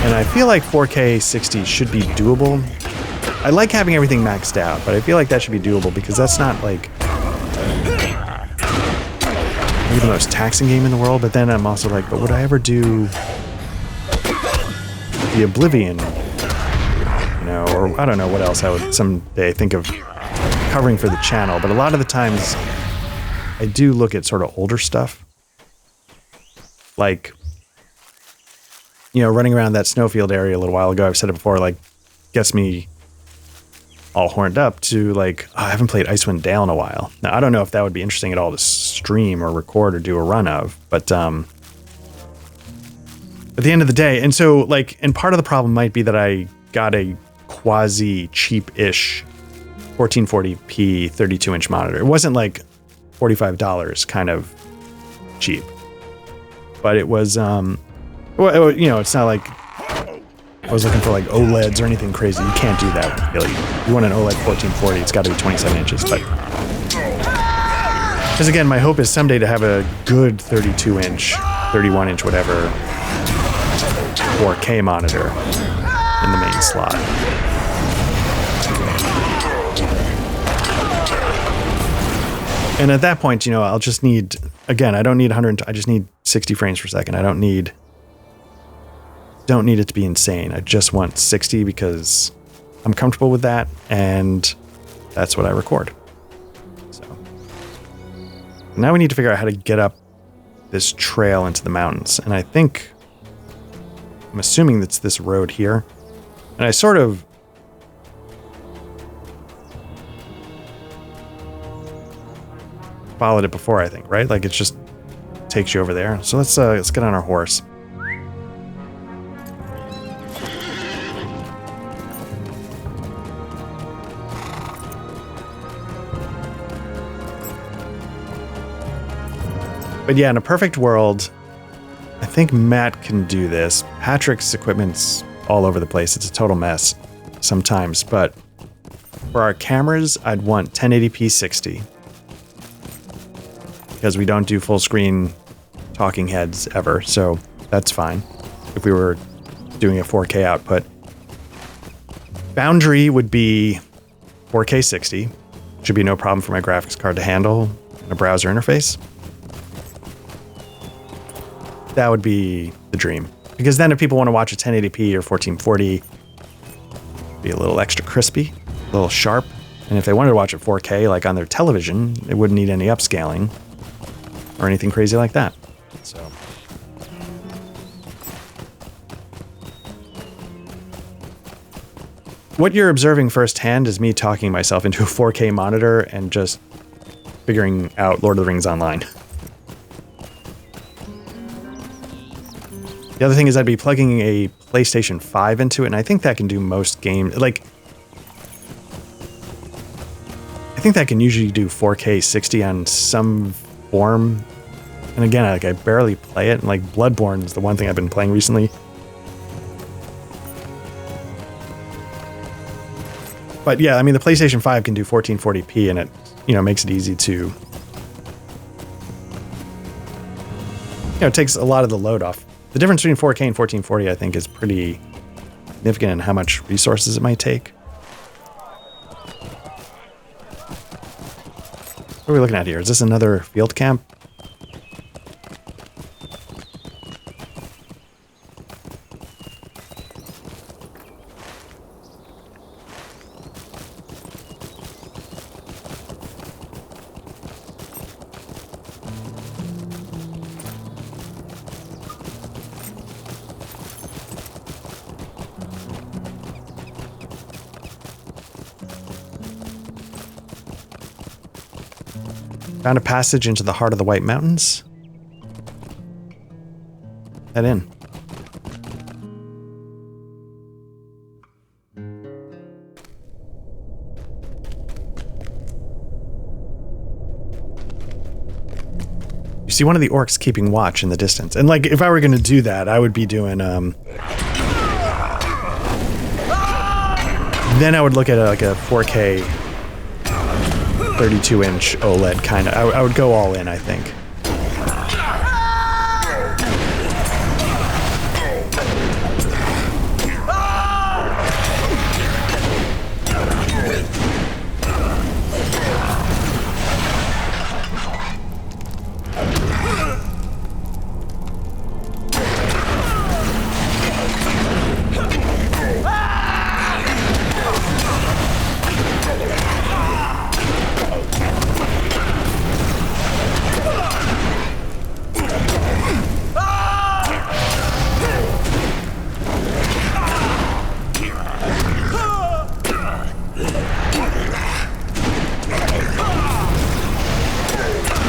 And I feel like 4K 60 should be doable. I like having everything maxed out, but I feel like that should be doable because that's not like maybe the most taxing game in the world, but then I'm also like, but would I ever do the Oblivion? Or I don't know what else I would someday think of covering for the channel, but a lot of the times I do look at sort of older stuff. Like, running around that snowfield area a little while ago, I've said it before, like, gets me all horned up to like, I haven't played Icewind Dale in a while. Now, I don't know if that would be interesting at all to stream or record or do a run of, but at the end of the day, and so like, and part of the problem might be that I got a quasi cheap-ish 1440p 32-inch monitor. It wasn't like $45 kind of cheap, but it was, well, you know, it's not like I was looking for like OLEDs or anything crazy. You can't do that, really. You want an OLED 1440, it's got to be 27 inches, but because again, my hope is someday to have a good 32-inch, 31-inch, whatever, 4K monitor in the main slot. And at that point, you know, I'll just need, again, I don't need 100, I just need 60 frames per second. I don't need it to be insane. I just want 60 because I'm comfortable with that, and that's what I record. So now we need to figure out how to get up this trail into the mountains. And I'm assuming that's this road here. And I sort of followed it before, I think, right? Like it just takes you over there. So let's get on our horse. But yeah, in a perfect world, I think Matt can do this. Patrick's equipment's all over the place. It's a total mess sometimes, but for our cameras, I'd want 1080p 60. Because we don't do full screen talking heads ever, so that's fine. If we were doing a 4K output. Boundary would be 4K 60. Should be no problem for my graphics card to handle in a browser interface. That would be the dream. Because then if people want to watch a 1080p or 1440, be a little extra crispy, a little sharp. And if they wanted to watch it 4K, like on their television, it wouldn't need any upscaling or anything crazy like that. So what you're observing firsthand is me talking myself into a 4K monitor and just figuring out Lord of the Rings Online. The other thing is I'd be plugging a PlayStation 5 into it, and I think that can do most games. Like, I think that can usually do 4K 60 on some form. And again, like, I barely play it. And like, Bloodborne is the one thing I've been playing recently. But yeah, I mean, the PlayStation 5 can do 1440p, and it, you know, makes it easy to, you know, it takes a lot of the load off. The difference between 4K and 1440, I think, is pretty significant in how much resources it might take. What are we looking at here? Is this another field camp? Found a passage into the heart of the White Mountains. Head in. You see one of the orcs keeping watch in the distance. And like, if I were going to do that, I would be doing, then I would look at like a 4K 32-inch OLED kind of. I would go all in, I think.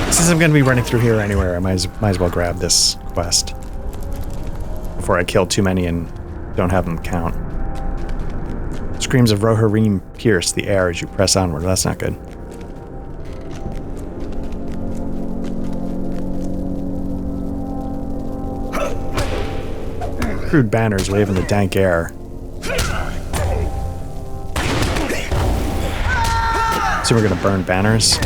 Since I'm going to be running through here anywhere, I might as well grab this quest before I kill too many and don't have them count. Screams of Rohirrim pierce the air as you press onward. That's not good. Crude banners wave in the dank air. So we're gonna burn banners?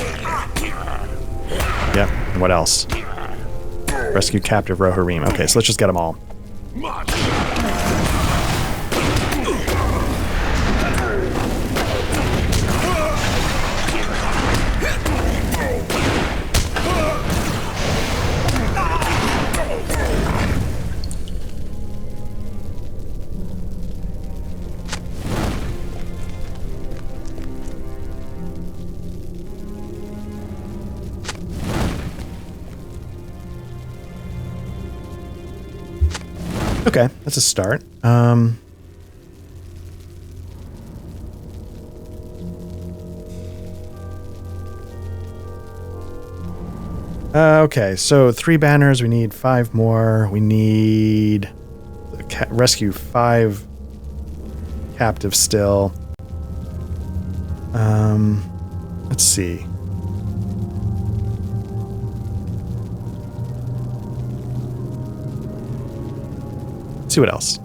Yep, and what else? Rescue captive Rohirrim. Okay, so let's just get them all. Okay, that's a start. Okay, so 3 banners. We need 5 more. We need rescue 5 captives still. Let's see. Let's see what else.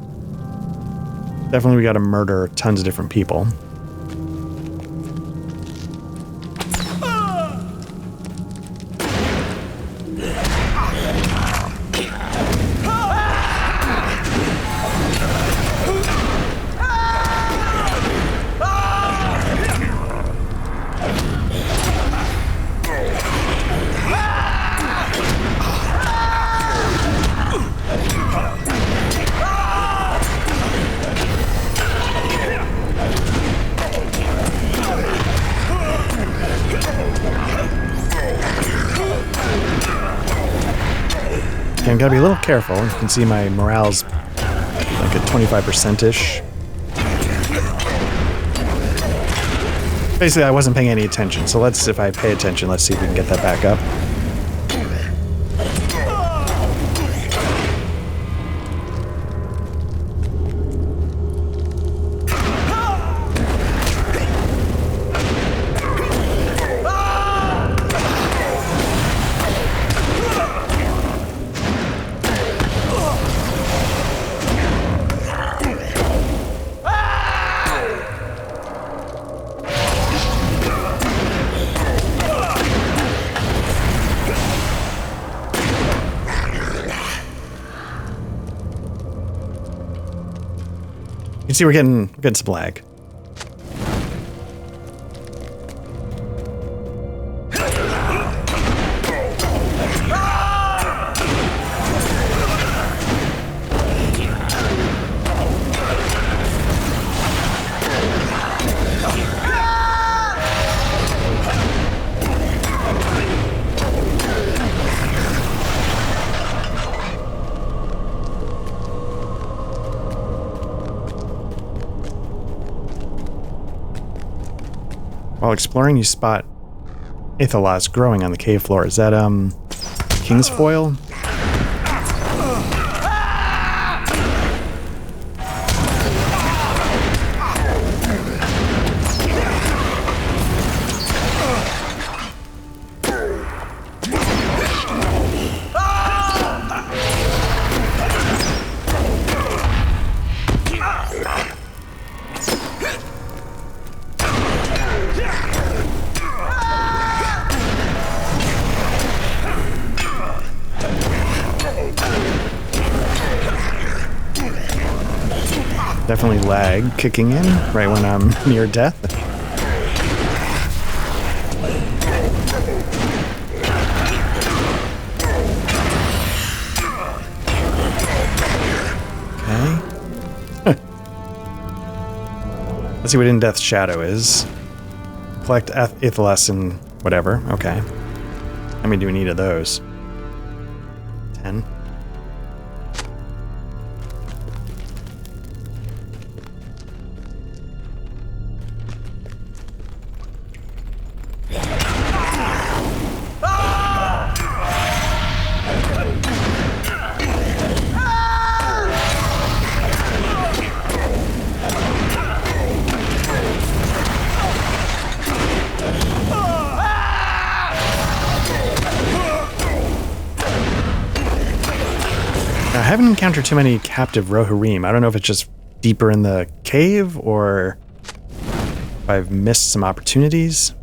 Definitely we gotta murder tons of different people. Okay, I've got to be a little careful. You can see my morale's like at 25%-ish. Basically, I wasn't paying any attention, so if I pay attention, let's see if we can get that back up. You can see we're getting some lag. While exploring, you spot Aethelus growing on the cave floor. Is that, King's Foil? Definitely lag kicking in right when I'm near death. Okay. Let's see what In Death's Shadow is. Collect Aethelus and whatever. Okay. How many do we need of those? 10. haven't encountered too many captive Rohirrim. I don't know if it's just deeper in the cave or if I've missed some opportunities.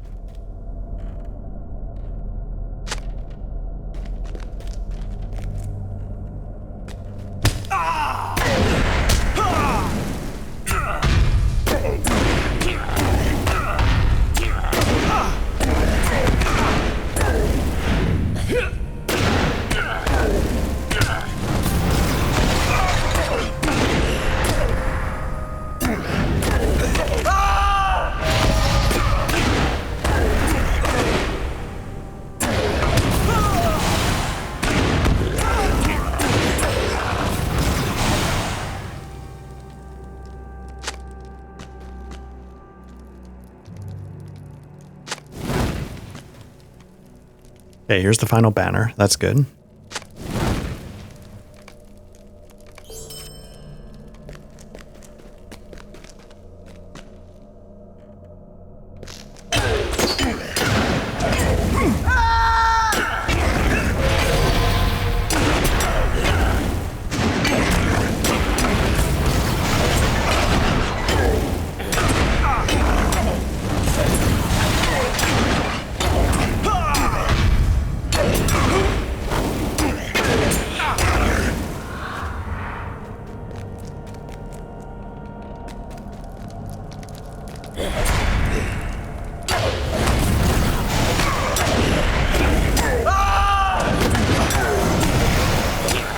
Okay, here's the final banner. That's good.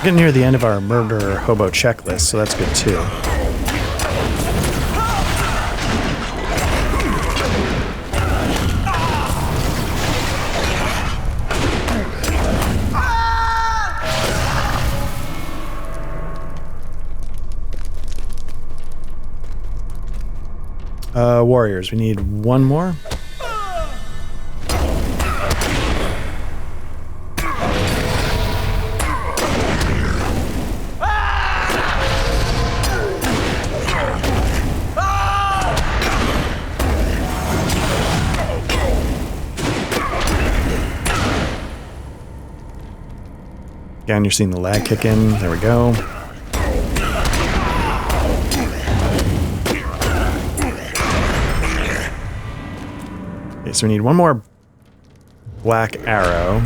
Getting near the end of our murder hobo checklist, so that's good too. Warriors, we need one more. Again, you're seeing the lag kick in. There we go. Okay, so we need one more black arrow.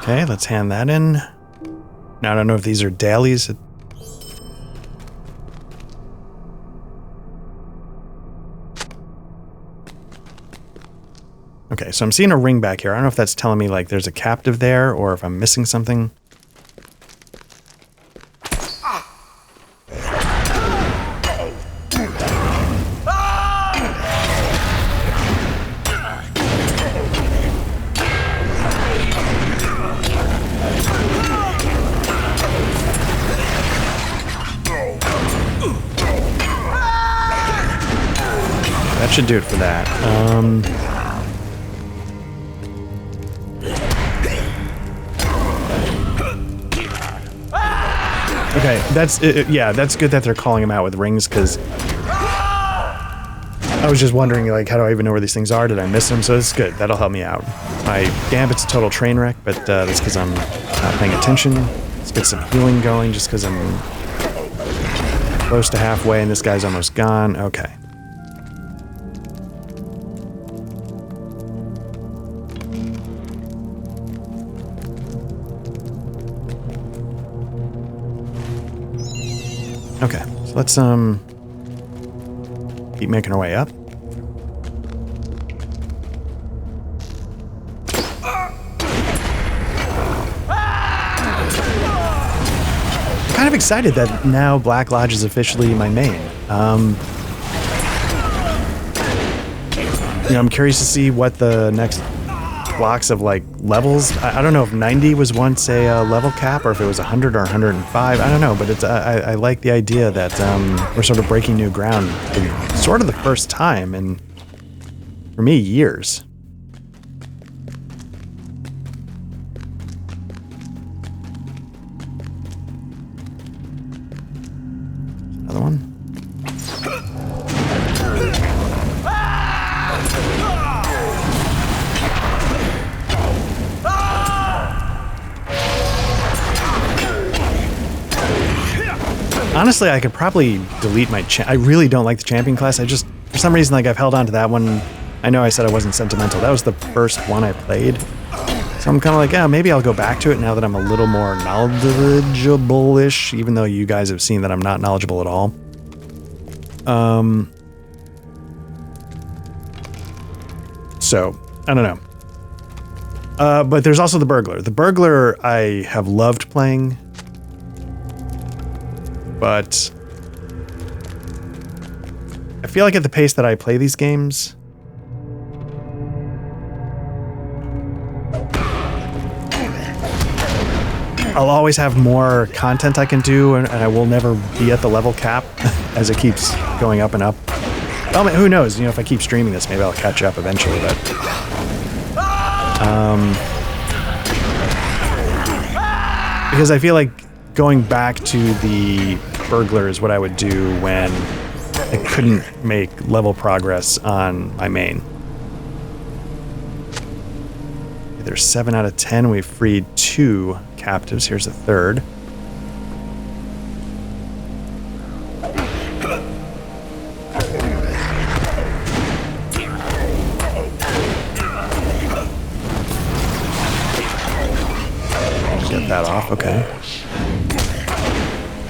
Okay, let's hand that in. Now, I don't know if these are dailies. Okay, so I'm seeing a ring back here. I don't know if that's telling me, like, there's a captive there or if I'm missing something. That should do it for that. Okay, that's yeah, that's good that they're calling him out with rings, because I was just wondering, like, how do I even know where these things are? Did I miss them? So it's good. That'll help me out. My gambit's a total train wreck, but that's because I'm not paying attention. Let's get some healing going, just because I'm close to halfway and this guy's almost gone. Okay. Okay, so let's keep making our way up. Kind of excited that now Black Lodge is officially my main. You know, I'm curious to see what the next blocks of like levels. I don't know if 90 was once a level cap or if it was 100 or 105. I don't know, but it's I like the idea that we're sort of breaking new ground for sort of the first time in, for me, years. Another one. Honestly, I could probably delete my I really don't like the champion class. I just, for some reason, like I've held on to that one. I know I said I wasn't sentimental. That was the first one I played. So I'm kind of like, yeah, maybe I'll go back to it now that I'm a little more knowledgeable-ish, even though you guys have seen that I'm not knowledgeable at all. So, I don't know. But there's also the Burglar. The Burglar I have loved playing, but I feel like at the pace that I play these games, I'll always have more content I can do, and I will never be at the level cap as it keeps going up and up. Well, who knows? You know, if I keep streaming this, maybe I'll catch up eventually, but because I feel like going back to the Burglar is what I would do when I couldn't make level progress on my main. There's 7 out of 10. We've freed 2 captives. Here's a third. Get that off, okay.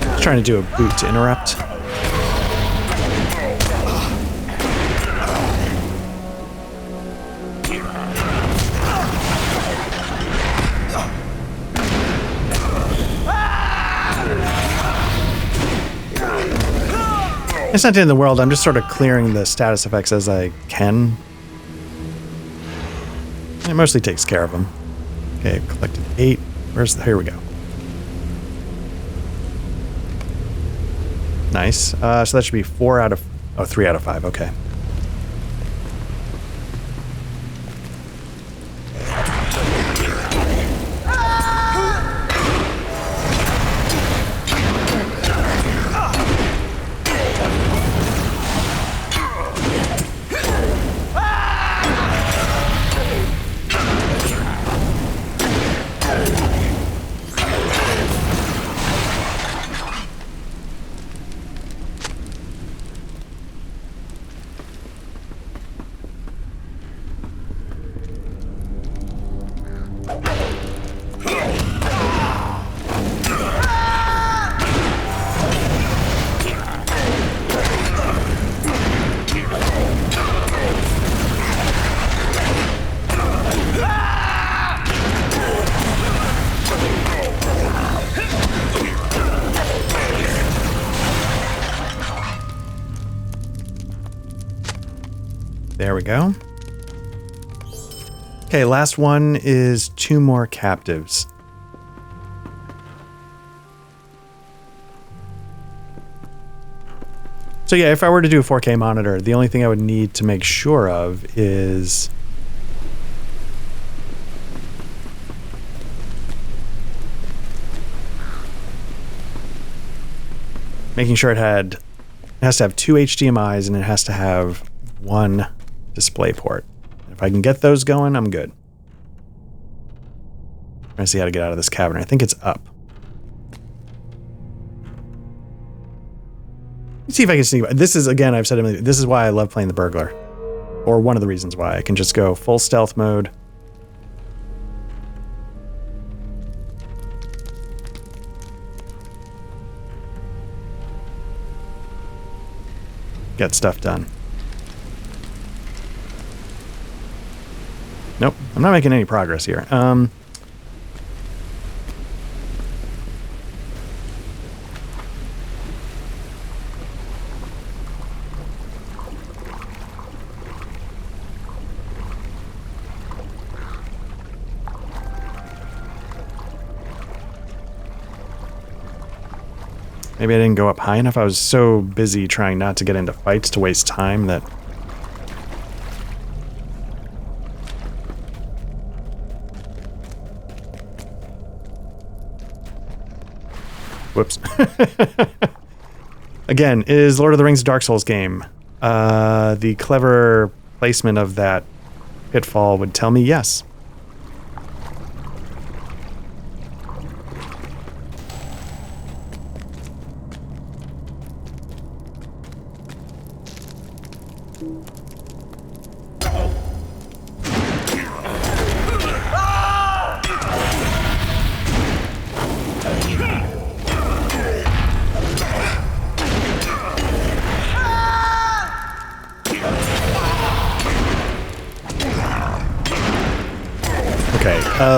Just trying to do a boot to interrupt. It's not the end of the world, I'm just sort of clearing the status effects as I can. It mostly takes care of them. Okay, I've collected 8. Where's the... Here we go. Nice. So that should be 4 out of... Oh, 3 out of 5, okay. There we go. Okay, last one is 2 more captives. So yeah, if I were to do a 4K monitor, the only thing I would need to make sure of is making sure it has to have 2 HDMIs and it has to have 1 display port. If I can get those going, I'm good. I'm trying to see how to get out of this cavern. I think it's up. Let's see if I can sneak. This is, again, I've said it, this is why I love playing the Burglar. Or one of the reasons why. I can just go full stealth mode. Get stuff done. Nope, I'm not making any progress here. Maybe I didn't go up high enough. I was so busy trying not to get into fights to waste time that... Whoops. Again, is Lord of the Rings a Dark Souls game? The clever placement of that pitfall would tell me yes.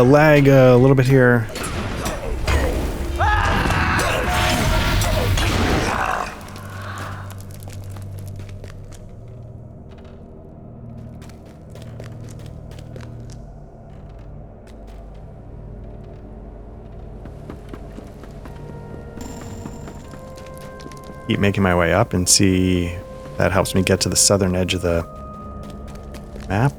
Lag a little bit here. Keep making my way up and see if that helps me get to the southern edge of the map.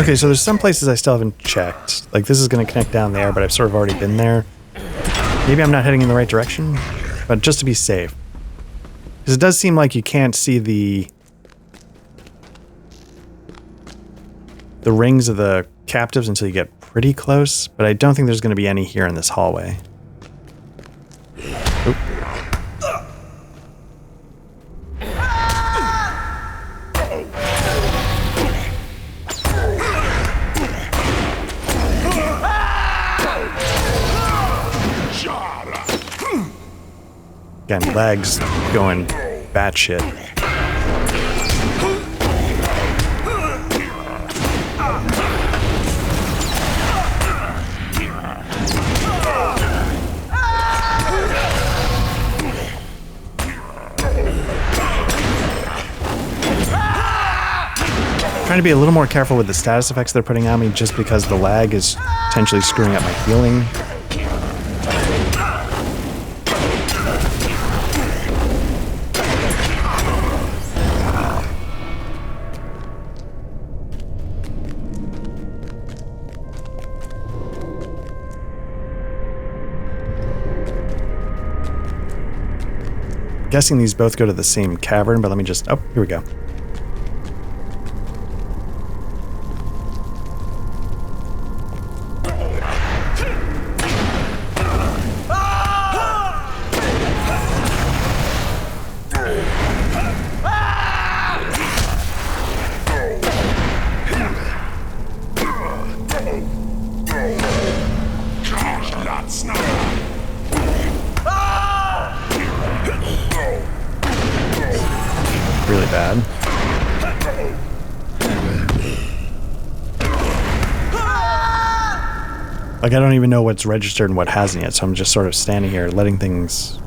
Okay, so there's some places I still haven't checked. Like, this is going to connect down there, but I've sort of already been there. Maybe I'm not heading in the right direction, but just to be safe. Because it does seem like you can't see the rings of the captives until you get pretty close, but I don't think there's going to be any here in this hallway. Oop. Again, legs going batshit. Trying to be a little more careful with the status effects they're putting on me just because the lag is potentially screwing up my healing. Guessing these both go to the same cavern, but let me just... Oh, here we go. really bad. Like, I don't even know what's registered and what hasn't yet, so I'm just sort of standing here letting things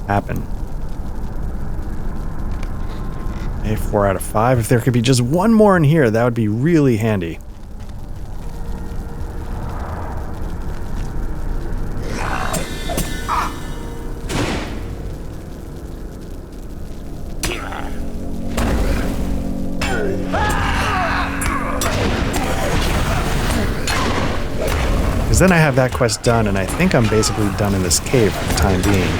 happen. Okay, 4 out of 5. If there could be just one more in here, that would be really handy. Because then I have that quest done, and I think I'm basically done in this cave for the time being.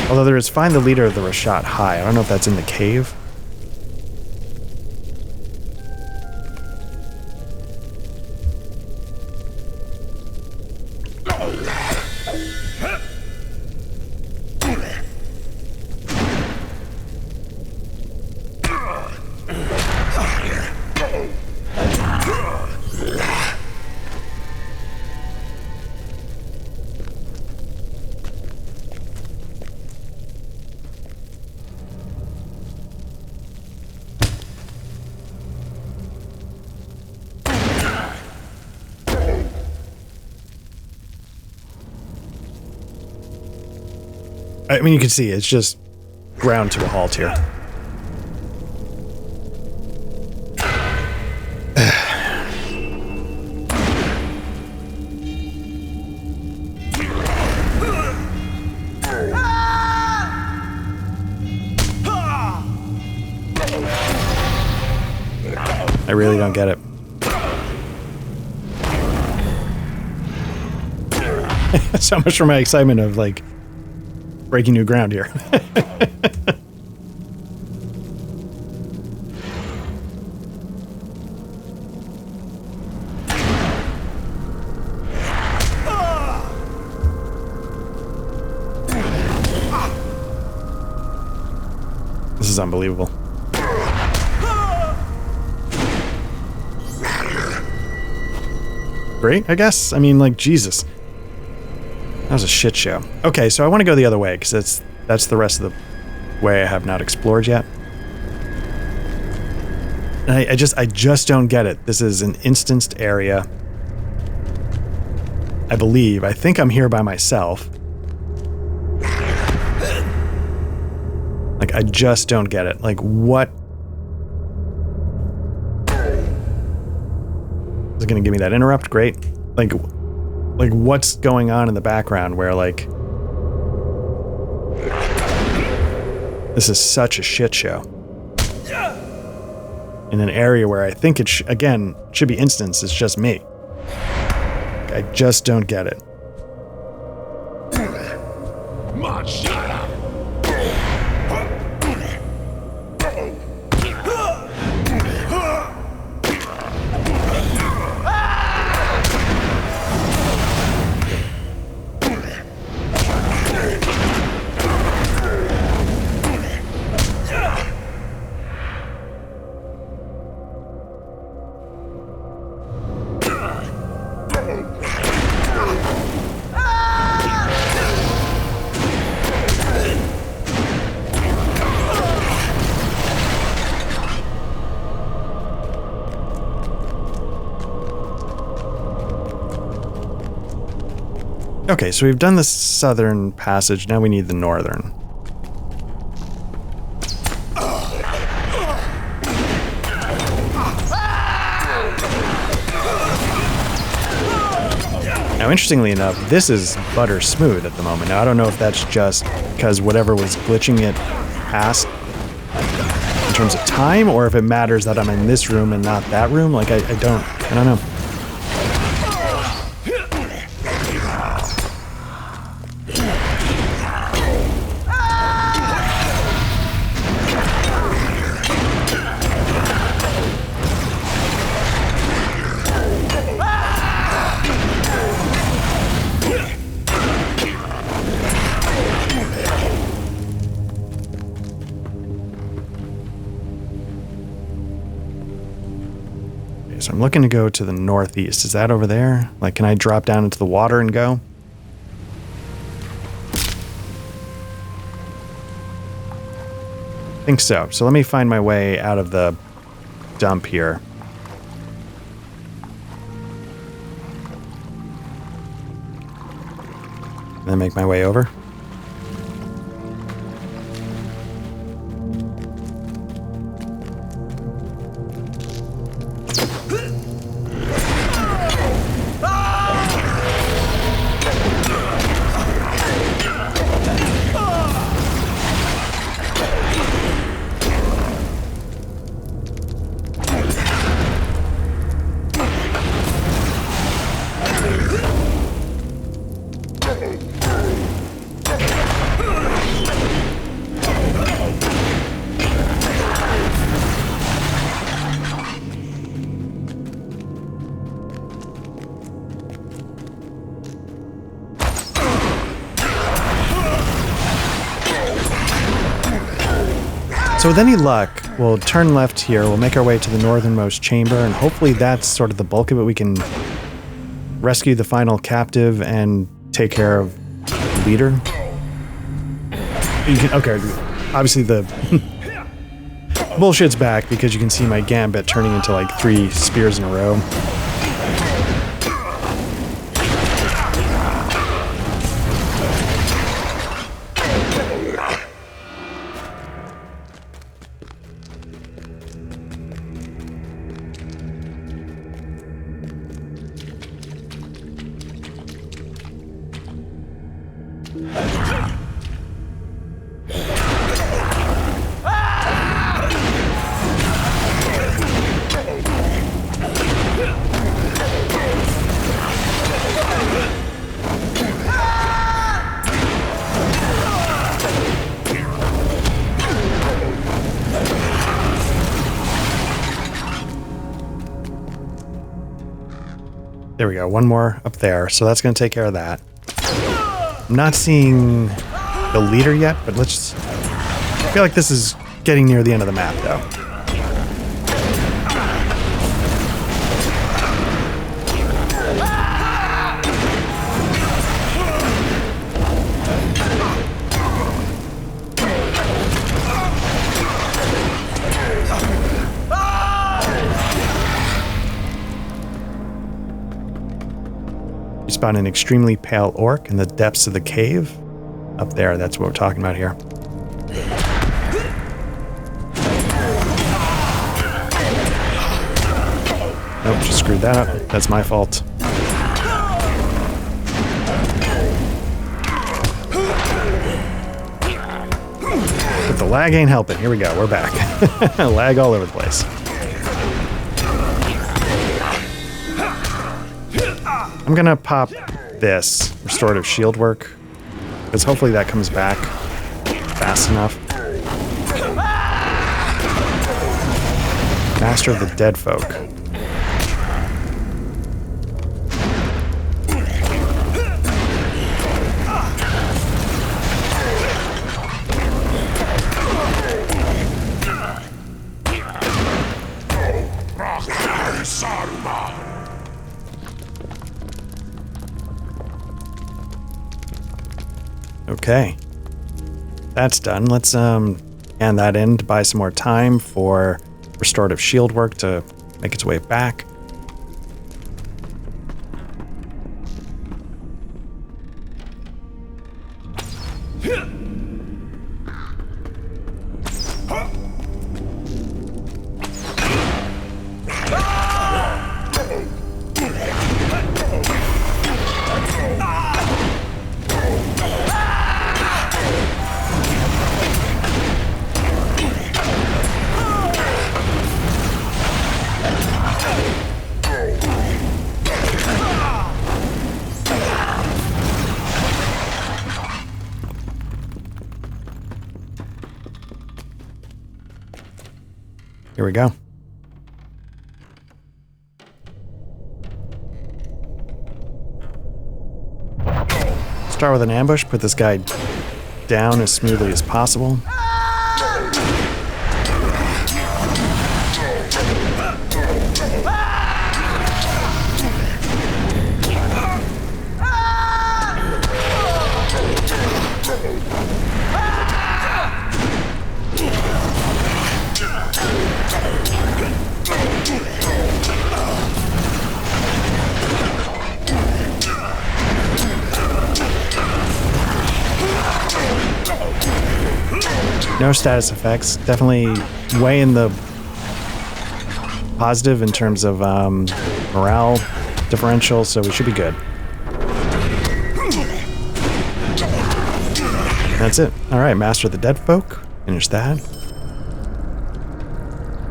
Although there is find the leader of the Rashat High. I don't know if that's in the cave. I mean, you can see it's just ground to a halt here. I really don't get it. So much for my excitement of, like, breaking new ground here. This is unbelievable. Great, I guess. I mean, like, Jesus. That was a shit show. Okay, so I want to go the other way, because that's the rest of the way I have not explored yet. And I just don't get it. This is an instanced area. I believe. I think I'm here by myself. Like, I just don't get it. Like, what? Is it going to give me that interrupt? Great. Like, what's going on in the background where, like, this is such a shit show in an area where I think it again should be instance. It's just me. I just don't get it. Okay, so we've done the southern passage, now we need the northern. Now, interestingly enough, this is butter smooth at the moment. Now, I don't know if that's just because whatever was glitching it passed in terms of time, or if it matters that I'm in this room and not that room. Like, I don't know. So I'm looking to go to the northeast. Is that over there? Like, can I drop down into the water and go? think so. So let me find my way out of the dump here. And then make my way over. So with any luck, we'll turn left here, we'll make our way to the northernmost chamber, and hopefully that's sort of the bulk of it. We can rescue the final captive and take care of the leader. Okay, obviously the bullshit's back because you can see my gambit turning into like 3 spears in a row. There we go, one more up there, so that's going to take care of that. I'm not seeing the leader yet, but let's... I feel like this is getting near the end of the map, though. You spawn an extremely pale orc in the depths of the cave. Up there, that's what we're talking about here. Nope, just screwed that up. That's my fault. But the lag ain't helping. Here we go, we're back. Lag all over the place. I'm gonna pop this restorative shield work, because hopefully that comes back fast enough. Master of the Dead Folk. Okay, that's done. Let's hand that in to buy some more time for restorative shield work to make its way back. Here we go. Start with an ambush, put this guy down as smoothly as possible. No status effects. Definitely way in the positive in terms of morale differential, so we should be good. That's it. All right, Master of the Dead Folk. Finish that.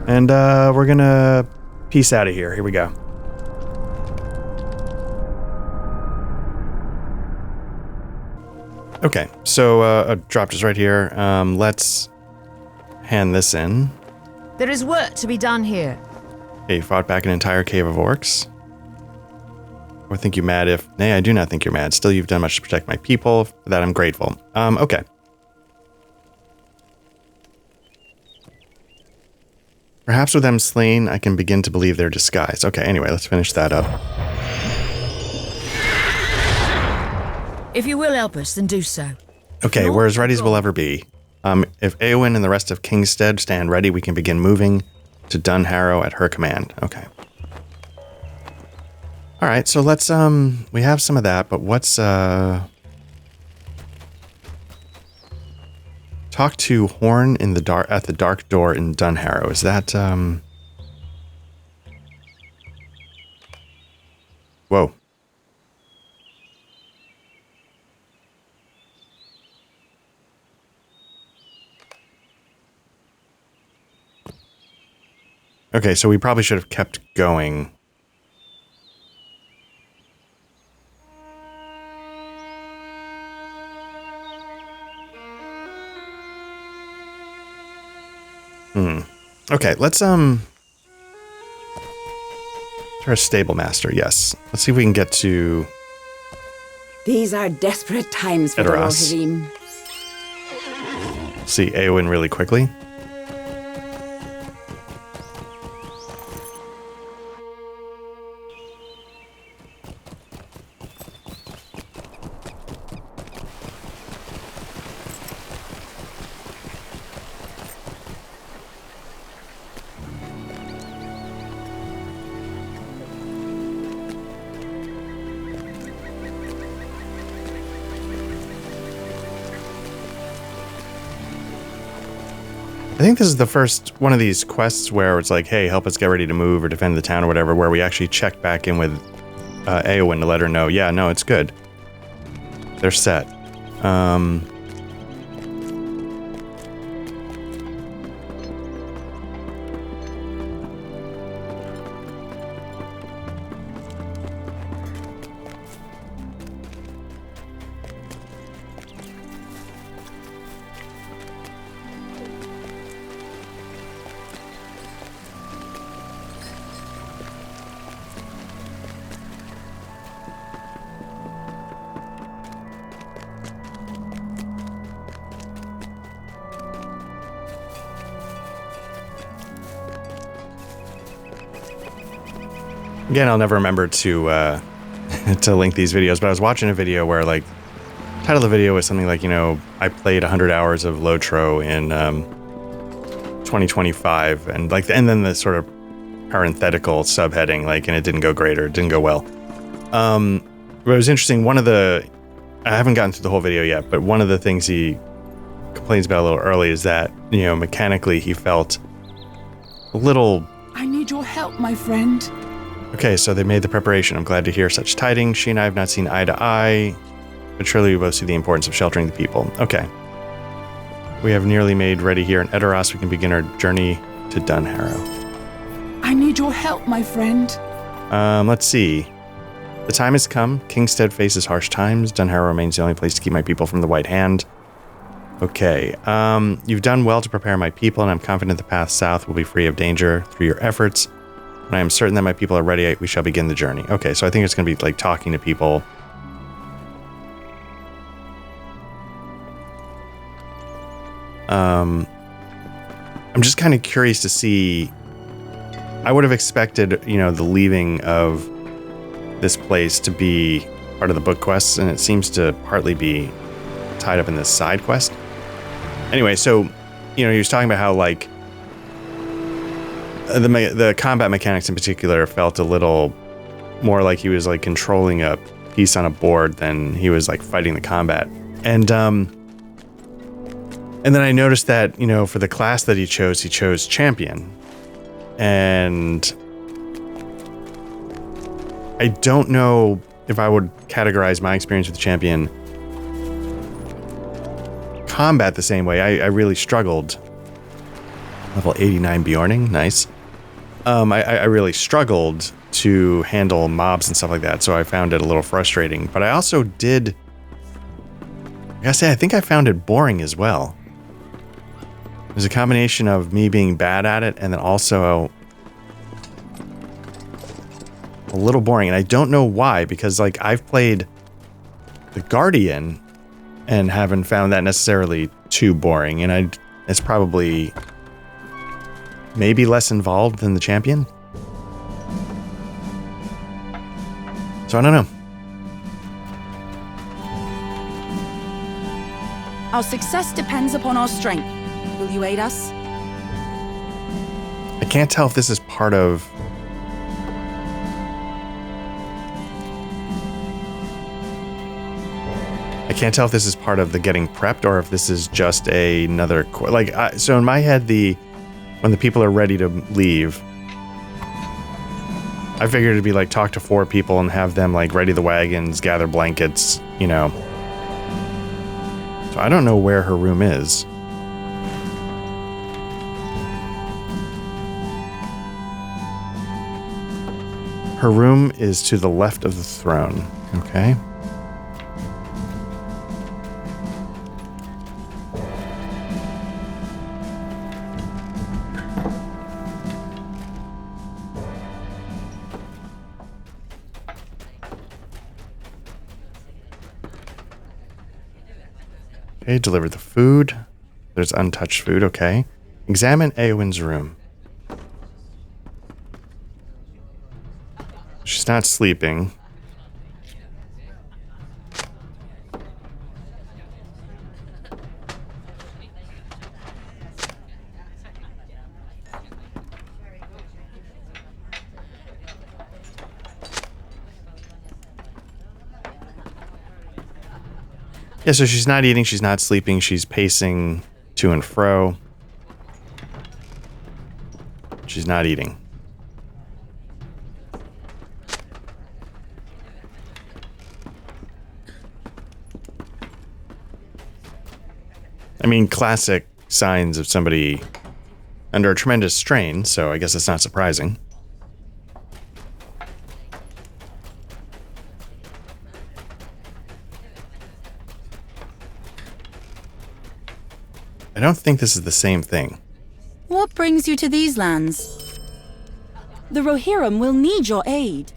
And we're gonna peace out of here. Here we go. Okay, so dropped us right here. Let's hand this in. There is work to be done here. Okay, you fought back an entire cave of orcs. Or think you mad if... Nay, I do not think you're mad. Still, you've done much to protect my people. For that, I'm grateful. Okay. Perhaps with them slain, I can begin to believe their disguise. Okay, anyway, let's finish that up. If you will help us, then do so. Okay, we're as ready as we'll ever be. If Eowyn and the rest of Kingstead stand ready, we can begin moving to Dunharrow at her command. Okay. All right, so let's, we have some of that, but what's, talk to Horn in the dark, at the dark door in Dunharrow. Is that, whoa. Okay, so we probably should have kept going. Okay, let's try a stable master, yes. Let's see if we can get to These are desperate times for the Edoras. Rohirrim. See Eowyn really quickly. I think this is the first one of these quests where it's like, hey, help us get ready to move or defend the town or whatever, where we actually check back in with Eowyn to let her know, yeah, no, it's good. They're set. Again, I'll never remember to to link these videos, but I was watching a video where, like, the title of the video was something like, you know, I played 100 hours of Lotro in 2025, and like, and then the sort of parenthetical subheading, like, and it didn't go great or it didn't go well. But it was interesting. One of the, I haven't gotten through the whole video yet, but one of the things he complains about a little early is that, you know, mechanically he felt a little... I need your help, my friend. Okay, so they made the preparation. I'm glad to hear such tidings. She and I have not seen eye to eye, but surely we both see the importance of sheltering the people. Okay. We have nearly made ready here in Edoras. We can begin our journey to Dunharrow. I need your help, my friend. Let's see. The time has come. Kingstead faces harsh times. Dunharrow remains the only place to keep my people from the White Hand. Okay. You've done well to prepare my people, and I'm confident the path south will be free of danger through your efforts. When I am certain that my people are ready, we shall begin the journey. Okay, so I think it's going to be like talking to people. I'm just kind of curious to see. I would have expected, you know, the leaving of this place to be part of the book quests, and it seems to partly be tied up in this side quest. Anyway, so, you know, he was talking about how, like, the combat mechanics in particular felt a little more like he was like controlling a piece on a board than he was like fighting the combat. And And then I noticed that, you know, for the class that he chose champion. And I don't know if I would categorize my experience with champion combat the same way. I really struggled. Level 89 Bjorning, nice. I really struggled to handle mobs and stuff like that, so I found it a little frustrating. But I also did, I gotta say, I think I found it boring as well. It was a combination of me being bad at it and then also a little boring. And I don't know why, because like I've played the Guardian and haven't found that necessarily too boring. And it's probably maybe less involved than the champion. So I don't know. Our success depends upon our strength. Will you aid us? I can't tell if this is part of... I can't tell if this is part of the getting prepped or if this is just another... so in my head, when the people are ready to leave, I figured it'd be like talk to 4 people and have them like ready the wagons, gather blankets, you know. So I don't know where her room is. Her room is to the left of the throne. Okay. Okay, deliver the food. There's untouched food, okay. Examine Eowyn's room. She's not sleeping. Yeah, so she's not eating, she's not sleeping, she's pacing to and fro. She's not eating. I mean, classic signs of somebody under a tremendous strain, so I guess it's not surprising. I don't think this is the same thing. What brings you to these lands? The Rohirrim will need your aid.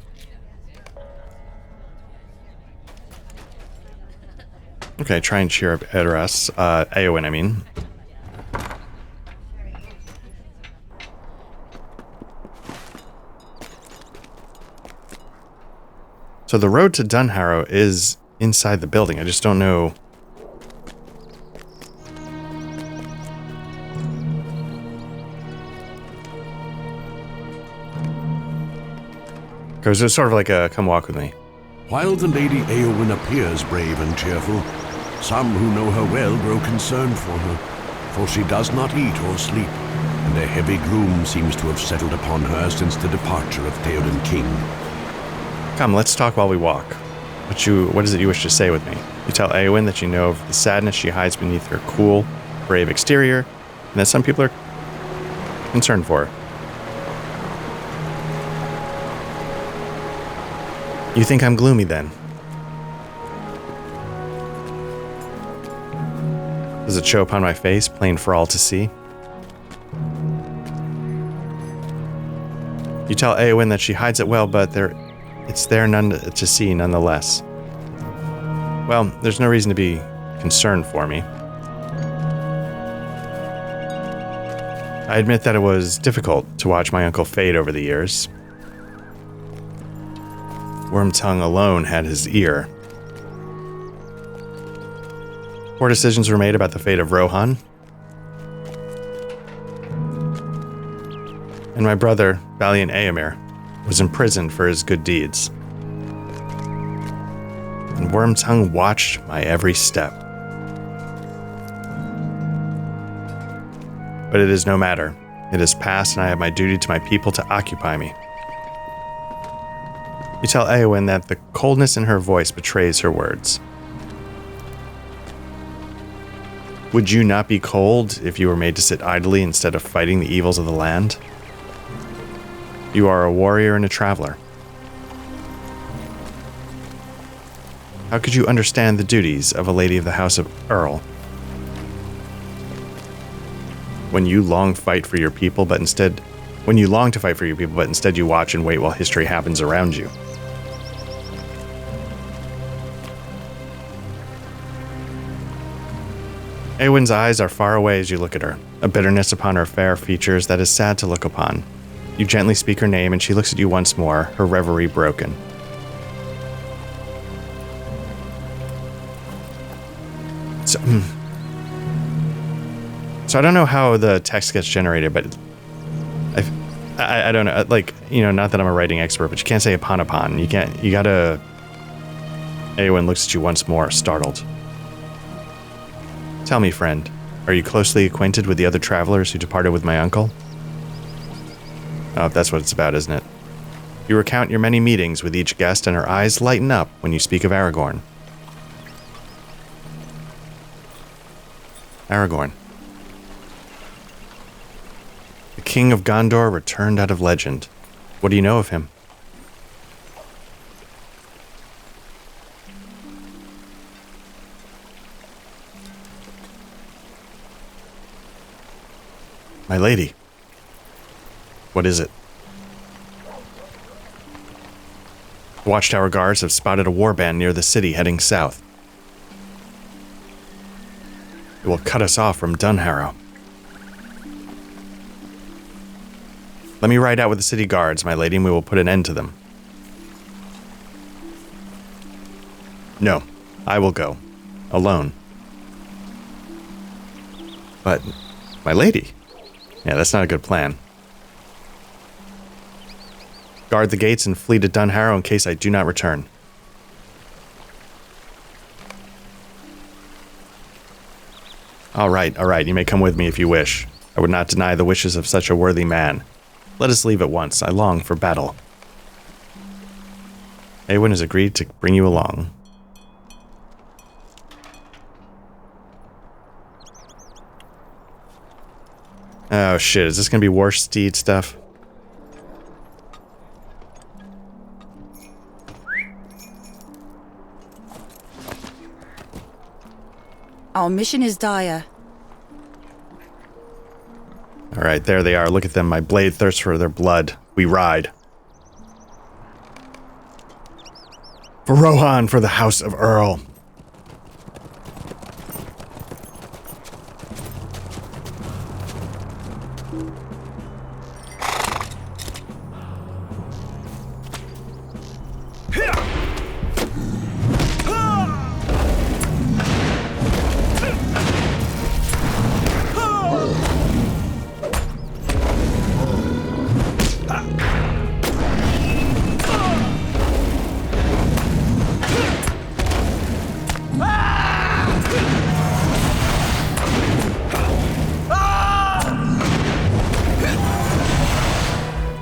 Okay, try and cheer up Edoras. Eowyn, I mean. So the road to Dunharrow is inside the building. I just don't know. Because it's sort of like a come walk with me. While the Lady Eowyn appears brave and cheerful, some who know her well grow concerned for her, for she does not eat or sleep, and a heavy gloom seems to have settled upon her since the departure of Theoden King. Come, let's talk while we walk. What is it you wish to say with me? You tell Eowyn that you know of the sadness she hides beneath her cool, brave exterior, and that some people are concerned for her. You think I'm gloomy then? Does it show upon my face, plain for all to see? You tell Eowyn that she hides it well, but it's there none to see nonetheless. Well, there's no reason to be concerned for me. I admit that it was difficult to watch my uncle fade over the years. Wormtongue alone had his ear. Poor decisions were made about the fate of Rohan. And my brother, valiant Eomer, was imprisoned for his good deeds. And Wormtongue watched my every step. But it is no matter. It is past, and I have my duty to my people to occupy me. You tell Eowyn that the coldness in her voice betrays her words. Would you not be cold if you were made to sit idly instead of fighting the evils of the land? You are a warrior and a traveler. How could you understand the duties of a lady of the House of Earl? When you long to fight for your people, but instead you watch and wait while history happens around you. Eowyn's eyes are far away as you look at her, a bitterness upon her fair features that is sad to look upon. You gently speak her name, and she looks at you once more, her reverie broken. So I don't know how the text gets generated, but I don't know. Like, you know, not that I'm a writing expert, but you can't say upon. You gotta. Eowyn looks at you once more, startled. Tell me, friend, are you closely acquainted with the other travelers who departed with my uncle? Oh, that's what it's about, isn't it? You recount your many meetings with each guest, and her eyes lighten up when you speak of Aragorn. Aragorn. The King of Gondor returned out of legend. What do you know of him? My lady. What is it? Watchtower guards have spotted a warband near the city heading south. It will cut us off from Dunharrow. Let me ride out with the city guards, my lady, and we will put an end to them. No, I will go. Alone. But, my lady... Yeah, that's not a good plan. Guard the gates and flee to Dunharrow in case I do not return. All right, you may come with me if you wish. I would not deny the wishes of such a worthy man. Let us leave at once. I long for battle. Eowyn has agreed to bring you along. Oh shit, is this gonna be war steed stuff? Our mission is dire. Alright, there they are. Look at them. My blade thirsts for their blood. We ride. For Rohan, for the House of Earl.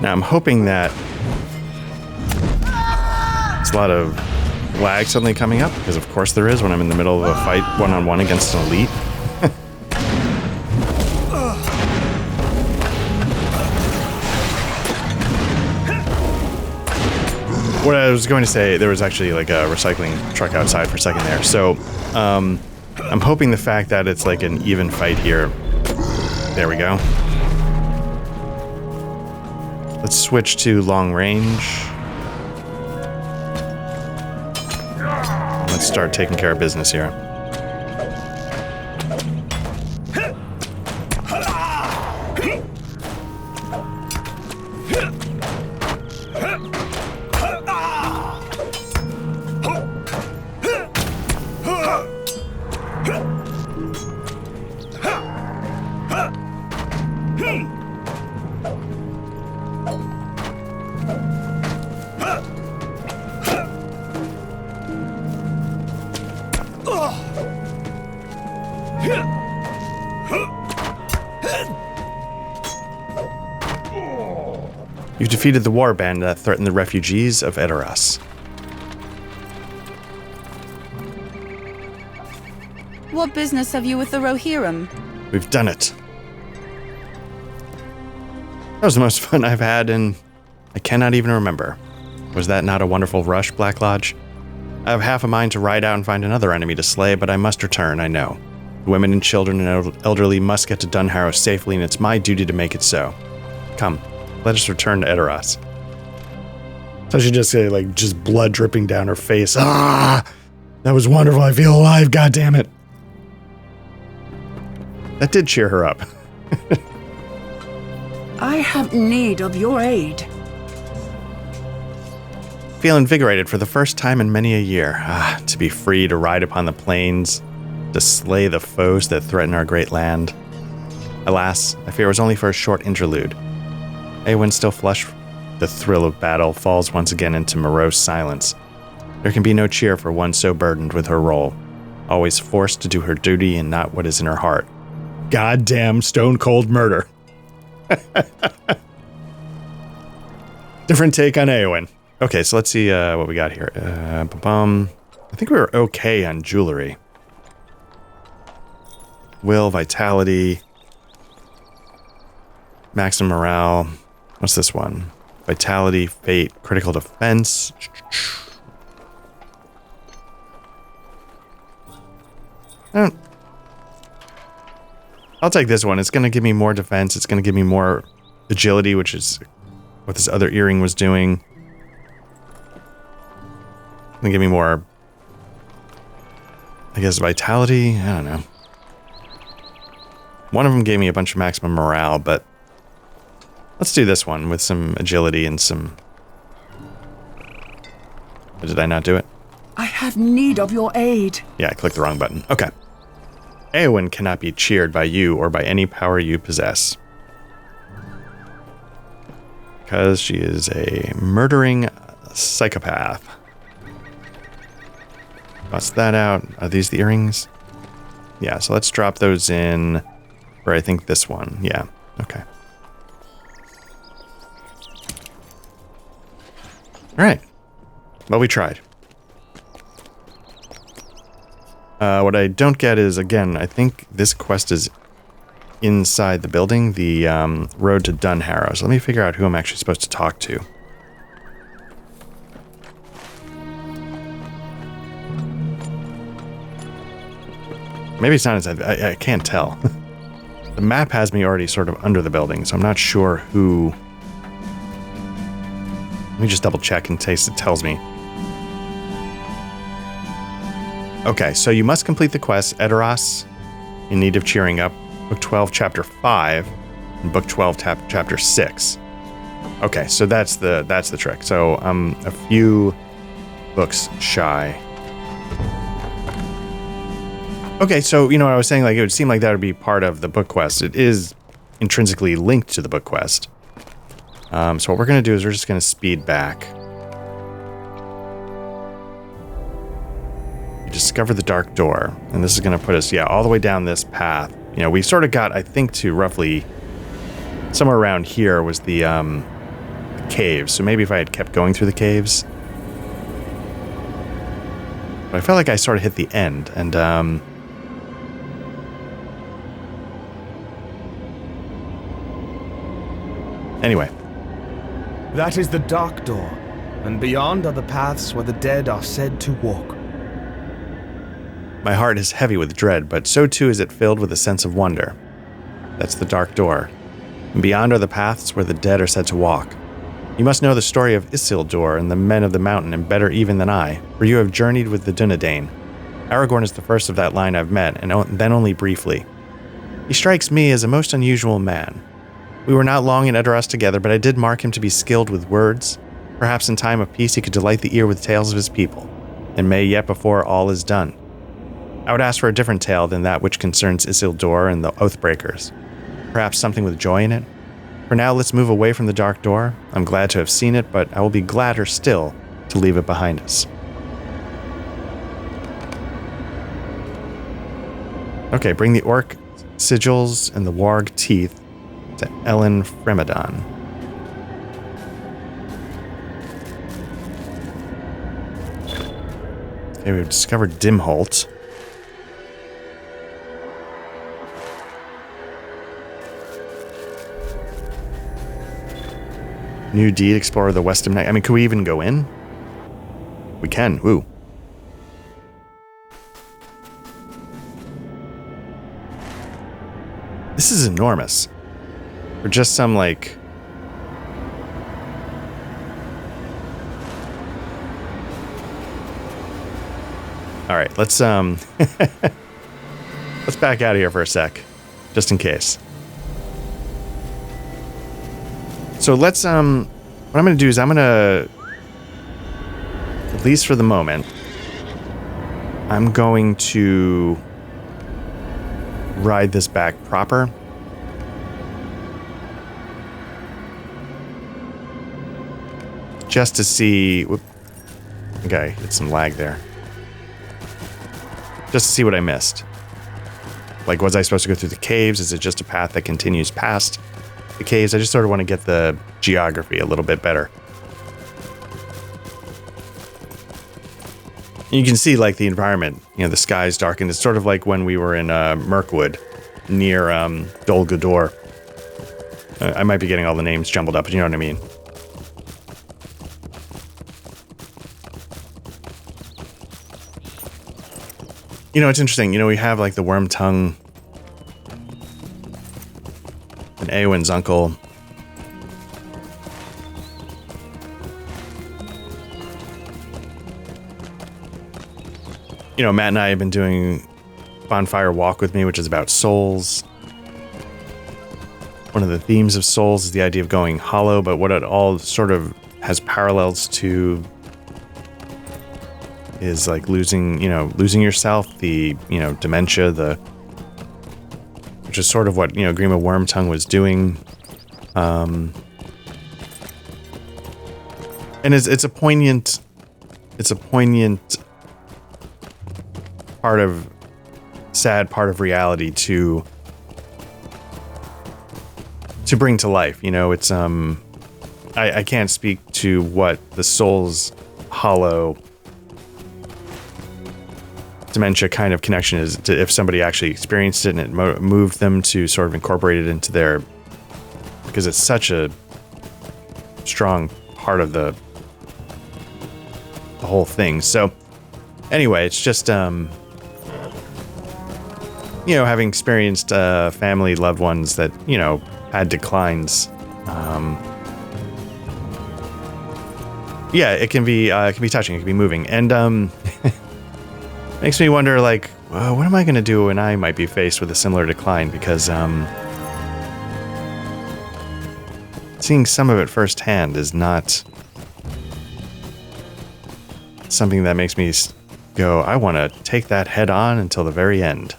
Now I'm hoping that there's a lot of lag suddenly coming up, because of course there is when I'm in the middle of a fight one-on-one against an elite. What I was going to say, there was actually like a recycling truck outside for a second there. So I'm hoping the fact that it's like an even fight here. There we go. Let's switch to long range. Let's start taking care of business here. You've defeated the war band that threatened the refugees of Edoras. What business have you with the Rohirrim? We've done it. That was the most fun I've had in... I cannot even remember. Was that not a wonderful rush, Black Lodge? I have half a mind to ride out and find another enemy to slay, but I must return, I know. The women and children and elderly must get to Dunharrow safely, and it's my duty to make it so. Come, let us return to Edoras. So she just say, like, just blood dripping down her face. Ah! That was wonderful. I feel alive, goddammit. That did cheer her up. I have need of your aid. Feel invigorated for the first time in many a year. Ah, to be free to ride upon the plains, to slay the foes that threaten our great land. Alas, I fear it was only for a short interlude. Eowyn, still flushed the thrill of battle, falls once again into morose silence. There can be no cheer for one so burdened with her role, always forced to do her duty and not what is in her heart. Goddamn stone-cold murder. Different take on Eowyn. Okay, so let's see what we got here. I think we were okay on jewelry. Will, vitality, maximum morale. What's this one? Vitality, fate, critical defense. I'll take this one. It's going to give me more defense. It's going to give me more agility, which is what this other earring was doing. It's going to give me more, I guess, vitality. I don't know. One of them gave me a bunch of maximum morale, but let's do this one with some agility and some... Did I not do it? I have need of your aid. Yeah, I clicked the wrong button. Okay. Eowyn cannot be cheered by you or by any power you possess. Because she is a murdering psychopath. Bust that out. Are these the earrings? Yeah, so let's drop those in for, I think, this one. Yeah, okay. Alright. Well, we tried. What I don't get is, again, I think this quest is inside the building, the road to Dunharrow. So let me figure out who I'm actually supposed to talk to. Maybe it's not inside. I can't tell. The map has me already sort of under the building, so I'm not sure who... Let me just double check in case it tells me. Okay, so you must complete the quest, Edoras, in need of cheering up, Book 12, Chapter 5, and Book 12, Chapter 6. Okay, so that's the trick. So I'm a few books shy. Okay, so, you know, I was saying, like, it would seem like that would be part of the book quest. It is intrinsically linked to the book quest. So what we're going to do is we're just going to speed back. You discover the dark door, and this is going to put us, yeah, all the way down this path. You know, we sort of got, I think, to roughly somewhere around here was the caves. So maybe if I had kept going through the caves. But I felt like I sort of hit the end, and anyway. That is the dark door, and beyond are the paths where the dead are said to walk. My heart is heavy with dread, but so too is it filled with a sense of wonder. That's the dark door. And beyond are the paths where the dead are said to walk. You must know the story of Isildur and the men of the mountain, and better even than I, for you have journeyed with the Dunedain. Aragorn is the first of that line I've met, and then only briefly. He strikes me as a most unusual man. We were not long in Edoras together, but I did mark him to be skilled with words. Perhaps in time of peace he could delight the ear with tales of his people, and may yet before all is done. I would ask for a different tale than that which concerns Isildur and the Oathbreakers. Perhaps something with joy in it? For now, let's move away from the dark door. I'm glad to have seen it, but I will be gladder still to leave it behind us. Okay, bring the orc sigils and the warg teeth to Ellen Fremedon. Okay, we've discovered Dimholt. New deed, explore the Westham Night. I mean, could we even go in? We can. Woo. This is enormous. For just some, like... Alright, let's, let's back out of here for a sec. Just in case. So let's, what I'm gonna do is I'm gonna... At least for the moment, I'm going to ride this back proper. Just to see... Whoop. Okay, it's some lag there. Just to see what I missed. Like, was I supposed to go through the caves? Is it just a path that continues past the caves? I just sort of want to get the geography a little bit better. You can see, like, the environment. You know, the sky's darkened. It's sort of like when we were in Mirkwood near Dol Guldur. I might be getting all the names jumbled up, but you know what I mean. You know, it's interesting. You know, we have, like, the Worm Tongue and Eowyn's uncle. You know, Matt and I have been doing Bonfire Walk with Me, which is about souls. One of the themes of souls is the idea of going hollow, but what it all sort of has parallels to is like losing yourself, the, you know, dementia, which is sort of what, you know, Grima Wormtongue was doing. And it's a poignant sad part of reality to bring to life. You know, it's, I can't speak to what the soul's hollow dementia kind of connection is to if somebody actually experienced it and it moved them to sort of incorporate it into their, because it's such a strong part of the whole thing. So anyway, it's just, you know, having experienced family, loved ones that, you know, had declines, yeah, it can be touching, it can be moving, and makes me wonder, like, what am I going to do when I might be faced with a similar decline? Because seeing some of it firsthand is not something that makes me go, I want to take that head on until the very end.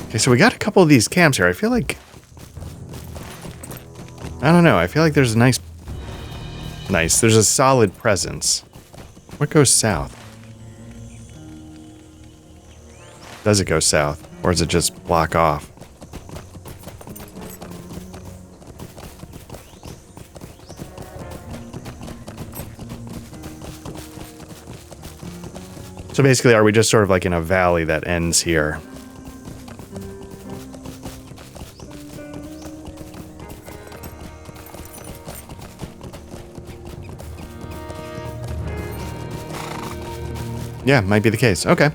Okay, so we got a couple of these camps here. I feel like, I don't know. I feel like there's a nice, there's a solid presence. What goes south? Does it go south? Or does it just block off? So basically, are we just sort of like in a valley that ends here? Yeah, might be the case. Okay. I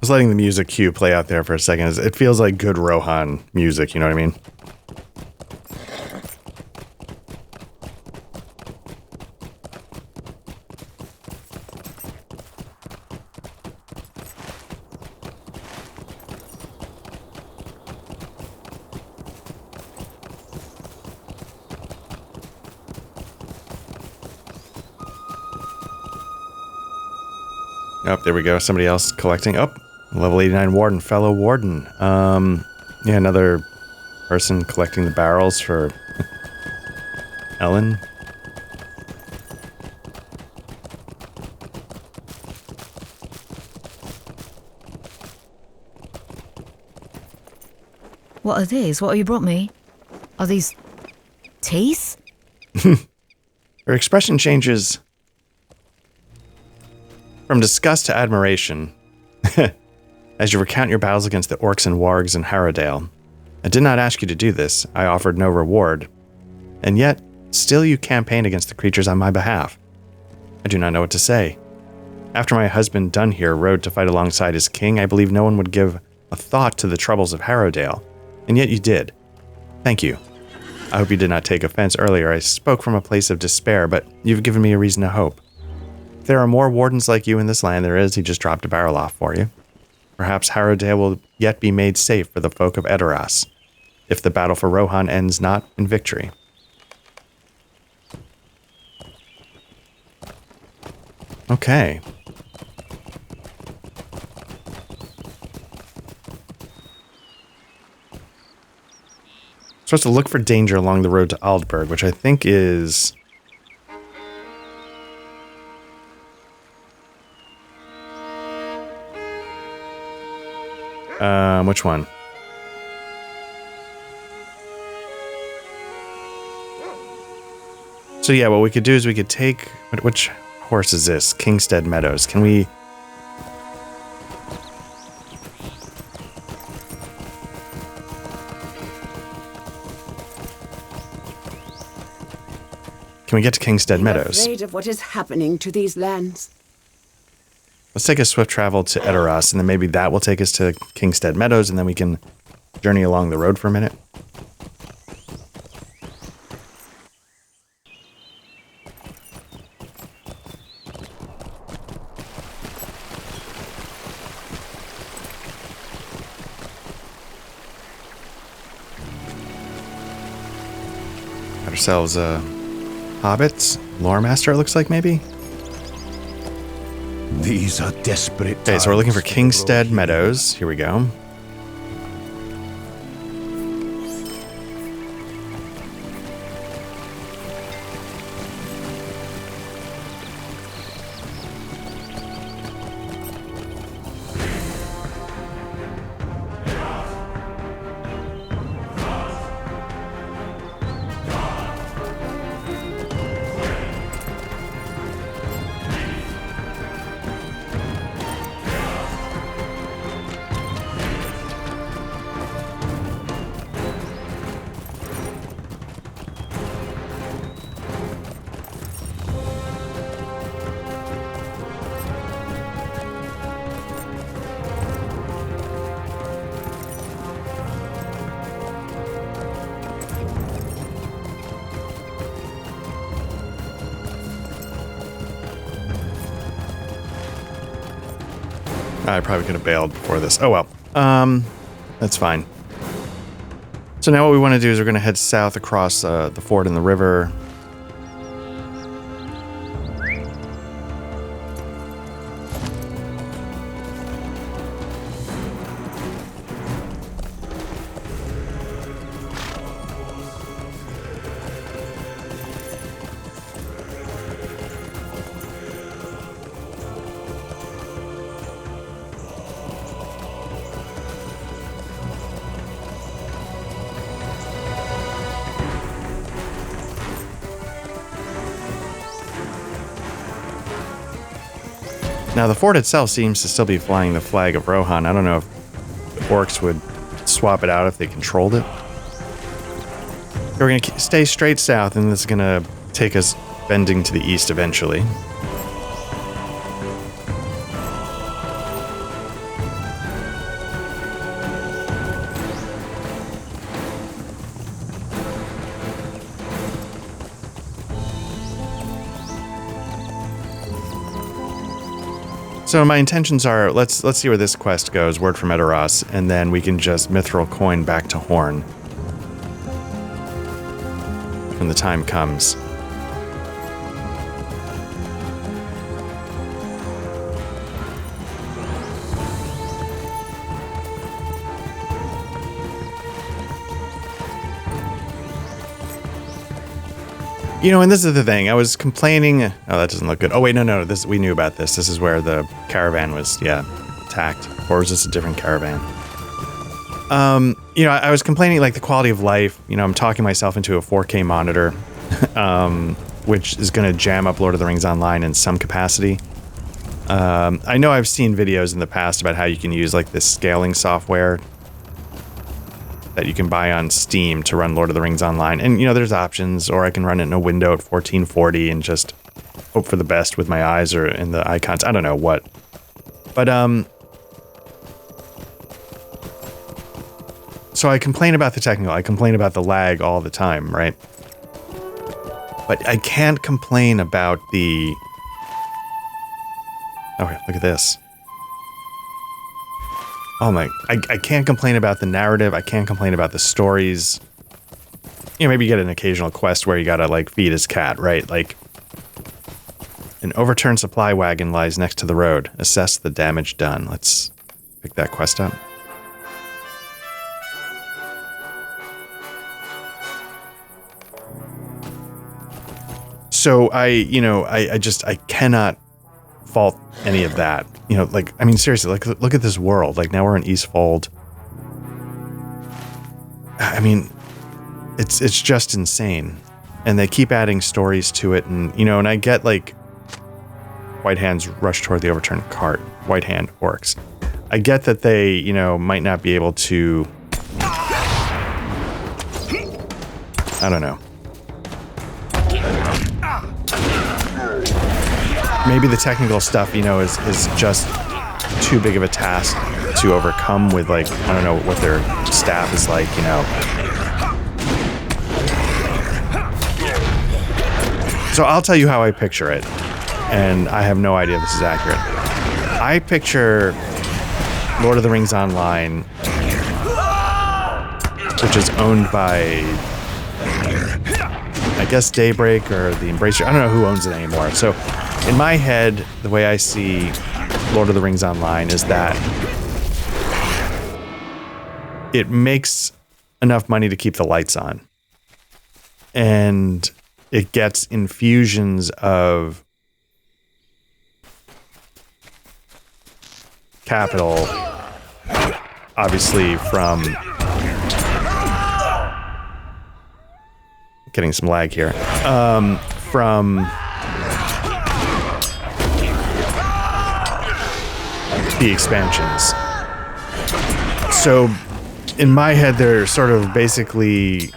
was letting the music cue play out there for a second. It feels like good Rohan music, you know what I mean? Oh, there we go. Somebody else collecting. Oh, level 89 warden, fellow warden. Yeah, another person collecting the barrels for Ellen. What are these? What have you brought me? Are these teeth? Her expression changes from disgust to admiration as you recount your battles against the orcs and wargs in Harrowdale. I did not ask you to do this. I offered no reward. And yet, still you campaigned against the creatures on my behalf. I do not know what to say. After my husband Dunhere rode to fight alongside his king, I believe no one would give a thought to the troubles of Harrowdale. And yet you did. Thank you. I hope you did not take offense earlier. I spoke from a place of despair, but you've given me a reason to hope. If there are more wardens like you in this land, there is. He just dropped a barrel off for you. Perhaps Harrowdale will yet be made safe for the folk of Edoras, if the battle for Rohan ends not in victory. Okay. Supposed to look for danger along the road to Aldburg, which I think is... which one? So yeah, what we could do is we could take... Which horse is this? Kingstead Meadows. Can we... Can we get to Kingstead Meadows? I'm afraid of what is happening to these lands. Let's take a swift travel to Edoras, and then maybe that will take us to Kingstead Meadows, and then we can journey along the road for a minute. Got ourselves a hobbits, lore master, it looks like, maybe? These are desperate times. Okay, so we're looking for Kingstead Meadows. Here we go. I probably could have bailed before this. Oh well. That's fine. So now what we want to do is we're going to head south across the ford and the river. Now, the fort itself seems to still be flying the flag of Rohan. I don't know if the orcs would swap it out if they controlled it. We're going to stay straight south, and this is going to take us bending to the east eventually. So my intentions are, let's see where this quest goes, word from Edoras, and then we can just mithril coin back to Horn when the time comes. You know, and this is the thing. I was complaining. Oh, that doesn't look good. Oh, wait, no. We knew about this. This is where the caravan was, attacked. Or was this a different caravan? You know, I was complaining, like, the quality of life. You know, I'm talking myself into a 4K monitor, which is going to jam up Lord of the Rings Online in some capacity. I know I've seen videos in the past about how you can use, like, this scaling software that you can buy on Steam to run Lord of the Rings Online. And, you know, there's options, or I can run it in a window at 1440 and just hope for the best with my eyes or in the icons. I don't know what. But, so I complain about the technical, I complain about the lag all the time, right? But I can't complain about the... Okay, look at this. Oh my, I can't complain about the narrative, I can't complain about the stories. You know, maybe you get an occasional quest where you gotta, like, feed his cat, right? Like, an overturned supply wagon lies next to the road. Assess the damage done. Let's pick that quest up. So I cannot fault any of that. You know, like, I mean, seriously, like, look at this world. Like, now we're in Eastfold. I mean, it's just insane. And they keep adding stories to it, and, you know, and I get, like, White Hands rush toward the overturned cart. White Hand orcs. I get that they, you know, might not be able to... I don't know. Maybe the technical stuff, you know, is just too big of a task to overcome with, like, I don't know what their staff is like, you know. So I'll tell you how I picture it, and I have no idea if this is accurate. I picture Lord of the Rings Online, which is owned by, I guess, Daybreak or the Embracer. I don't know who owns it anymore. So in my head, the way I see Lord of the Rings Online is that it makes enough money to keep the lights on. And it gets infusions of capital, obviously from... Getting some lag here. From the expansions. So in my head, they're sort of basically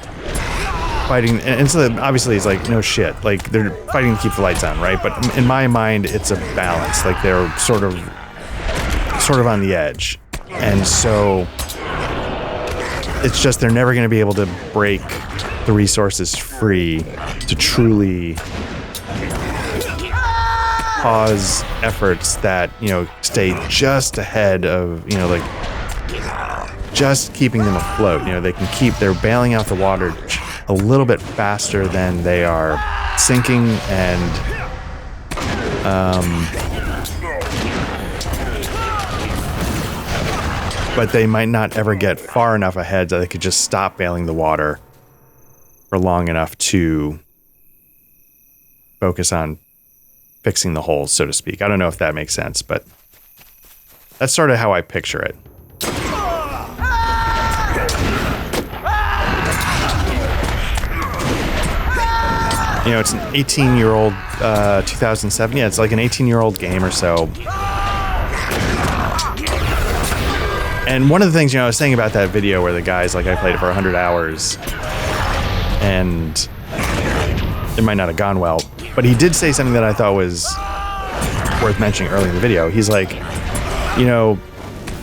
fighting, and so obviously it's like, no shit, like, they're fighting to keep the lights on, right? But in my mind, it's a balance. Like, they're sort of on the edge. And so it's just they're never going to be able to break the resources free to truly cause efforts that, you know, stay just ahead of, you know, like, just keeping them afloat. You know, they're bailing out the water a little bit faster than they are sinking, and but they might not ever get far enough ahead that they could just stop bailing the water for long enough to focus on fixing the holes, so to speak. I don't know if that makes sense, but that's sort of how I picture it. You know, it's an 18-year-old, 2007. Yeah, it's like an 18-year-old game or so. And one of the things, you know, I was saying about that video where the guy's like, I played it for 100 hours, and it might not have gone well, but he did say something that I thought was worth mentioning early in the video. He's like, you know,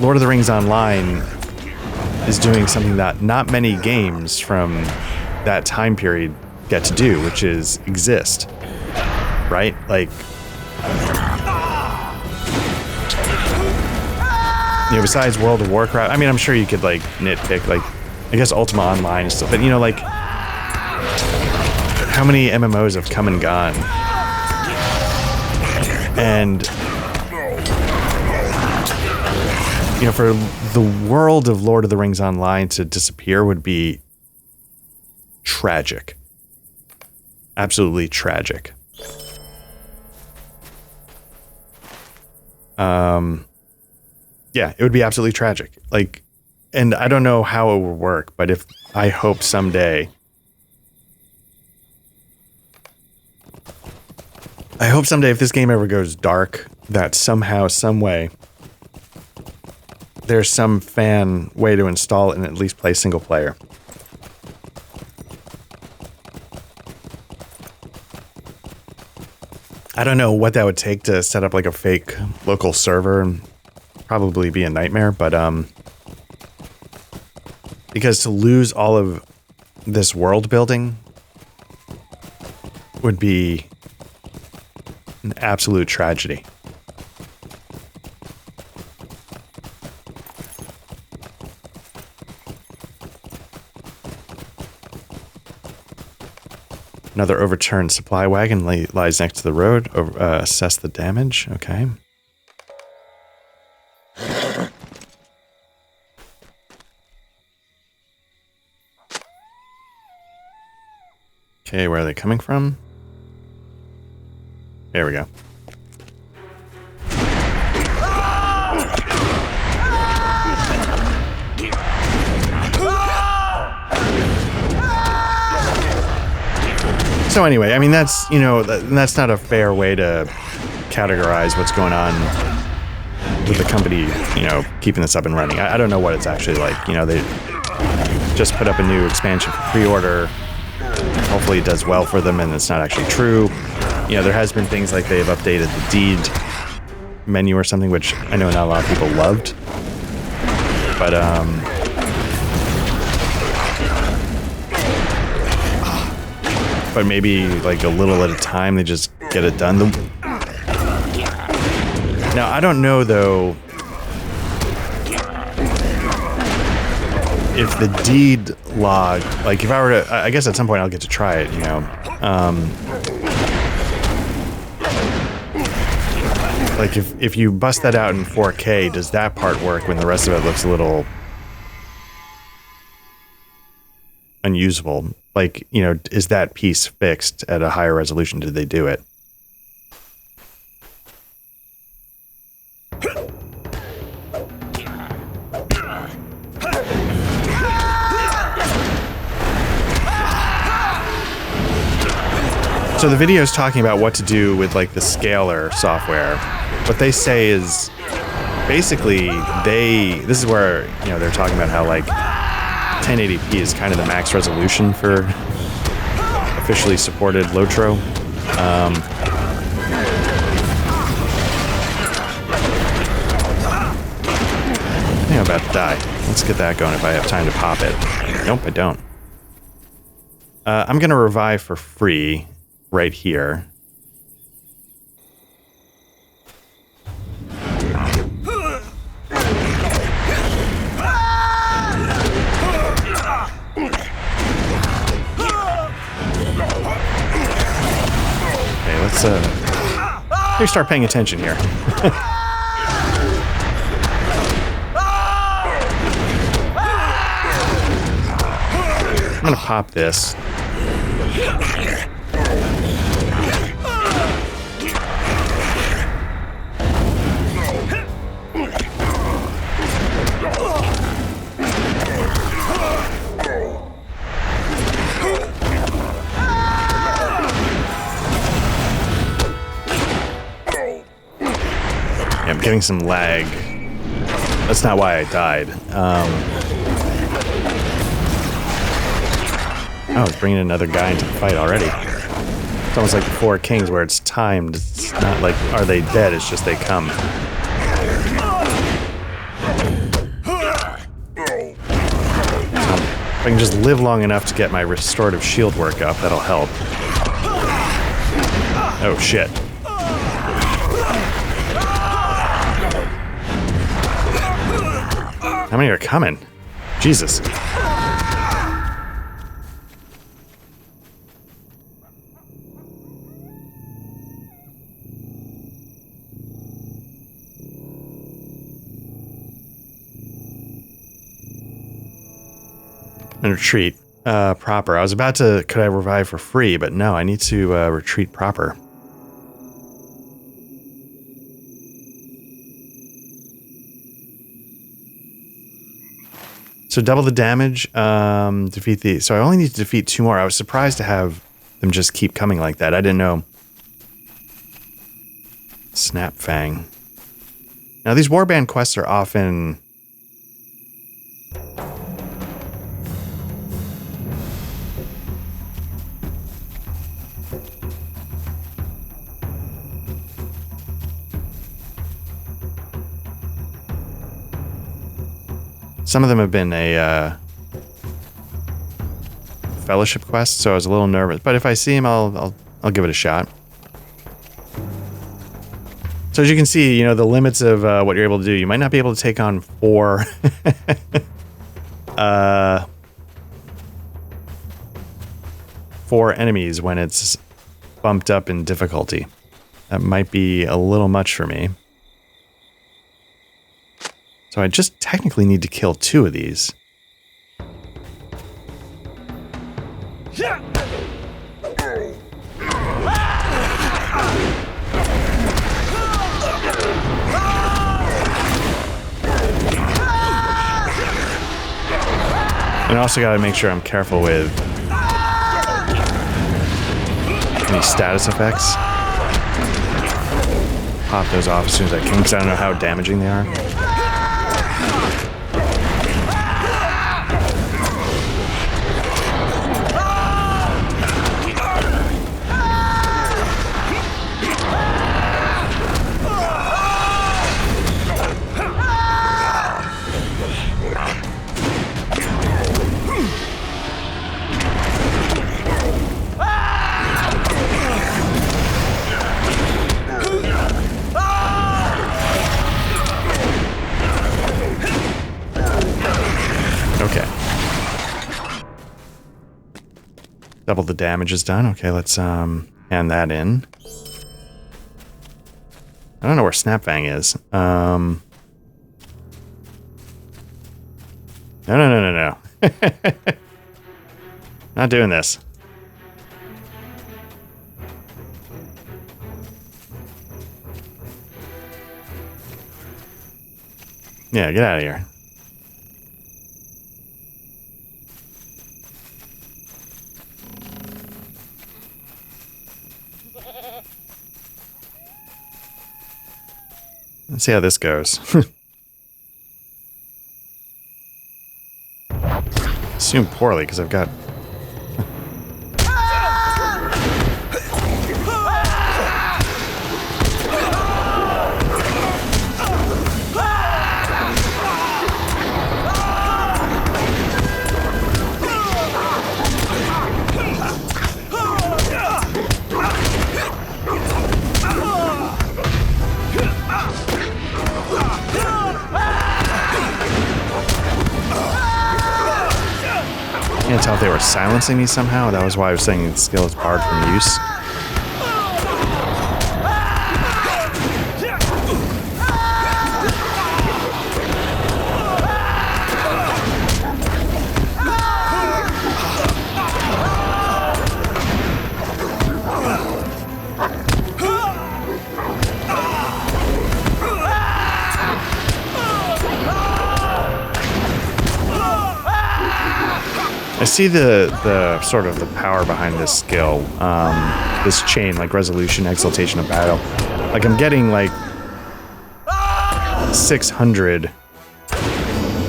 Lord of the Rings Online is doing something that not many games from that time period get to do, which is exist, right? Like, you know, besides World of Warcraft, I mean, I'm sure you could, like, nitpick, like, I guess Ultima Online and stuff, but, you know, like, how many MMOs have come and gone? And, you know, for the world of Lord of the Rings Online to disappear would be tragic. absolutely tragic. Yeah, it would be absolutely tragic. Like, and I don't know how it would work, but if I hope someday, if this game ever goes dark, that somehow, some way, there's some fan way to install it and at least play single player. I don't know what that would take to set up like a fake local server, and probably be a nightmare, but because to lose all of this world building would be an absolute tragedy. Another overturned supply wagon lies next to the road. Assess the damage. Okay. Okay, where are they coming from? There we go. So anyway, I mean, that's, you know, that's not a fair way to categorize what's going on with the company, you know, keeping this up and running. I don't know what it's actually like. You know, they just put up a new expansion for pre-order. Hopefully it does well for them and it's not actually true. You know, there has been things like they've updated the deed menu or something, which I know not a lot of people loved. But maybe like a little at a time, they just get it done. Now, I don't know though if the deed log, like if I were to, I guess at some point I'll get to try it, you know. Like if you bust that out in 4K, does that part work when the rest of it looks a little unusable? Like, you know, is that piece fixed at a higher resolution? Did they do it? So the video is talking about what to do with like the scaler software. What they say is basically this is where, you know, they're talking about how like 1080p is kind of the max resolution for officially supported Lotro. I think I'm about to die. Let's get that going if I have time to pop it. Nope, I don't. I'm going to revive for free right here. Let's start paying attention here. I'm gonna pop this. I'm getting some lag. That's not why I died. Oh, it's bringing another guy into the fight already. It's almost like the Four Kings where it's timed. It's not like, are they dead? It's just they come. If I can just live long enough to get my restorative shield work up, that'll help. Oh, shit. How many are coming? Jesus. And retreat. proper. I was about to, could I revive for free? But no, I need to retreat proper. So double the damage, defeat the... So I only need to defeat 2 more. I was surprised to have them just keep coming like that. I didn't know. Snap Fang. Now these warband quests are often... Some of them have been a fellowship quest, so I was a little nervous. But if I see him, I'll give it a shot. So as you can see, you know, the limits of what you're able to do. You might not be able to take on 4 4 enemies when it's bumped up in difficulty. That might be a little much for me. So I just technically need to kill 2 of these. And I also gotta make sure I'm careful with any status effects. Pop those off as soon as I can, because I don't know how damaging they are. Double the damage is done. Okay, let's hand that in. I don't know where Snapfang is. No. Not doing this. Yeah, get out of here. Let's see how this goes. Assume poorly, because I've got... I can't tell if they were silencing me somehow. That was why I was saying the skill is barred from use. I see the sort of the power behind this skill, this chain, like resolution, exaltation of battle. Like I'm getting like 600.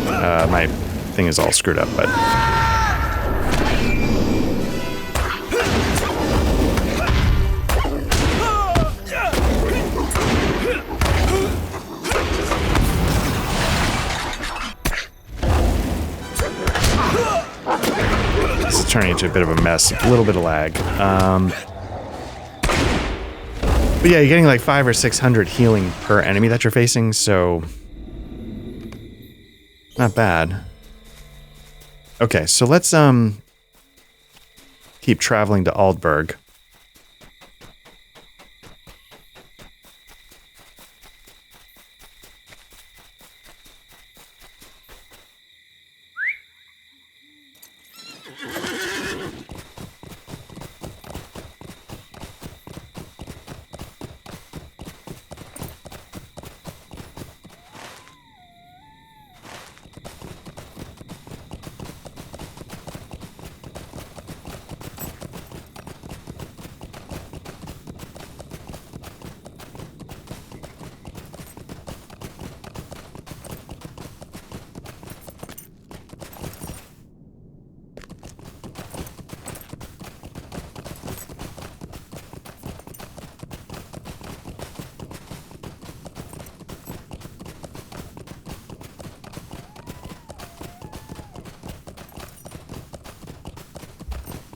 My thing is all screwed up, but. Turning into a bit of a mess, a little bit of lag. But yeah, you're getting like 500 or 600 healing per enemy that you're facing, so not bad. Okay, so let's keep traveling to Aldburg.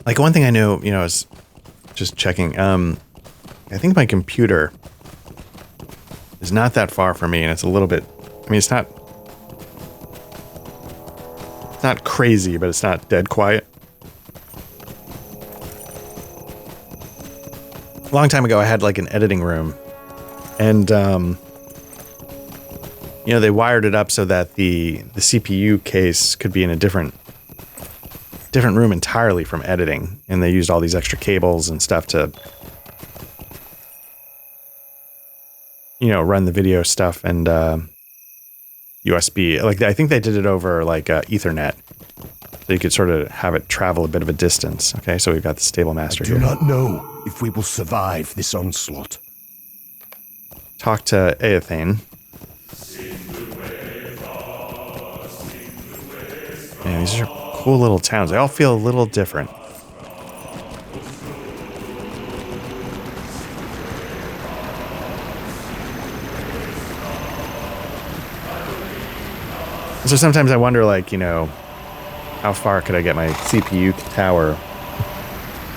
Like, one thing I know, you know, is just checking. I think my computer is not that far from me, and it's a little bit. I mean, it's not crazy, but it's not dead quiet. A long time ago, I had like an editing room, and you know, they wired it up so that the CPU case could be in a different room entirely from editing, and they used all these extra cables and stuff to, you know, run the video stuff and USB. Like, I think they did it over like Ethernet, so you could sort of have it travel a bit of a distance. Okay, so we've got the stable master here. I do not know if we will survive this onslaught. Talk to Aethane. Man, these are cool little towns. They all feel a little different. So sometimes I wonder, like, you know, how far could I get my CPU tower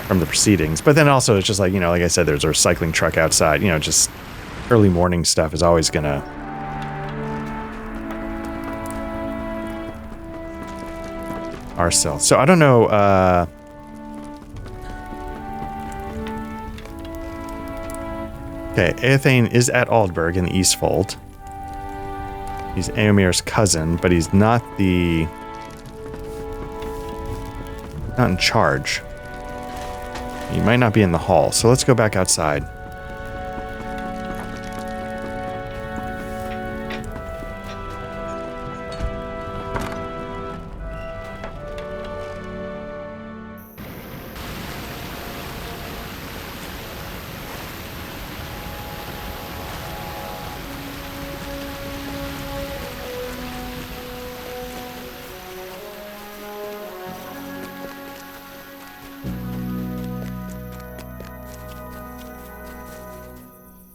from the proceedings? But then also it's just like, you know, like I said, there's a recycling truck outside. You know, just early morning stuff is always gonna... Arcel. So I don't know, okay, Aethane is at Aldburg in the Eastfold. He's Eomer's cousin, but he's not in charge. He might not be in the hall, so let's go back outside.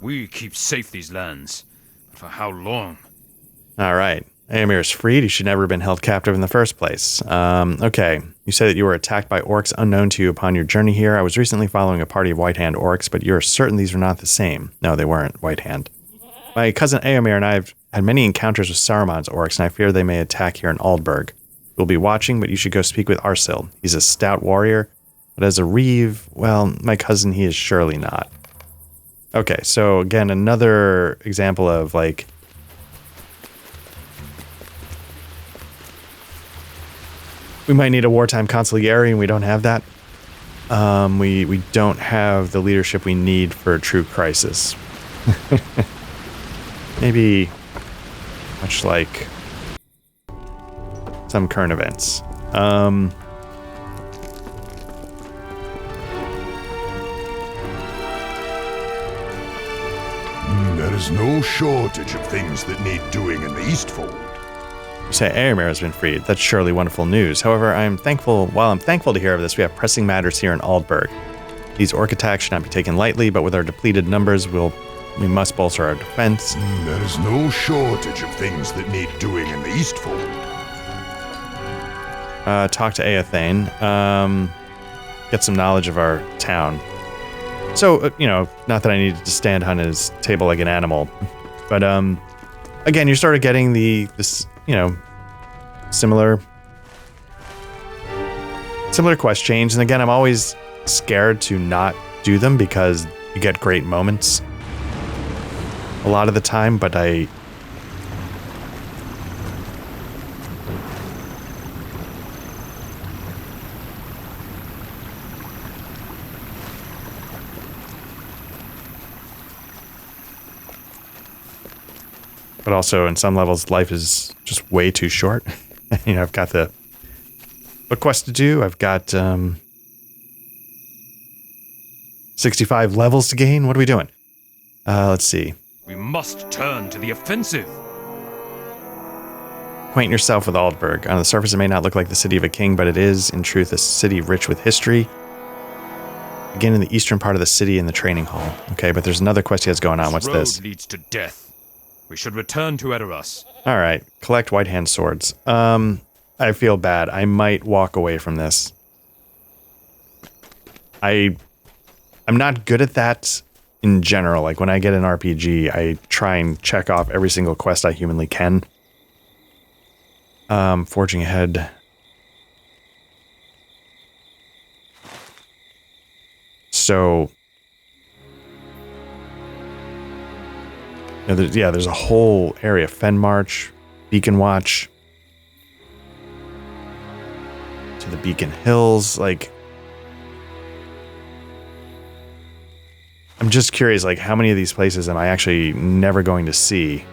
We keep safe these lands, but for how long? All right. Eomer is freed. He should never have been held captive in the first place. Okay. You say that you were attacked by orcs unknown to you upon your journey here. I was recently following a party of White Hand orcs, but you're certain these are not the same. No, they weren't White Hand. My cousin Eomer and I have had many encounters with Saruman's orcs, and I fear they may attack here in Aldburg. We'll be watching, but you should go speak with Arcel. He's a stout warrior, but as a reeve, well, my cousin, he is surely not. Okay, so again, another example of, like, we might need a wartime consigliere, and we don't have that. We don't have the leadership we need for a true crisis. Maybe much like some current events. There is no shortage of things that need doing in the Eastfold. You say Eomer has been freed. That's surely wonderful news. However, while I'm thankful to hear of this, we have pressing matters here in Aldburg. These orc attacks should not be taken lightly, but with our depleted numbers, we must bolster our defense. There is no shortage of things that need doing in the Eastfold. Talk to Aethane. Get some knowledge of our town. So, you know, not that I needed to stand on his table like an animal, but again, you're sort of getting this, you know, similar quest change. And again, I'm always scared to not do them because you get great moments a lot of the time, but but also in some levels, life is just way too short. You know, I've got the quest to do. I've got 65 levels to gain. What are we doing? Let's see. We must turn to the offensive. Acquaint yourself with Aldburg. On the surface, it may not look like the city of a king, but it is, in truth, a city rich with history. Begin in the eastern part of the city in the training hall. Okay, but there's another quest he has going on. What's this? Road leads to death. We should return to Edoras. All right, collect White Hand swords. I feel bad. I might walk away from this. I'm not good at that in general. Like when I get an RPG, I try and check off every single quest I humanly can. Forging ahead. So, there's a whole area. Fen March, Beacon Watch, to the Beacon Hills. Like, I'm just curious, like, how many of these places am I actually never going to see?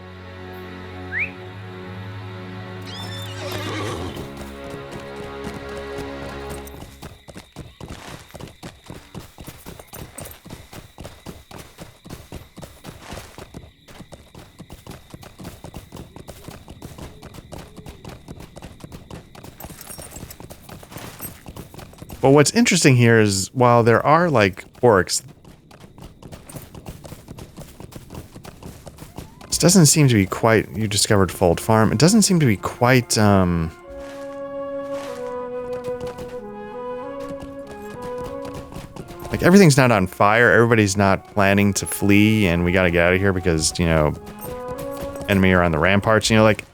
But what's interesting here is, while there are, like, orcs, this doesn't seem to be quite... You discovered Fold Farm. It doesn't seem to be quite, like, everything's not on fire. Everybody's not planning to flee, and we gotta get out of here because, you know, enemy are on the ramparts. You know, like...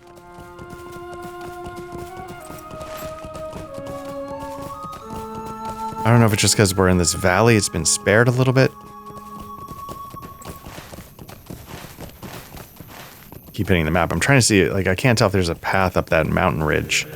I don't know if it's just because we're in this valley, it's been spared a little bit. Keep hitting the map. I'm trying to see, like, I can't tell if there's a path up that mountain ridge.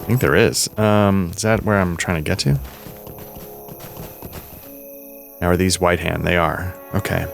I think there is. Is that where I'm trying to get to? Now are these White Hand? They are. Okay.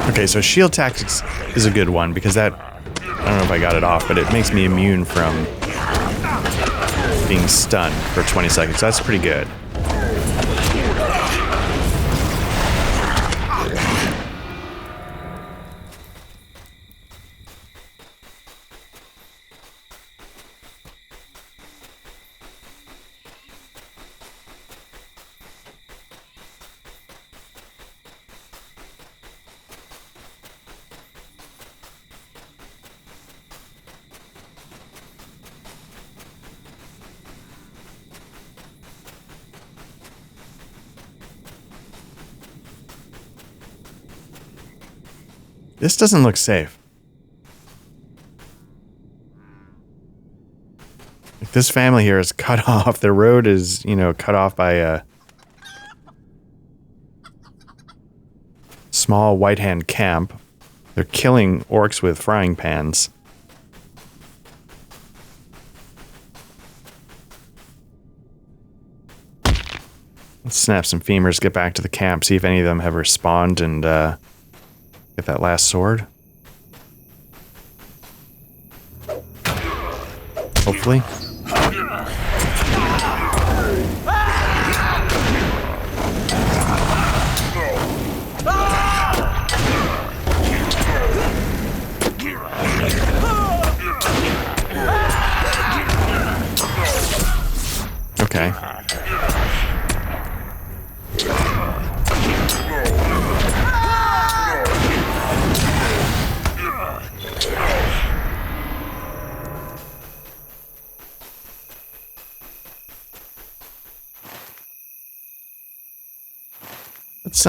Okay, so shield tactics is a good one because that, I don't know if I got it off, but it makes me immune from being stunned for 20 seconds. That's pretty good. This doesn't look safe. Like, this family here is cut off. Their road is, you know, cut off by a small White Hand camp. They're killing orcs with frying pans. Let's snap some femurs, get back to the camp, see if any of them have respawned, and get that last sword. safely. Okay. Let's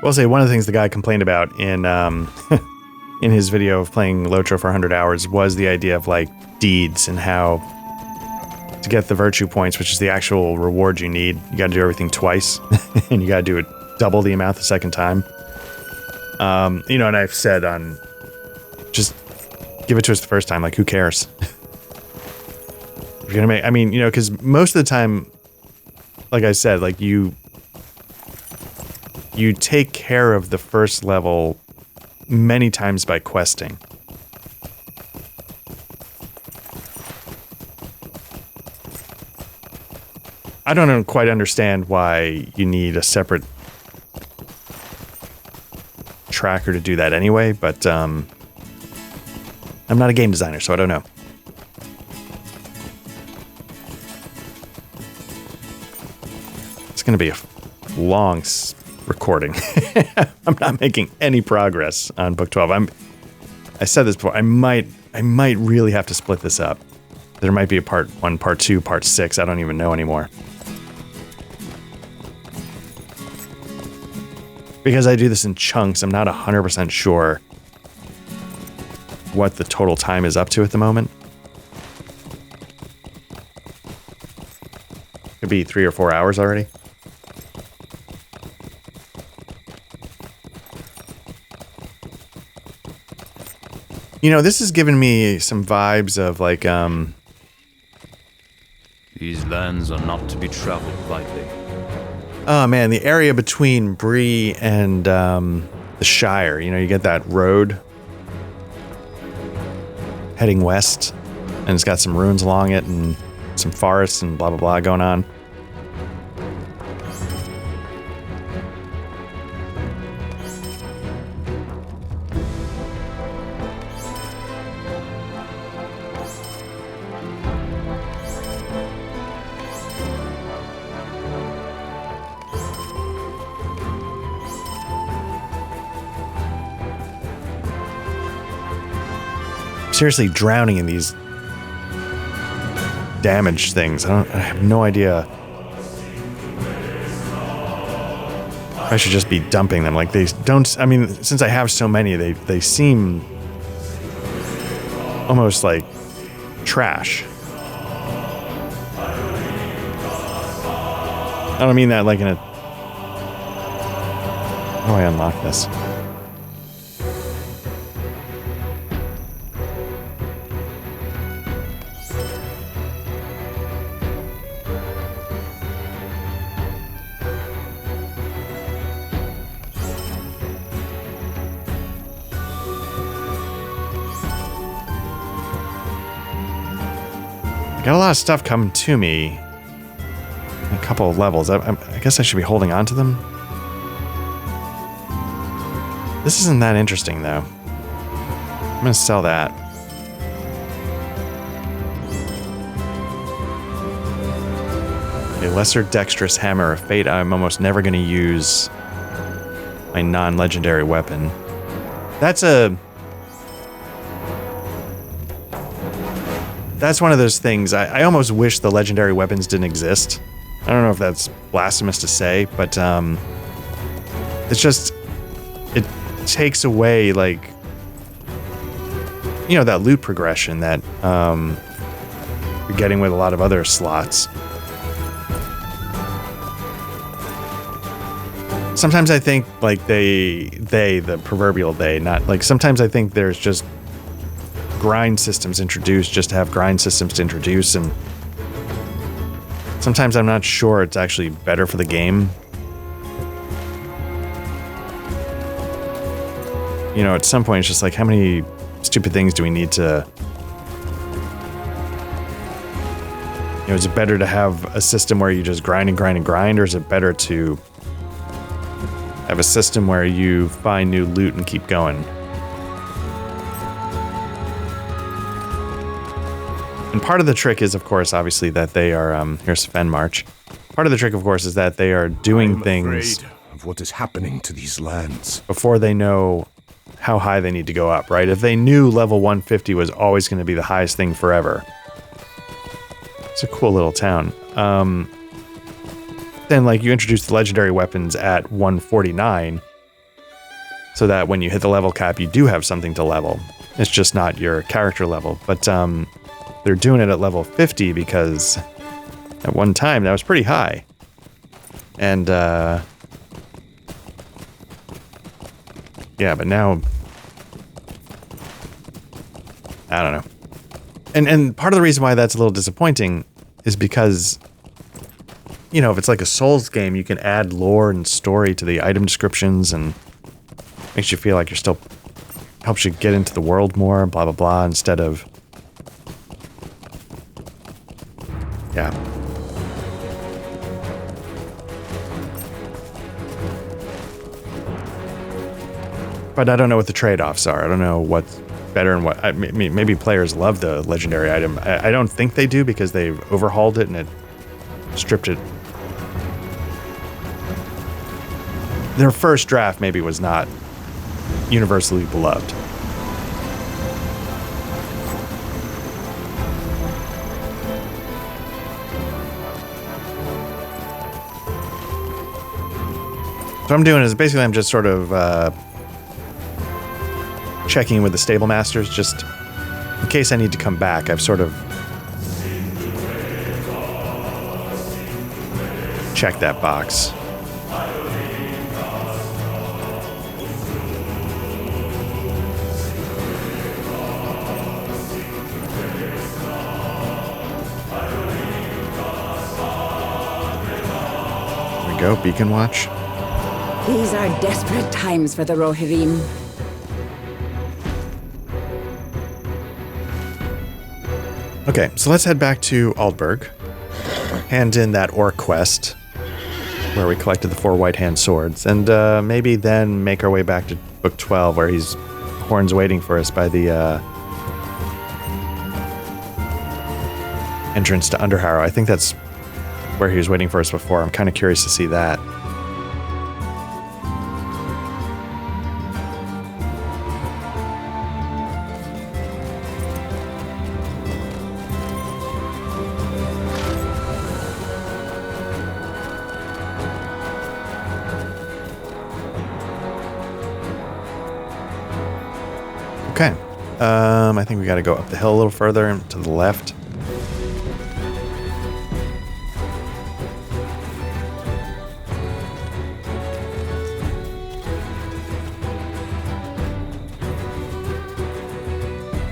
I'll say one of the things the guy complained about in in his video of playing Lotro for 100 hours was the idea of like deeds and how to get the virtue points, which is the actual reward you need. You got to do everything twice, and you got to do it double the amount the second time. You know, and I've said on just give it to us the first time. Like, who cares? If you're gonna make, I mean, you know, because most of the time, like I said, like you take care of the first level many times by questing. I don't quite understand why you need a separate tracker to do that anyway, but I'm not a game designer, so I don't know. It's going to be a long recording. I'm not making any progress on book 12. I said this before. I might really have to split this up. There might be a part 1, part 2, part 6. I don't even know anymore. Because I do this in chunks, I'm not 100% sure what the total time is up to at the moment. Could be 3 or 4 hours already. You know, this has given me some vibes of like, These lands are not to be traveled lightly. oh man, the area between Bree and the Shire. You know, you get that road heading west, and it's got some ruins along it and some forests and blah blah blah going on. Seriously drowning in these damaged things. I have no idea. I should just be dumping them. Like, they don't, I mean, since I have so many, they seem almost like trash. I don't mean that like in a... How do I unlock this? Got a lot of stuff coming to me in a couple of levels. I guess I should be holding on to them. This isn't that interesting, though. I'm going to sell that. A lesser dexterous hammer of fate. I'm almost never going to use my non-legendary weapon. That's one of those things. I almost wish the legendary weapons didn't exist. I don't know if that's blasphemous to say, but it's just, it takes away, like, you know, that loot progression that you're getting with a lot of other slots. Sometimes I think, like, the proverbial they, not, like, sometimes I think there's just grind systems introduced just to have grind systems to introduce, and sometimes I'm not sure it's actually better for the game. you know, at some point it's just like, how many stupid things do we need to... You know, is it better to have a system where you just grind and grind and grind, or is it better to have a system where you find new loot and keep going? And part of the trick is, of course, obviously that they are, here's Fen March. Part of the trick, of course, is that they are doing things of what is happening to these lands before they know how high they need to go up, right? If they knew level 150 was always going to be the highest thing forever, it's a cool little town. Then, like, you introduce the legendary weapons at 149, so that when you hit the level cap, you do have something to level. It's just not your character level. But they're doing it at level 50 because at one time that was pretty high. And yeah, but now I don't know. And part of the reason why that's a little disappointing is because, you know, if it's like a Souls game, you can add lore and story to the item descriptions and makes you feel like you're still, helps you get into the world more, blah, blah, blah, instead of, yeah. But I don't know what the trade-offs are. I don't know what's better and what... maybe players love the legendary item. I don't think they do because they've overhauled it and it stripped it. Their first draft maybe was not universally beloved. So what I'm doing is basically I'm just sort of checking with the stable masters just in case I need to come back. I've sort of checked that box. There we go, beacon watch. These are desperate times for the Rohirrim. Okay, so let's head back to Aldburg, hand in that orc quest where we collected the 4 white hand swords, and maybe then make our way back to book 12 where Horn's waiting for us by the entrance to Underharrow. I think that's where he was waiting for us before. I'm kind of curious to see that. Okay, I think we got to go up the hill a little further and to the left.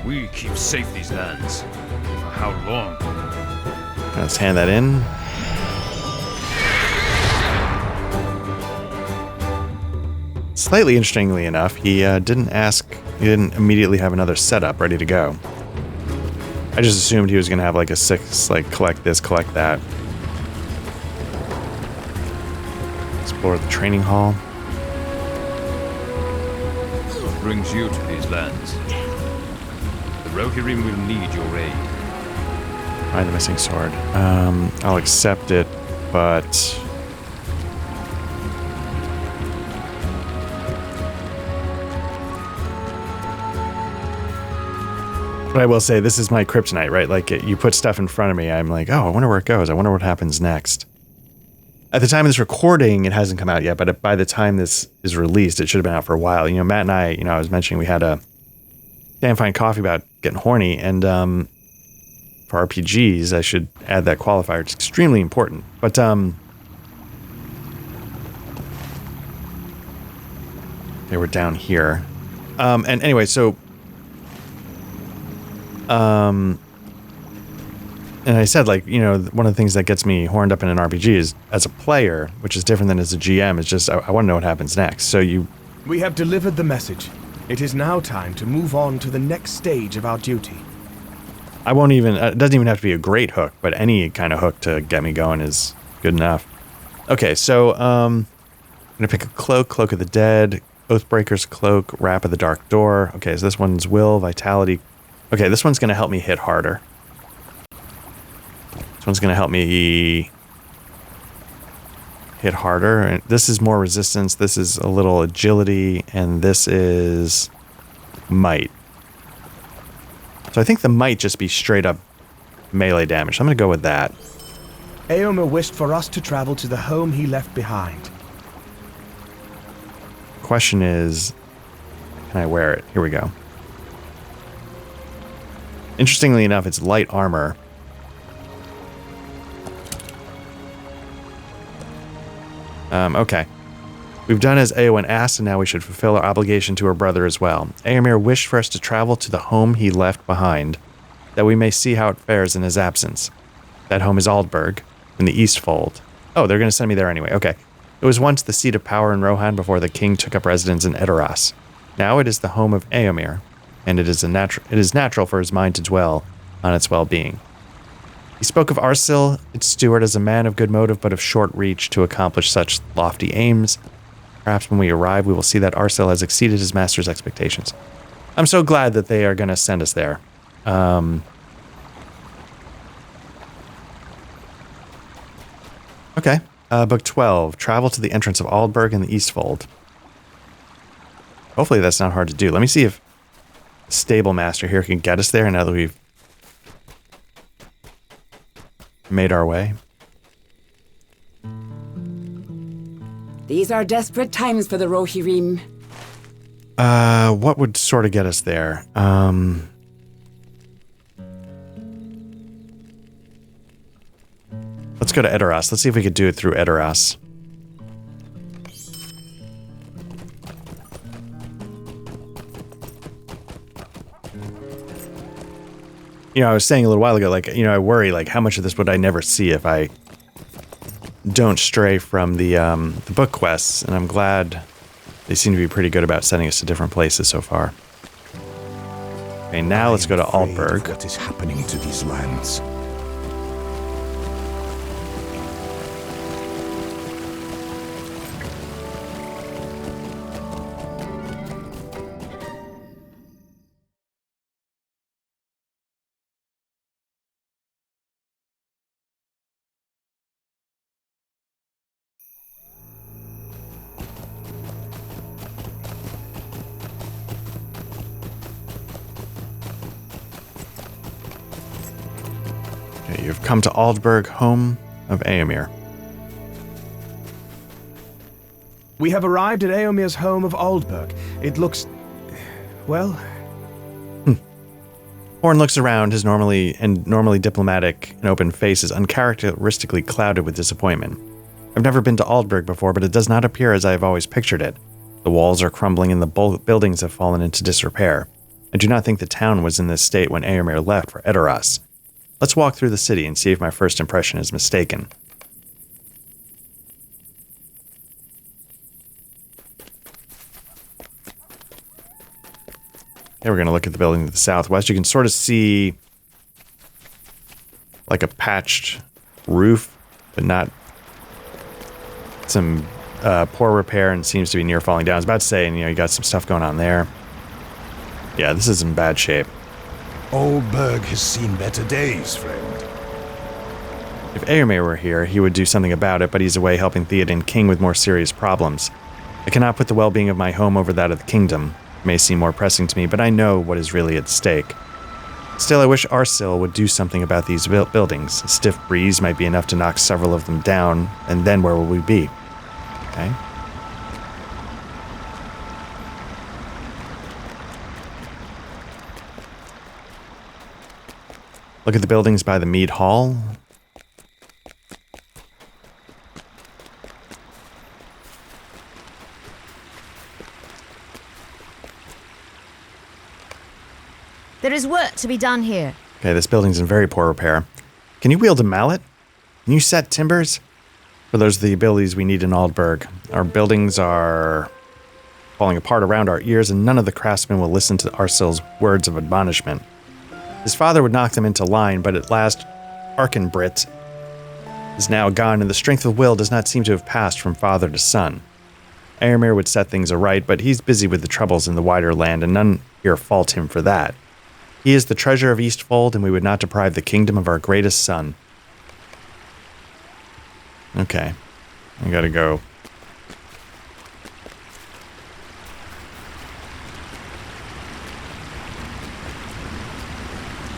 We keep safe these lands. For how long? Let's hand that in. Slightly interestingly enough, he didn't immediately have another setup ready to go. I just assumed he was going to have like a 6, like collect this, collect that. Explore the training hall. What brings you to these lands? The Rohirrim will need your aid. Find the missing sword. I'll accept it, but... But I will say, this is my kryptonite, right? Like, you put stuff in front of me, I'm like, oh, I wonder where it goes. I wonder what happens next. At the time of this recording, it hasn't come out yet, but by the time this is released, it should have been out for a while. You know, Matt and I, you know, I was mentioning we had a damn fine coffee about getting horny, and for RPGs, I should add that qualifier. It's extremely important. But they were down here. And anyway, so and I said, like, you know, one of the things that gets me horned up in an RPG is, as a player, which is different than as a GM, is just I want to know what happens next. So We have delivered the message. It is now time to move on to the next stage of our duty. I won't even, it doesn't even have to be a great hook, but any kind of hook to get me going is good enough. Okay, so, I'm gonna pick a cloak, Cloak of the Dead, Oathbreaker's Cloak, Wrap of the Dark Door. Okay, so this one's Will, Vitality. Okay, this one's gonna help me hit harder. This one's gonna help me hit harder. And this is more resistance, this is a little agility, and this is might. So I think the might just be straight up melee damage. I'm gonna go with that. Eomer wished for us to travel to the home he left behind. Question is, can I wear it? Here we go. Interestingly enough, it's light armor. Okay. We've done as Eowyn asked, and now we should fulfill our obligation to her brother as well. Eomer wished for us to travel to the home he left behind, that we may see how it fares in his absence. That home is Aldburg, in the Eastfold. Oh, they're going to send me there anyway. Okay. It was once the seat of power in Rohan before the king took up residence in Edoras. Now it is the home of Eomer, and it is natural for his mind to dwell on its well-being. He spoke of Arsil, its steward, as a man of good motive but of short reach to accomplish such lofty aims. Perhaps when we arrive, we will see that Arsil has exceeded his master's expectations. I'm so glad that they are going to send us there. Okay. Book 12. Travel to the entrance of Aldburg in the Eastfold. Hopefully that's not hard to do. Let me see if Stable Master here can get us there now that we've made our way. These are desperate times for the Rohirrim. What would sort of get us there? Let's go to Edoras. Let's see if we could do it through Edoras. You know, I was saying a little while ago, like, you know, I worry, like, how much of this would I never see if I don't stray from the book quests, and I'm glad they seem to be pretty good about sending us to different places so far. Okay, now let's go to Aldburg. What is happening to these lands? You've come to Aldburg, home of Eomer. We have arrived at Eomer's home of Aldburg. It looks... well... Horn looks around. His normally diplomatic and open face is uncharacteristically clouded with disappointment. I've never been to Aldburg before, but it does not appear as I have always pictured it. The walls are crumbling and the buildings have fallen into disrepair. I do not think the town was in this state when Eomer left for Edoras. Let's walk through the city and see if my first impression is mistaken. Here we're going to look at the building to the southwest. You can sort of see like a patched roof, but not some poor repair, and seems to be near falling down. I was about to say, and you know, you got some stuff going on there. Yeah, this is in bad shape. Aldburg has seen better days, friend. If Eomer were here, he would do something about it, but he's away helping Theoden King with more serious problems. I cannot put the well-being of my home over that of the kingdom. It may seem more pressing to me, but I know what is really at stake. Still, I wish Arsil would do something about these buildings. A stiff breeze might be enough to knock several of them down, and then where will we be? Okay. Look at the buildings by the Mead Hall. There is work to be done here. Okay, this building's in very poor repair. Can you wield a mallet? Can you set timbers? For those are the abilities we need in Aldburg. Our buildings are falling apart around our ears, and none of the craftsmen will listen to Arsil's words of admonishment. His father would knock them into line, but at last Arkenbrit is now gone, and the strength of will does not seem to have passed from father to son. Aramir would set things aright, but he's busy with the troubles in the wider land, and none here fault him for that. He is the treasure of Eastfold, and we would not deprive the kingdom of our greatest son. Okay. I gotta go.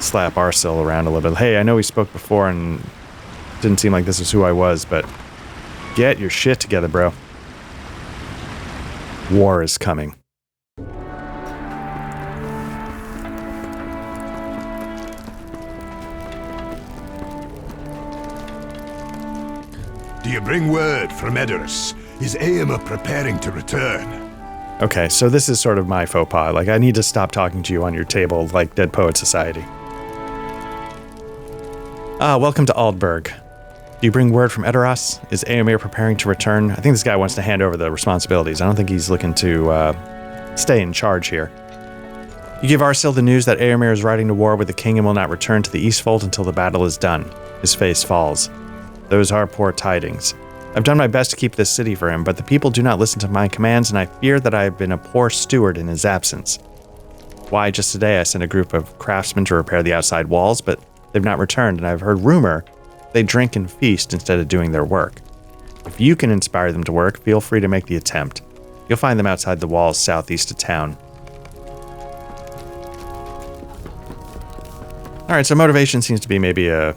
Slap Arsil around a little bit. Hey, I know we spoke before and didn't seem like this was who I was, but get your shit together, bro. War is coming. Do you bring word from Edoras? Is Aema preparing to return? Okay, so this is sort of my faux pas. Like, I need to stop talking to you on your table like Dead Poet Society. Welcome to Aldburg. Do you bring word from Edoras? Is Aemir preparing to return? I think this guy wants to hand over the responsibilities. I don't think he's looking to stay in charge here. You give Arsil the news that Aemir is riding to war with the king and will not return to the Eastfold until the battle is done. His face falls. Those are poor tidings. I've done my best to keep this city for him, but the people do not listen to my commands, and I fear that I have been a poor steward in his absence. Why, just today I sent a group of craftsmen to repair the outside walls, but they've not returned, and I've heard rumor they drink and feast instead of doing their work. If you can inspire them to work, feel free to make the attempt. You'll find them outside the walls southeast of town. Alright, so motivation seems to be maybe a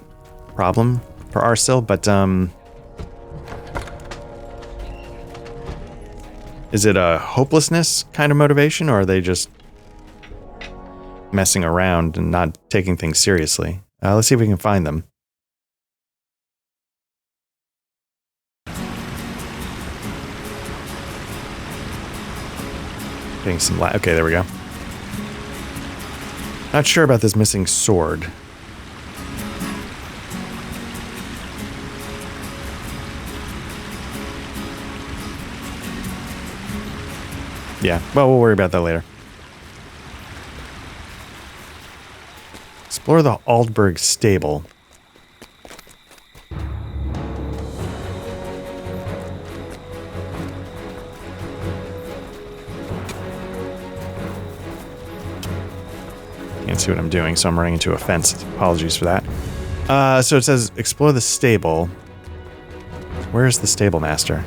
problem for Arsil, but is it a hopelessness kind of motivation, or are they just messing around and not taking things seriously? Let's see if we can find them. Getting some light. Okay, there we go. Not sure about this missing sword. Yeah, well, we'll worry about that later. Explore the Aldburg stable. Can't see what I'm doing, so I'm running into a fence. Apologies for that. So it says, explore the stable. Where's the stable master?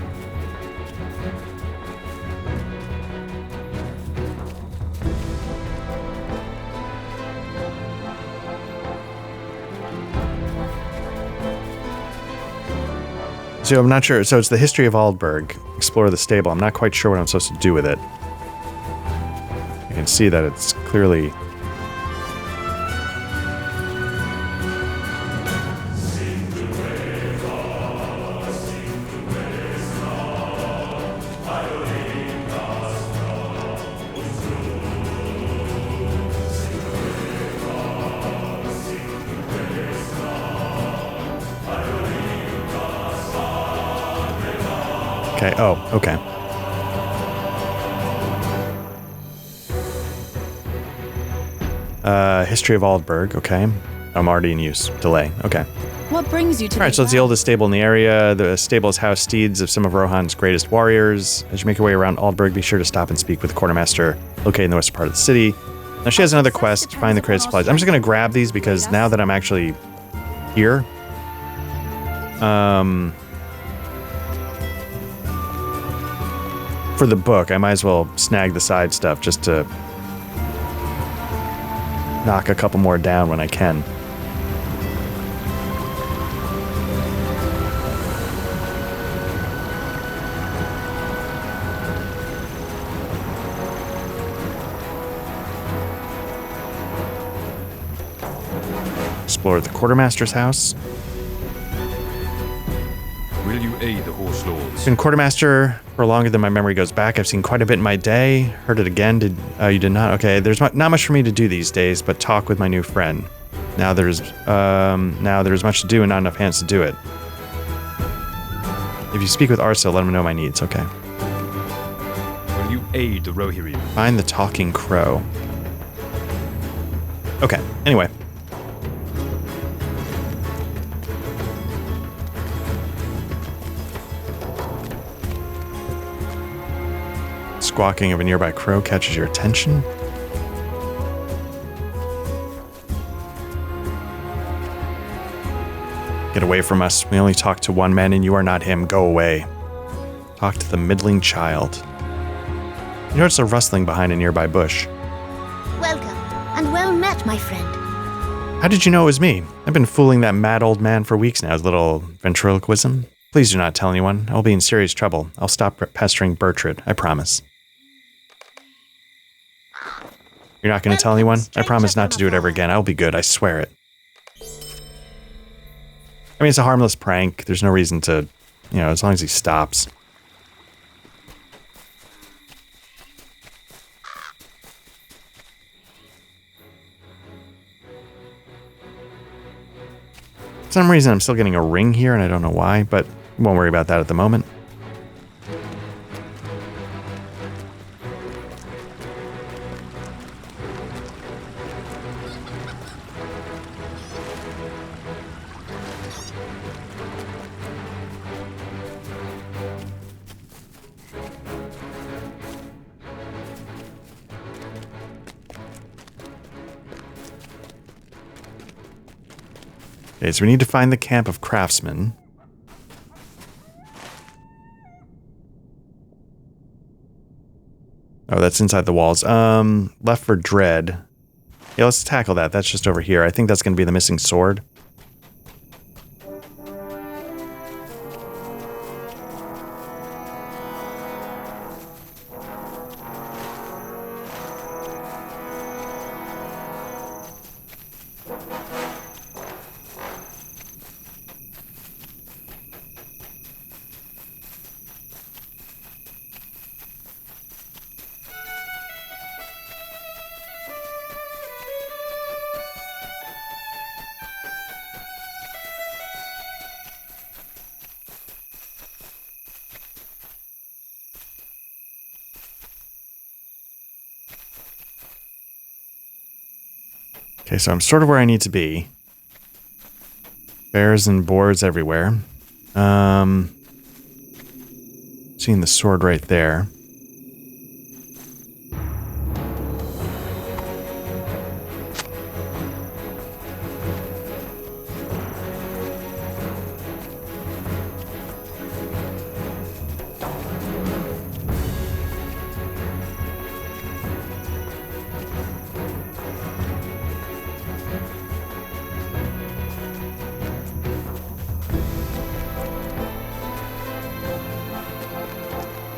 So I'm not sure. So it's the history of Aldburg. Explore the stable. I'm not quite sure what I'm supposed to do with it. I can see that it's clearly... Okay, oh, okay. History of Aldburg, okay. I'm already in use. Delay, okay. What brings you to Alright, so it's the oldest stable in the area. The stable has housed steeds of some of Rohan's greatest warriors. As you make your way around Aldburg, be sure to stop and speak with the quartermaster located in the western part of the city. Now she has another quest, find the crated supplies. I'm just going to grab these because now that I'm actually here, for the book, I might as well snag the side stuff just to knock a couple more down when I can. Explore the quartermaster's house. Will you aid the horse lords? Been quartermaster for longer than my memory goes back. I've seen quite a bit in my day. Heard it again. You did not? Okay, there's not much for me to do these days, but talk with my new friend. Now there's much to do and not enough hands to do it. If you speak with Arsil, let him know my needs. Okay. Will You aid the Rohirrim. Find the talking crow. Okay, anyway. Squawking of a nearby crow catches your attention. Get away from us. We only talk to one man and you are not him. Go away. Talk to the middling child. You notice a rustling behind a nearby bush. Welcome, and well met, my friend. How did you know it was me? I've been fooling that mad old man for weeks now. His little ventriloquism. Please do not tell anyone. I'll be in serious trouble. I'll stop pestering Bertrand. I promise. You're not going to tell anyone? I promise not to do it ever again. I'll be good. I swear it. I mean, it's a harmless prank. There's no reason to, you know, as long as he stops. For some reason, I'm still getting a ring here, and I don't know why, but won't worry about that at the moment. Okay, so we need to find the camp of craftsmen. Oh, that's inside the walls. Left for dread. Yeah, let's tackle that. That's just over here. I think that's going to be the missing sword. Okay, so I'm sort of where I need to be. Bears and boards everywhere. Seeing the sword right there.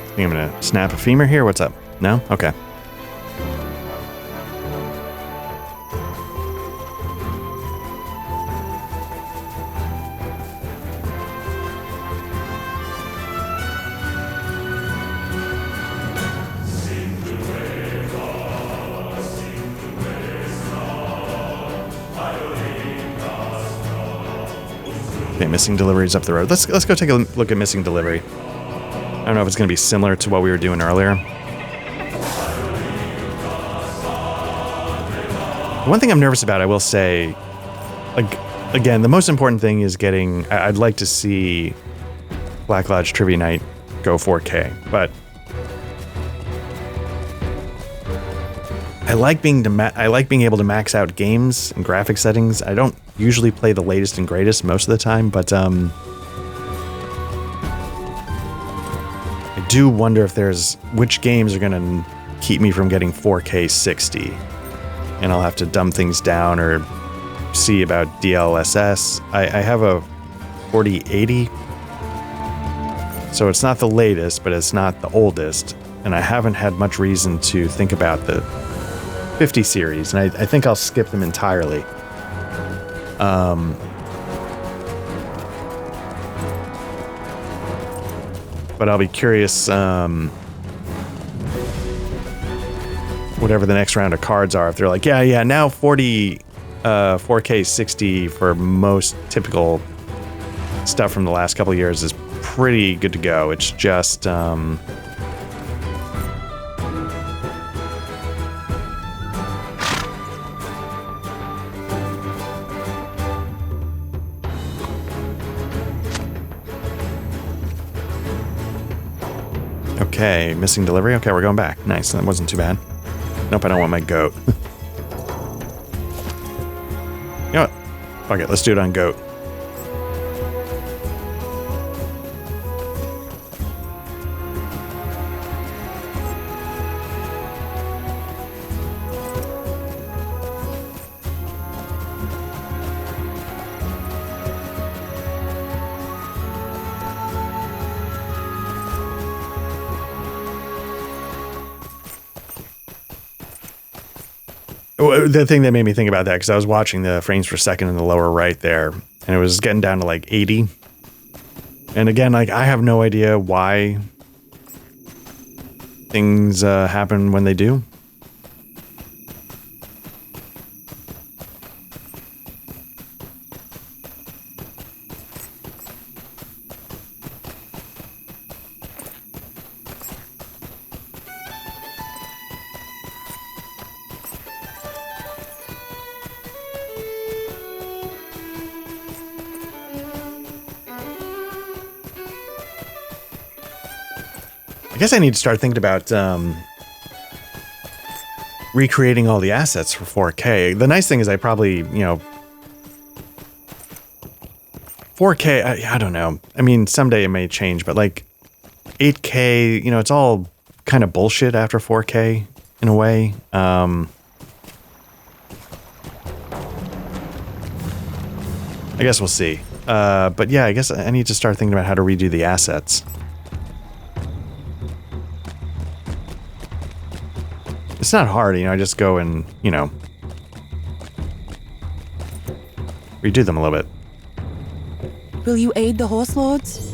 I think I'm gonna snap a femur here. What's up? No? Okay. Okay, missing deliveries up the road. Let's go take a look at missing delivery. I don't know if it's going to be similar to what we were doing earlier. One thing I'm nervous about, I will say, again, the most important thing is getting... I'd like to see Black Lodge Trivia Night go 4K, but I like being able to max out games and graphic settings. I don't usually play the latest and greatest most of the time, but I do wonder if which games are going to keep me from getting 4K 60. And I'll have to dumb things down or see about DLSS. I have a 4080. So it's not the latest, but it's not the oldest. And I haven't had much reason to think about the 50 series. And I think I'll skip them entirely. But I'll be curious, whatever the next round of cards are, if they're like, yeah, now 4K 60 for most typical stuff from the last couple of years is pretty good to go. It's just, Okay, missing delivery. Okay, we're going back. Nice, that wasn't too bad. Nope, I don't want my goat. You know what? Fuck it, let's do it on goat. The thing that made me think about that, because I was watching the frames per second in the lower right there, and it was getting down to like 80. And again, like, I have no idea why things happen when they do. I guess I need to start thinking about recreating all the assets for 4K. The nice thing is I probably, 4K, I don't know. I mean, someday it may change, but like 8K, it's all kind of bullshit after 4K in a way. I guess we'll see. But yeah, I guess I need to start thinking about how to redo the assets. It's not hard, I just go and, redo them a little bit. Will you aid the horse lords?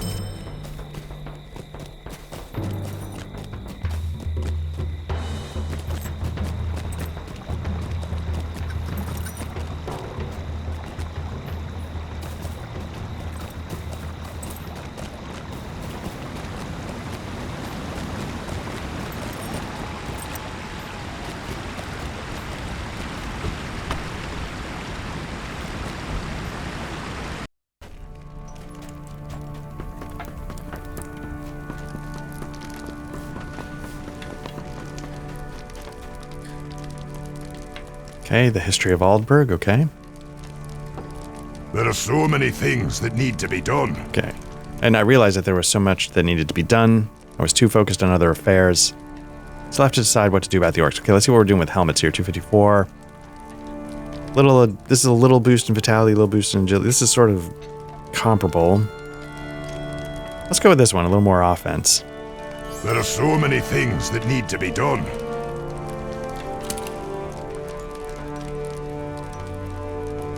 Okay, the history of Aldburg, okay. There are so many things that need to be done. Okay. And I realized that there was so much that needed to be done. I was too focused on other affairs. So I have to decide what to do about the orcs. Okay, let's see what we're doing with helmets here. 254. This is a little boost in vitality, a little boost in agility. This is sort of comparable. Let's go with this one, a little more offense. There are so many things that need to be done.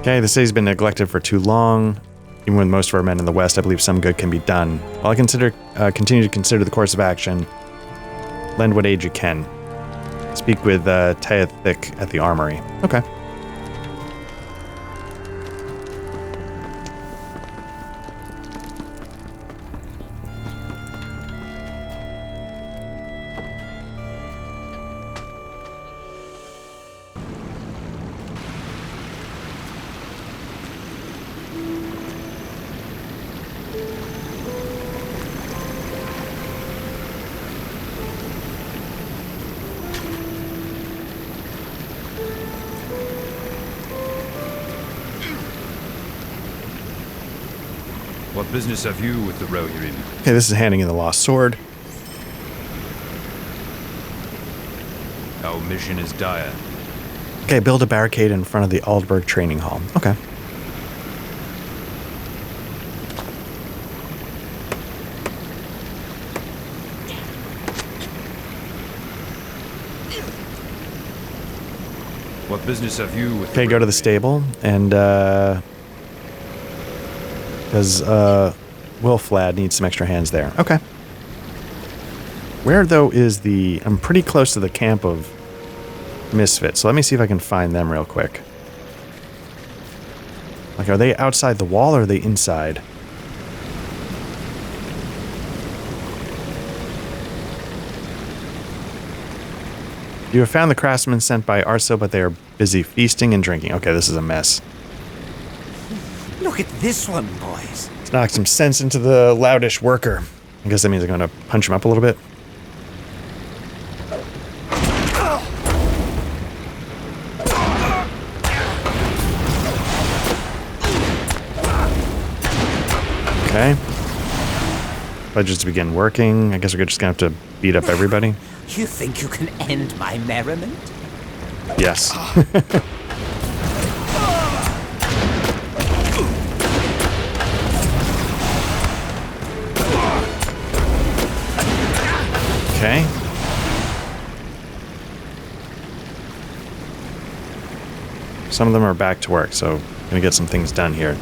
Okay, the city's been neglected for too long. Even with most of our men in the west, I believe some good can be done. While I continue to consider the course of action, lend what aid you can. Speak with Taethik at the armory. Okay. What business have you with the Rohirrim? Okay, this is handing in the lost sword. Our mission is dire. Okay, build a barricade in front of the Aldburg training hall. Okay. What business have you with Okay, go to the stable and because Wilflad needs some extra hands there. Okay. Where though is the... I'm pretty close to the camp of Misfits, so let me see if I can find them real quick. Like, are they outside the wall or are they inside? You have found the craftsmen sent by Arso, but they are busy feasting and drinking. Okay, this is a mess. Look at this one, boys. Let's knock some sense into the loudish worker. I guess that means I'm going to punch him up a little bit. Okay. Budgets begin working. I guess we're just gonna have to beat up everybody. You think you can end my merriment? Yes. Okay. Some of them are back to work, so I'm gonna get some things done here.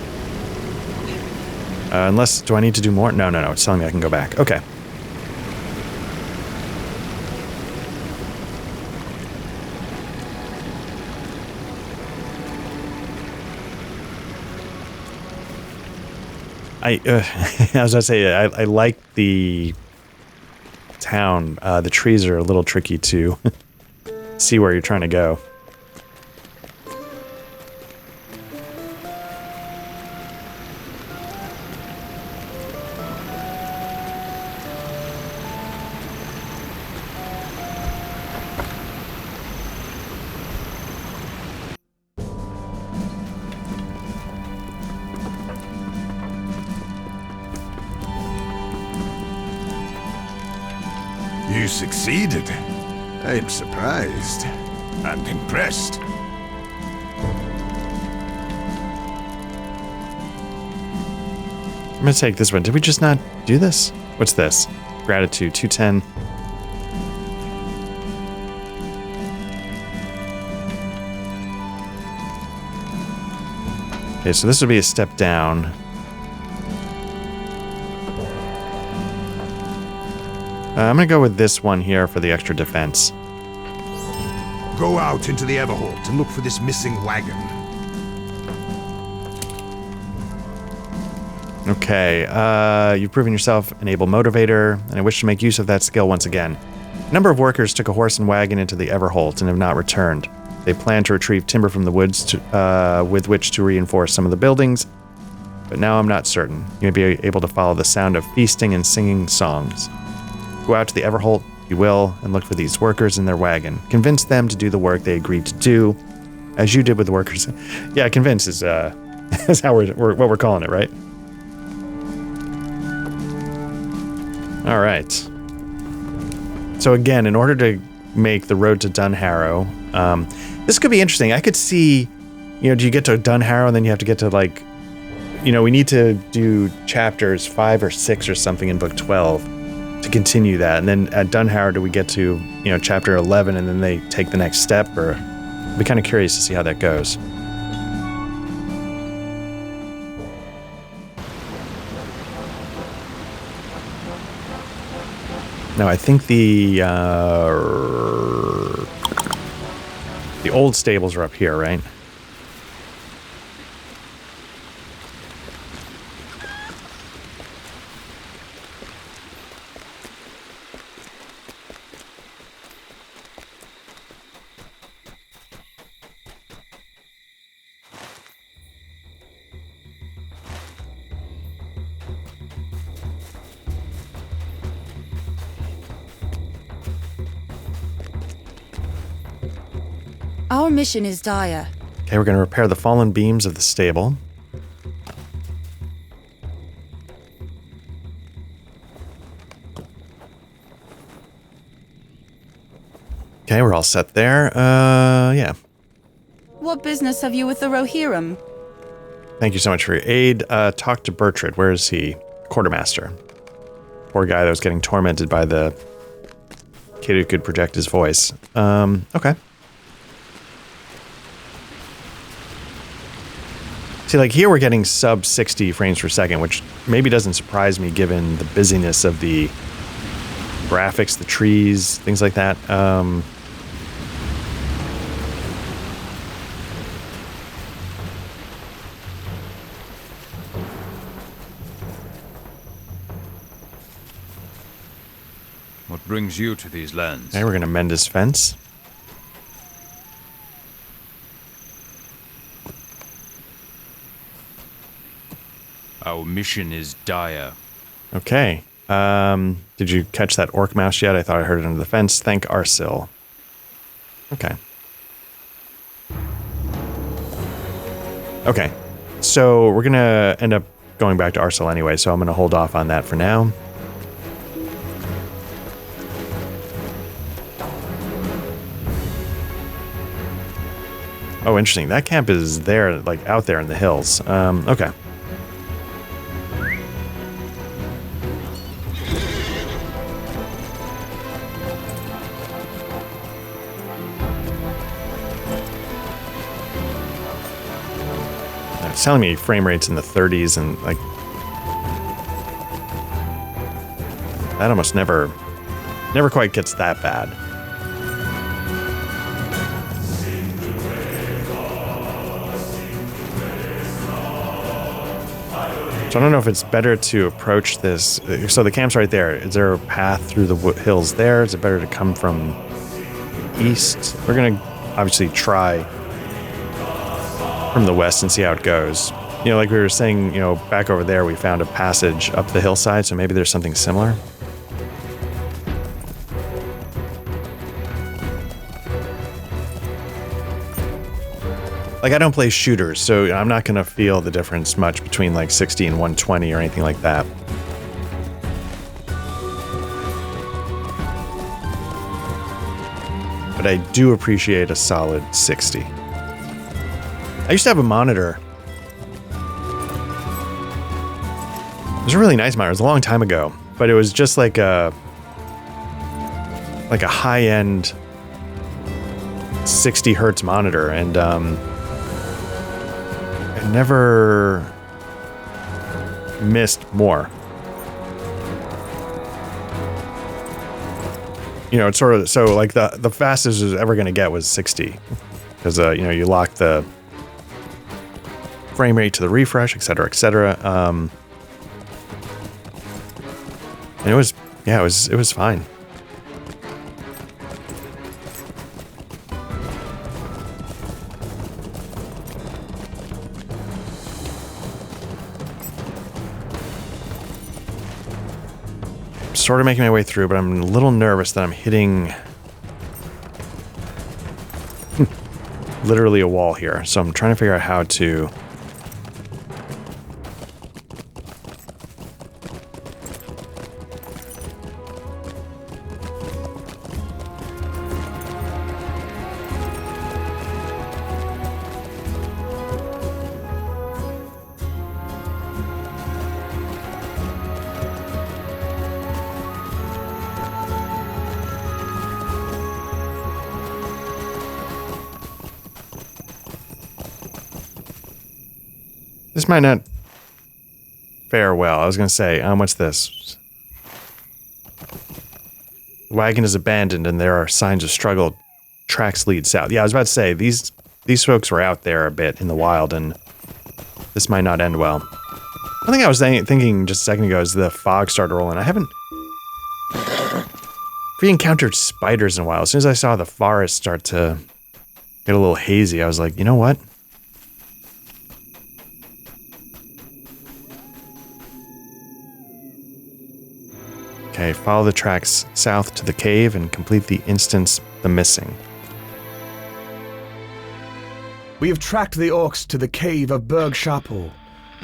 Unless, do I need to do more? No, it's telling me I can go back. Okay. As I say, I like the town. The trees are a little tricky to see where you're trying to go. You succeeded. I'm surprised and impressed. I'm gonna take this one. Did we just not do this? What's this? Gratitude, 210. Okay, so this would be a step down. I'm gonna go with this one here for the extra defense. Go out into the Everholt and look for this missing wagon. Okay, you've proven yourself an able motivator, and I wish to make use of that skill once again. A number of workers took a horse and wagon into the Everholt and have not returned. They plan to retrieve timber from the woods with which to reinforce some of the buildings, but now I'm not certain. You may be able to follow the sound of feasting and singing songs. Go out to the Everholt, you will, and look for these workers in their wagon. Convince them to do the work they agreed to do, as you did with the workers. Yeah, convince is how what we're calling it, right? All right. So again, in order to make the road to Dunharrow, this could be interesting. I could see, do you get to Dunharrow and then you have to get to we need to do chapters 5 or 6 or something in book 12 to continue that. And then at Dunharrow, do we get to, chapter 11 and then they take the next step? Or I'd be kind of curious to see how that goes. No, I think the old stables are up here, right? Our mission is dire. Okay, we're going to repair the fallen beams of the stable. Okay, we're all set there. Yeah. What business have you with the Rohirrim? Thank you so much for your aid. Talk to Bertrand. Where is he? Quartermaster. Poor guy that was getting tormented by the kid who could project his voice. Okay. See, here we're getting sub 60 frames per second, which maybe doesn't surprise me given the busyness of the graphics, the trees, things like that. What brings you to these lands? Okay, we're going to mend this fence. Our mission is dire. Okay. Did you catch that orc mouse yet? I thought I heard it under the fence. Thank Arsil. Okay. Okay. So we're going to end up going back to Arsil anyway, so I'm going to hold off on that for now. Oh, interesting. That camp is there, like out there in the hills. Okay. It's telling me frame rates in the 30s and like that almost never quite gets that bad. So I don't know if it's better to approach this. So the camp's right there. Is there a path through the hills there? Is it better to come from the east? We're going to obviously try from the west and see how it goes. You know, like we were saying, you know, back over there, we found a passage up the hillside, so maybe there's something similar. Like, I don't play shooters, so I'm not going to feel the difference much between like 60 and 120 or anything like that. But I do appreciate a solid 60. I used to have a monitor. It was a really nice monitor. It was a long time ago, but it was just like a high-end 60 hertz monitor, and I never missed more. You know, it's sort of so like the fastest it was ever going to get was 60, because you know, you lock the frame rate to the refresh, etc., etc. And it was, yeah, it was fine. Sort of making my way through, but I'm a little nervous that I'm hitting literally a wall here. So I'm trying to figure out how to This might not fare well. I was going to say, what's this? The wagon is abandoned and there are signs of struggle. Tracks lead south. Yeah, I was about to say, these folks were out there a bit in the wild, and this might not end well. I think I was thinking just a second ago as the fog started rolling. I haven't re-encountered spiders in a while. As soon as I saw the forest start to get a little hazy, I was like, you know what? Okay, follow the tracks south to the cave and complete the instance the missing. We have tracked the orcs to the cave of Berg Sharpal,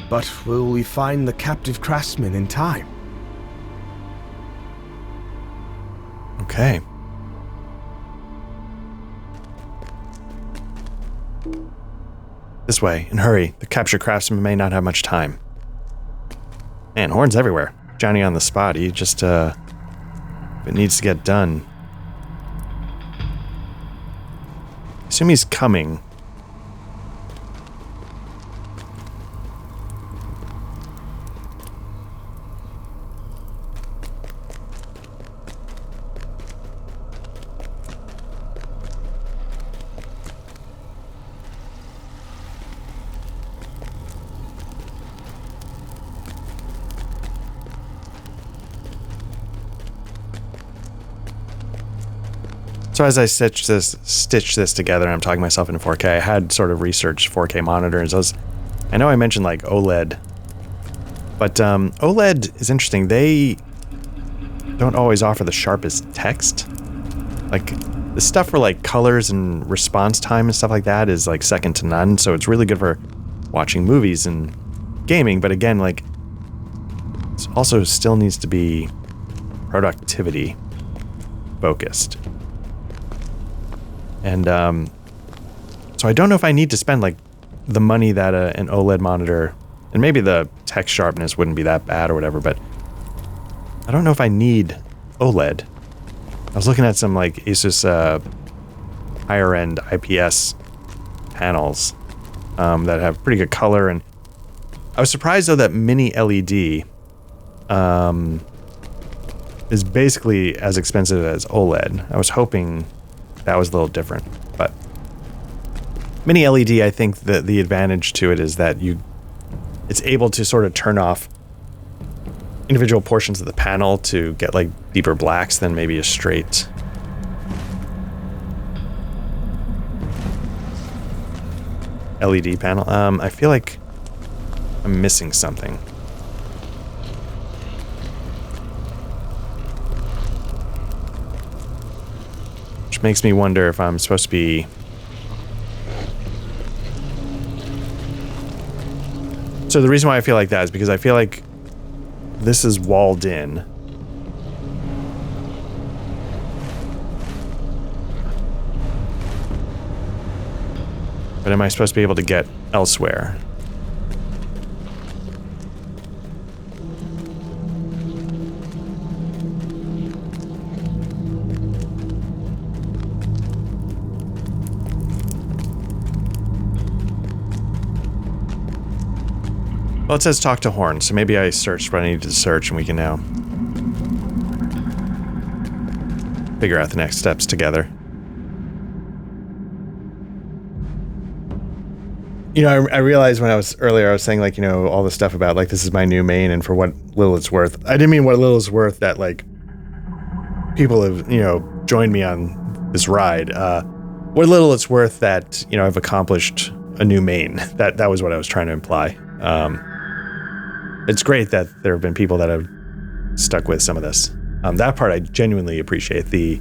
but will we find the captive craftsman in time? Okay. This way, and hurry. The captured craftsman may not have much time. Man, horns everywhere. Johnny on the spot. He just, if it needs to get done. Assume he's coming. So as I stitch this together, and I'm talking myself into 4K, I had sort of researched 4K monitors. I know I mentioned like OLED, but OLED is interesting. They don't always offer the sharpest text. Like, the stuff for like colors and response time and stuff like that is like second to none, so it's really good for watching movies and gaming, but again, like, it also still needs to be productivity focused. And so I don't know if I need to spend like the money that an OLED monitor, and maybe the text sharpness wouldn't be that bad or whatever, but I don't know if I need OLED. I was looking at some like Asus higher end IPS panels that have pretty good color, and I was surprised though that mini LED is basically as expensive as OLED. I was hoping that was a little different, but mini LED, I think that the advantage to it is that it's able to sort of turn off individual portions of the panel to get like deeper blacks than maybe a straight LED panel. I feel like I'm missing something. Which makes me wonder if I'm supposed to be So the reason why I feel like that is because I feel like this is walled in. But am I supposed to be able to get elsewhere? Well, it says talk to Horn, so maybe I searched what I needed to search and we can now figure out the next steps together. You know, I realized when I was saying like, you know, all the stuff about like, this is my new main and for what little it's worth. I didn't mean what little it's worth that like people have, you know, joined me on this ride. What little it's worth that, you know, I've accomplished a new main. That was what I was trying to imply. It's great that there have been people that have stuck with some of this. That part I genuinely appreciate. The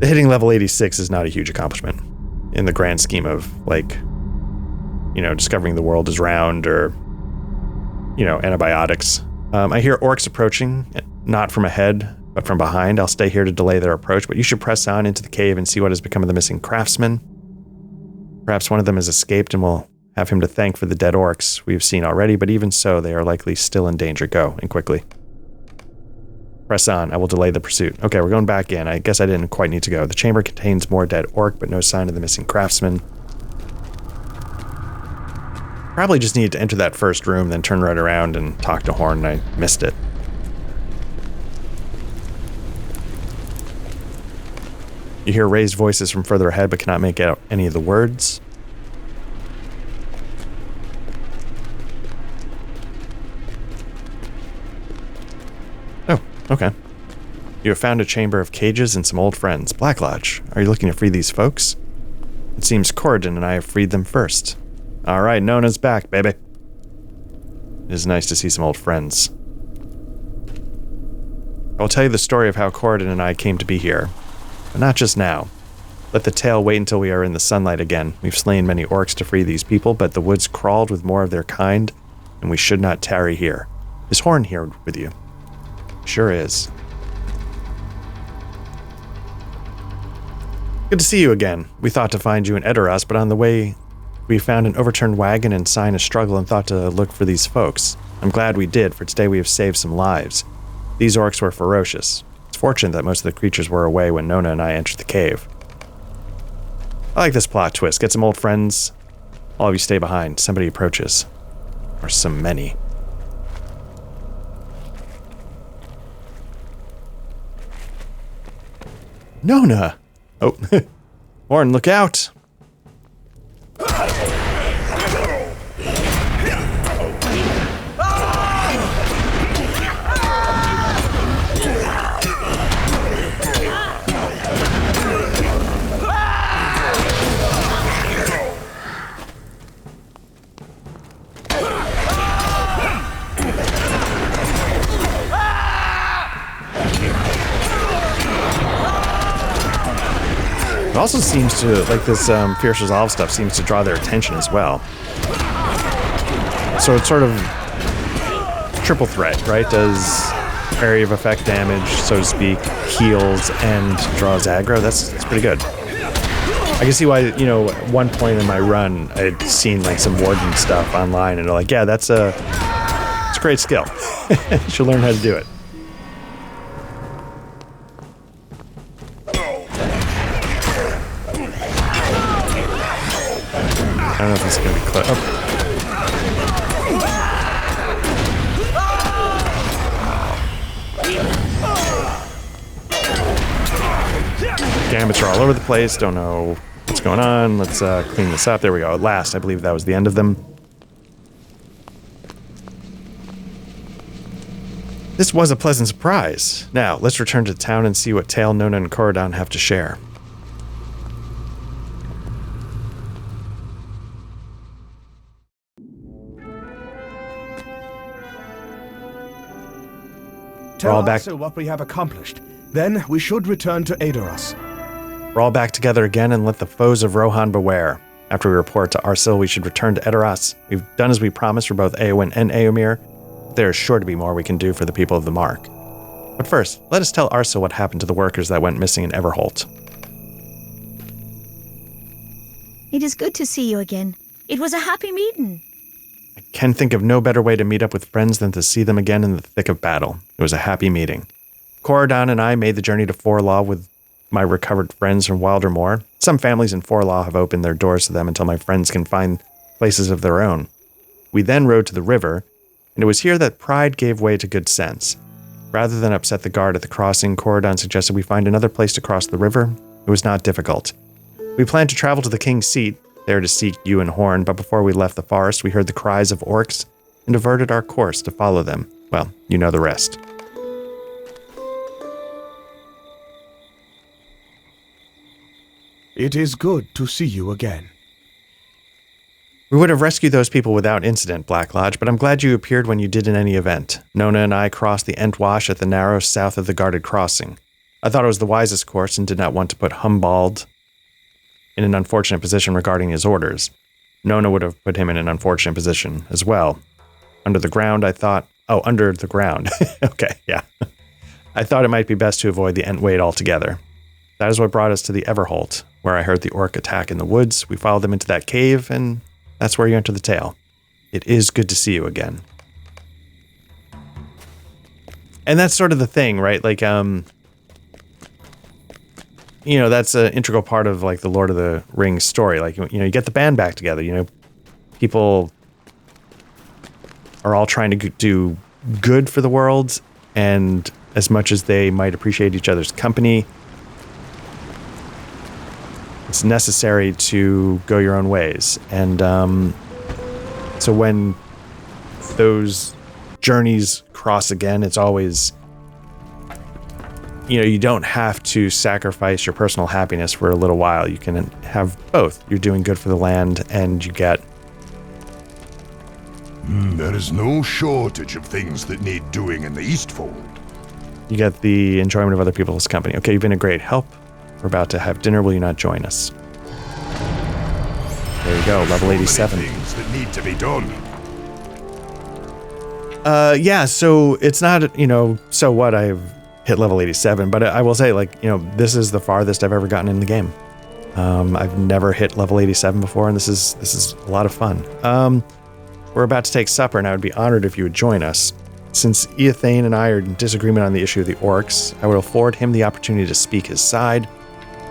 hitting level 86 is not a huge accomplishment in the grand scheme of like, you know, discovering the world is round or, you know, antibiotics. I hear orcs approaching, not from ahead, but from behind. I'll stay here to delay their approach, but you should press on into the cave and see what has become of the missing craftsmen. Perhaps one of them has escaped and we'll have him to thank for the dead orcs we have seen already, but even so, they are likely still in danger. Go, and quickly. Press on. I will delay the pursuit. Okay, we're going back in. I guess I didn't quite need to go. The chamber contains more dead orc, but no sign of the missing craftsman. Probably just needed to enter that first room, then turn right around and talk to Horn, and I missed it. You hear raised voices from further ahead, but cannot make out any of the words. Oh, okay. You have found a chamber of cages and some old friends. Black Lodge, are you looking to free these folks? It seems Corridon and I have freed them first. Alright, Nona's back, baby. It is nice to see some old friends. I will tell you the story of how Corridon and I came to be here. But not just now. Let the tale wait until we are in the sunlight again. We've slain many orcs to free these people, but the woods crawled with more of their kind, and we should not tarry here. Is Horn here with you? Sure is. Good to see you again. We thought to find you in Edoras, but on the way we found an overturned wagon and sign of struggle and thought to look for these folks. I'm glad we did, for today we have saved some lives. These orcs were ferocious. It's fortunate that most of the creatures were away when Nona and I entered the cave. I like this plot twist. Get some old friends. All of you stay behind. Somebody approaches. Or some many. Nona! Oh, Horn, look out! It also seems to, like this Fierce Resolve stuff seems to draw their attention as well. So it's sort of triple threat, right? Does area of effect damage, so to speak, heals, and draws aggro. That's pretty good. I can see why, you know, at one point in my run, I'd seen like some Warden stuff online, and they're like, yeah, it's a great skill. You should learn how to do it. I don't know if this is going to be close. Oh. Gambits are all over the place. Don't know what's going on. Let's clean this up. There we go. At last, I believe that was the end of them. This was a pleasant surprise. Now, let's return to town and see what tale Nona and Corridon have to share. Tell us what we have accomplished. Then we should return to Aedoras. We're all back together again, and let the foes of Rohan beware. After we report to Arsil, we should return to Aedoras. We've done as we promised for both Eowyn and Eomer. There is sure to be more we can do for the people of the Mark. But first, let us tell Arsil what happened to the workers that went missing in Everholt. It is good to see you again. It was a happy meeting. I can think of no better way to meet up with friends than to see them again in the thick of battle. It was a happy meeting. Corridon and I made the journey to Forlaw with my recovered friends from Wildermoor. Some families in Forlaw have opened their doors to them until my friends can find places of their own. We then rode to the river, and it was here that pride gave way to good sense. Rather than upset the guard at the crossing, Corridon suggested we find another place to cross the river. It was not difficult. We planned to travel to the king's seat, there to seek you and Horn, but before we left the forest, we heard the cries of orcs and diverted our course to follow them. Well, you know the rest. It is good to see you again. We would have rescued those people without incident, Black Lodge, but I'm glad you appeared when you did in any event. Nona and I crossed the Entwash at the narrow south of the guarded crossing. I thought it was the wisest course and did not want to put Humbald in an unfortunate position regarding his orders. Nona would have put him in an unfortunate position as well. Under the ground, I thought... Oh, under the ground. Okay, yeah. I thought it might be best to avoid the Entwade altogether. That is what brought us to the Everholt, where I heard the orc attack in the woods. We followed them into that cave, and that's where you enter the tale. It is good to see you again. And that's sort of the thing, right? Like, you know, that's an integral part of, like, the Lord of the Rings story. Like, you know, you get the band back together, you know, people are all trying to do good for the world, and as much as they might appreciate each other's company, it's necessary to go your own ways. And so when those journeys cross again, it's always, you know, you don't have to sacrifice your personal happiness for a little while. You can have both. You're doing good for the land, and you get... There is no shortage of things that need doing in the Eastfold. You get the enjoyment of other people's company. Okay, you've been a great help. We're about to have dinner. Will you not join us? There you go, level 87. Things that need to be done. Yeah, so it's not, you know, so what, I've hit level 87, but I will say, like, you know, this is the farthest I've ever gotten in the game. I've never hit level 87 before, and this is a lot of fun. We're about to take supper, and I would be honored if you would join us. Since Eothane and I are in disagreement on the issue of the orcs, I will afford him the opportunity to speak his side,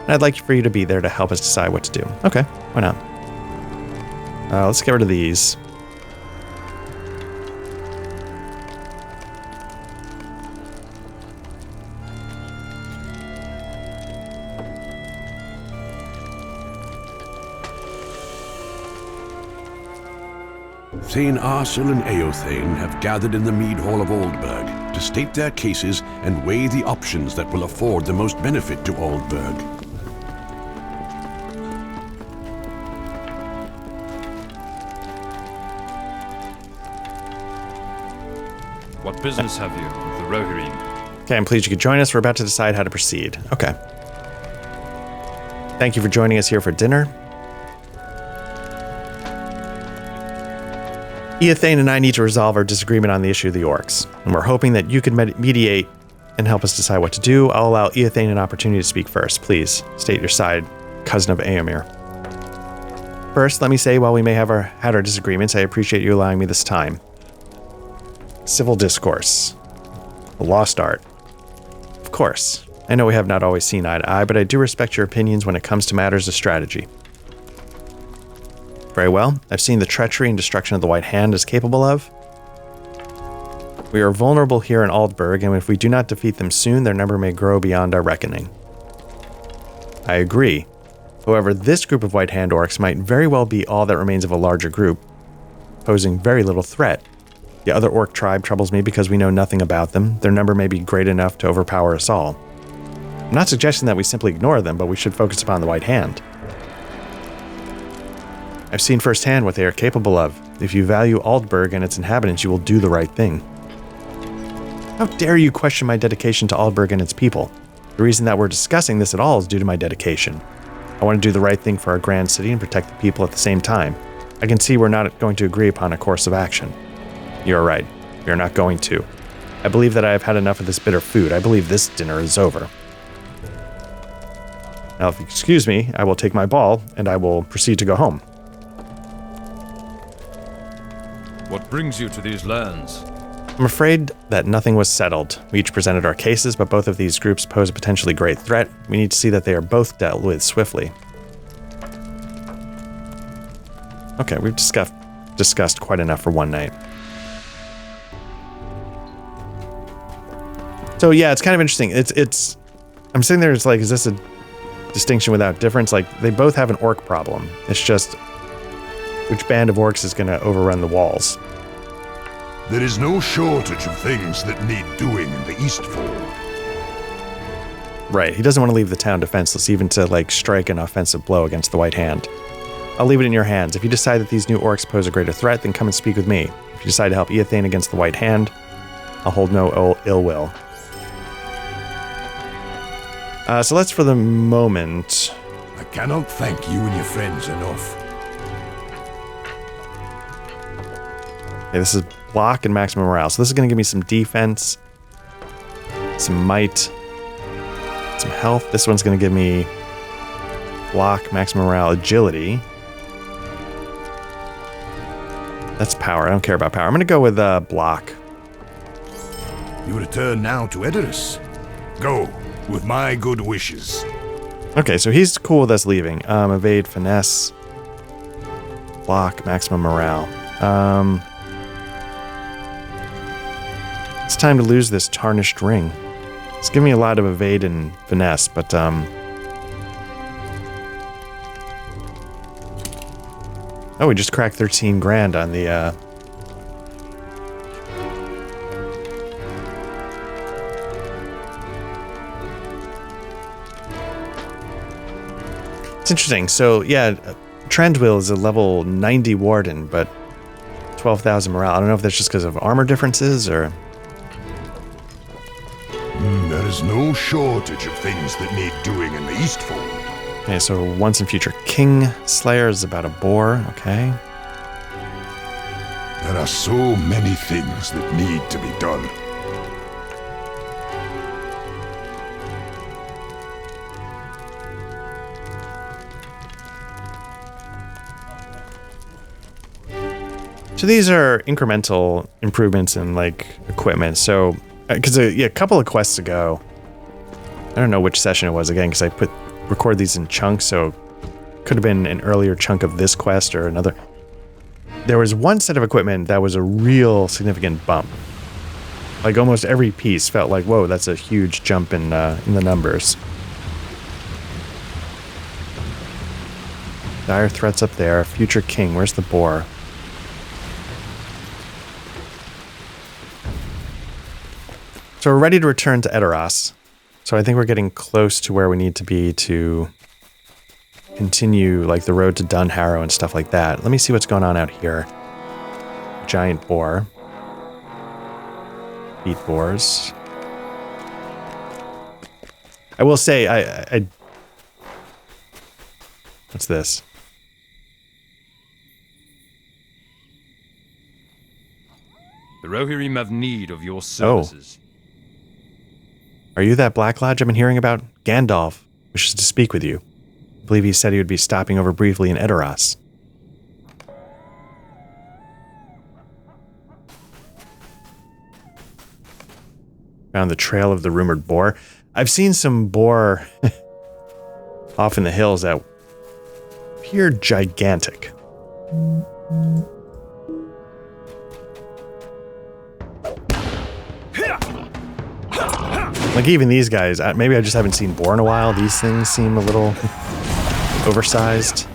and I'd like for you to be there to help us decide what to do. Okay, why not? Let's get rid of these. Thane Arsil and Eothane have gathered in the Mead Hall of Oldburg to state their cases and weigh the options that will afford the most benefit to Oldburg. What business have you with the Rohirrim? Okay, I'm pleased you could join us. We're about to decide how to proceed. Okay. Thank you for joining us here for dinner. Eothane and I need to resolve our disagreement on the issue of the orcs, and we're hoping that you could mediate and help us decide what to do. I'll allow Eothane an opportunity to speak first. Please, state your side, cousin of Aemir. First, let me say, while we may have had our disagreements, I appreciate you allowing me this time. Civil discourse. A lost art. Of course, I know we have not always seen eye to eye, but I do respect your opinions when it comes to matters of strategy. Very well, I've seen the treachery and destruction of the White Hand is capable of. We are vulnerable here in Aldburg, and if we do not defeat them soon, their number may grow beyond our reckoning. I agree. However, this group of White Hand orcs might very well be all that remains of a larger group, posing very little threat. The other orc tribe troubles me because we know nothing about them. Their number may be great enough to overpower us all. I'm not suggesting that we simply ignore them, but we should focus upon the White Hand. I've seen firsthand what they are capable of. If you value Aldburg and its inhabitants, you will do the right thing. How dare you question my dedication to Aldburg and its people? The reason that we're discussing this at all is due to my dedication. I want to do the right thing for our grand city and protect the people at the same time. I can see we're not going to agree upon a course of action. You're right. We are not going to. I believe that I have had enough of this bitter food. I believe this dinner is over. Now, if you excuse me, I will take my ball, and I will proceed to go home. What brings you to these lands? I'm afraid that nothing was settled. We each presented our cases, but both of these groups pose a potentially great threat. We need to see that they are both dealt with swiftly. Okay, we've discussed quite enough for one night. So yeah, it's kind of interesting. It's I'm sitting there, it's like, is this a distinction without difference? Like, they both have an orc problem. It's just which band of orcs is going to overrun the walls. There is no shortage of things that need doing in the Eastfold. Right, he doesn't want to leave the town defenseless, even to, like, strike an offensive blow against the White Hand. I'll leave it in your hands. If you decide that these new orcs pose a greater threat, then come and speak with me. If you decide to help Eothane against the White Hand, I'll hold no ill will. So let's, for the moment... I cannot thank you and your friends enough. Okay, this is block and maximum morale. So this is going to give me some defense, some might, some health. This one's going to give me block, maximum morale, agility. That's power. I don't care about power. I'm going to go with block. You return now to Edoras. Go, with my good wishes. Okay, so he's cool with us leaving. Evade, finesse, block, maximum morale. It's time to lose this tarnished ring. It's giving me a lot of evade and finesse, but oh, we just cracked 13 grand on the It's interesting. So yeah, Trendwill is a level 90 warden, but 12,000 morale. I don't know if that's just because of armor differences or... There is no shortage of things that need doing in the Eastfold. Okay, so once and future King Slayer is about a boar, okay. There are so many things that need to be done. So these are incremental improvements in, like, equipment. So, because a couple of quests ago, I don't know which session it was again, because I record these in chunks, so could have been an earlier chunk of this quest or another. There was one set of equipment that was a real significant bump. Like, almost every piece felt like, whoa, that's a huge jump in the numbers. Dire threats up there. Future King. Where's the boar? So we're ready to return to Edoras. So I think we're getting close to where we need to be to continue, like, the road to Dunharrow and stuff like that. Let me see what's going on out here. Giant boar. Beat boars. I will say, What's this? The Rohirrim have need of your services. Are you that Black Lodge I've been hearing about? Gandalf wishes to speak with you. I believe he said he would be stopping over briefly in Edoras. Found the trail of the rumored boar. I've seen some boar off in the hills that appear gigantic. Like even these guys, maybe I just haven't seen boar in a while. These things seem a little oversized.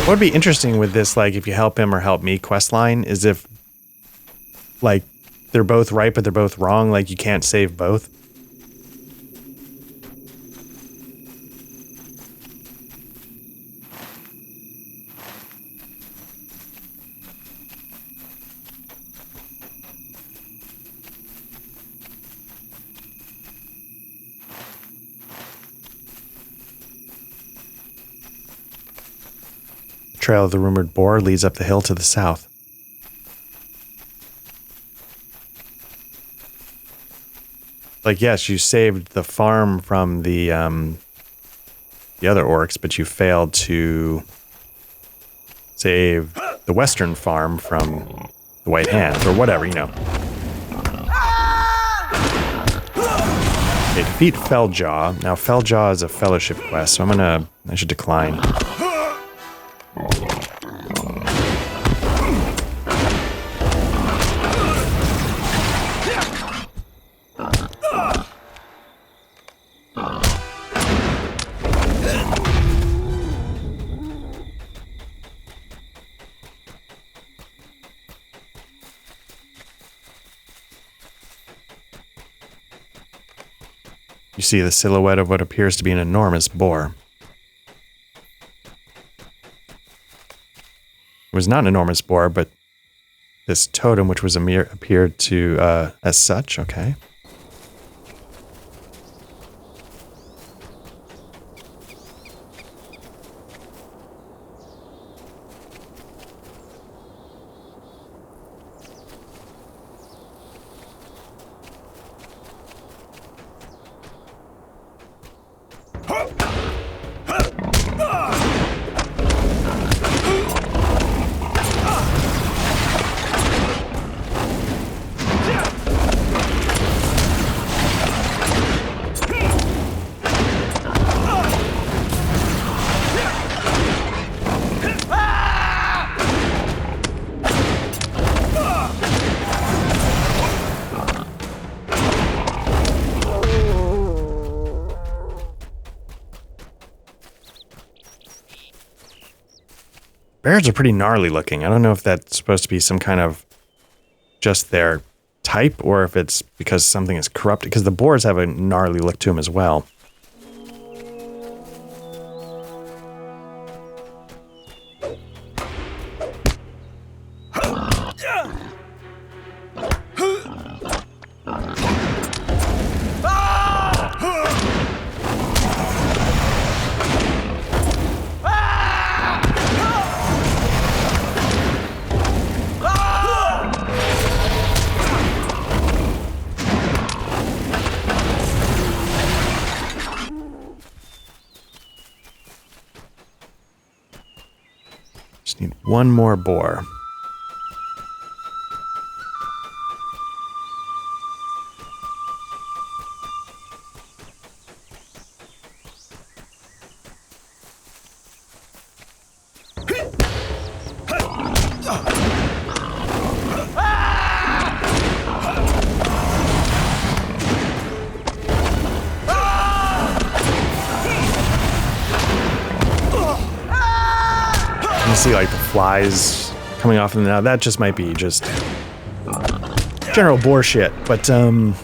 What would be interesting with this, like, if you help him or help me quest line, is if, like, they're both right, but they're both wrong. Like, you can't save both. Trail of the rumored boar leads up the hill to the south. Like, yes, you saved the farm from the other orcs, but you failed to save the western farm from the White Hands, or whatever, you know. Okay, defeat Felljaw. Now, Felljaw is a fellowship quest, so I should decline. You see the silhouette of what appears to be an enormous boar. It was not an enormous boar, but this totem, which was appeared to as such. Okay. Bears are pretty gnarly looking. I don't know if that's supposed to be some kind of just their type or if it's because something is corrupted, because the boars have a gnarly look to them as well. Just need one more boar. You see like the flies coming off them now. That just might be just general bore shit. But again,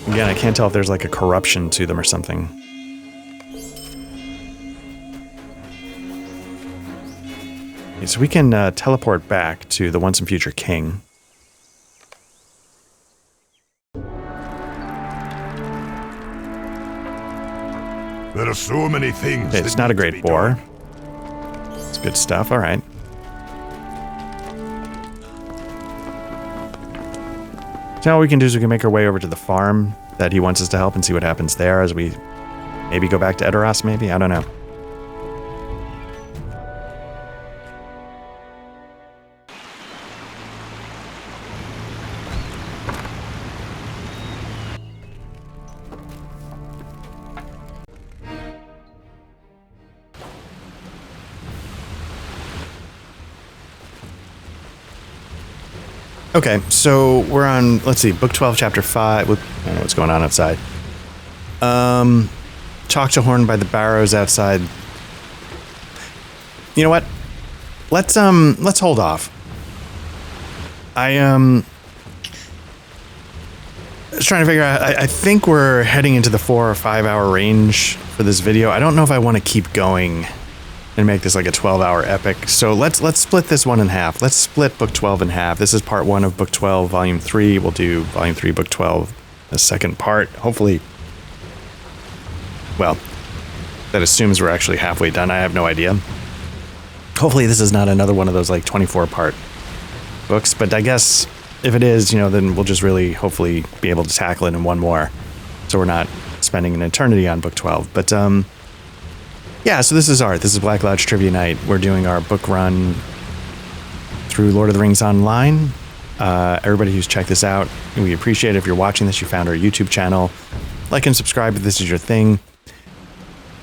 I can't tell if there's like a corruption to them or something. Okay, so we can teleport back to the once and future king. There are so many things. Okay, it's not a great boar. It's good stuff. All right. So now what we can do is we can make our way over to the farm that he wants us to help and see what happens there as we maybe go back to Edoras, maybe? I don't know. Okay, so we're on, let's see, book 12, chapter 5. I don't know what's going on outside. Talk to Horn by the barrows outside. You know what? Let's hold off. I was trying to figure out, I think we're heading into the 4 or 5 hour range for this video. I don't know if I want to keep going and make this like a 12-hour epic. So let's split this one in half. Let's split book 12 in half. This is part 1 of book 12, volume 3. We'll do volume 3, book 12, the second part. Hopefully, well, that assumes we're actually halfway done. I have no idea. Hopefully this is not another one of those like 24-part books, but I guess if it is, you know, then we'll just really hopefully be able to tackle it in one more. So we're not spending an eternity on book 12. But yeah, so this is Black Lodge Trivia Night. We're doing our book run through Lord of the Rings Online. Everybody who's checked this out, we appreciate it. If you're watching this, you found our YouTube channel. Like and subscribe if this is your thing.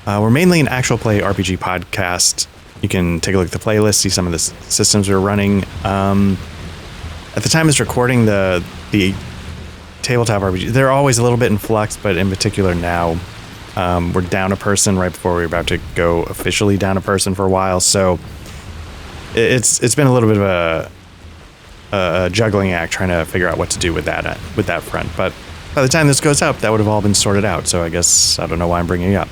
We're mainly an actual play RPG podcast. You can take a look at the playlist, see some of the systems we're running. At the time of this recording, the tabletop RPG, they're always a little bit in flux, but in particular now, we're down a person right before we're about to go officially down a person for a while. So it's been a little bit of a juggling act trying to figure out what to do with that front. But by the time this goes up, that would have all been sorted out. So I guess I don't know why I'm bringing it up.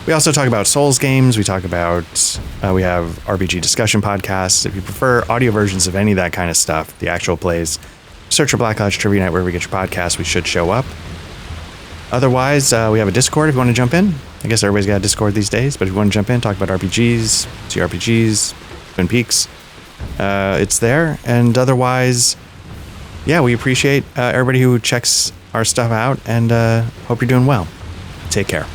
We also talk about Souls games. We talk about, we have RPG discussion podcasts. If you prefer audio versions of any of that kind of stuff, the actual plays, search for Black Lodge Trivia Night wherever you get your podcasts. We should show up. Otherwise, we have a Discord if you want to jump in. I guess everybody's got a Discord these days, but if you want to jump in, talk about RPGs, CRPGs, Twin Peaks, it's there. And otherwise, yeah, we appreciate everybody who checks our stuff out and hope you're doing well. Take care.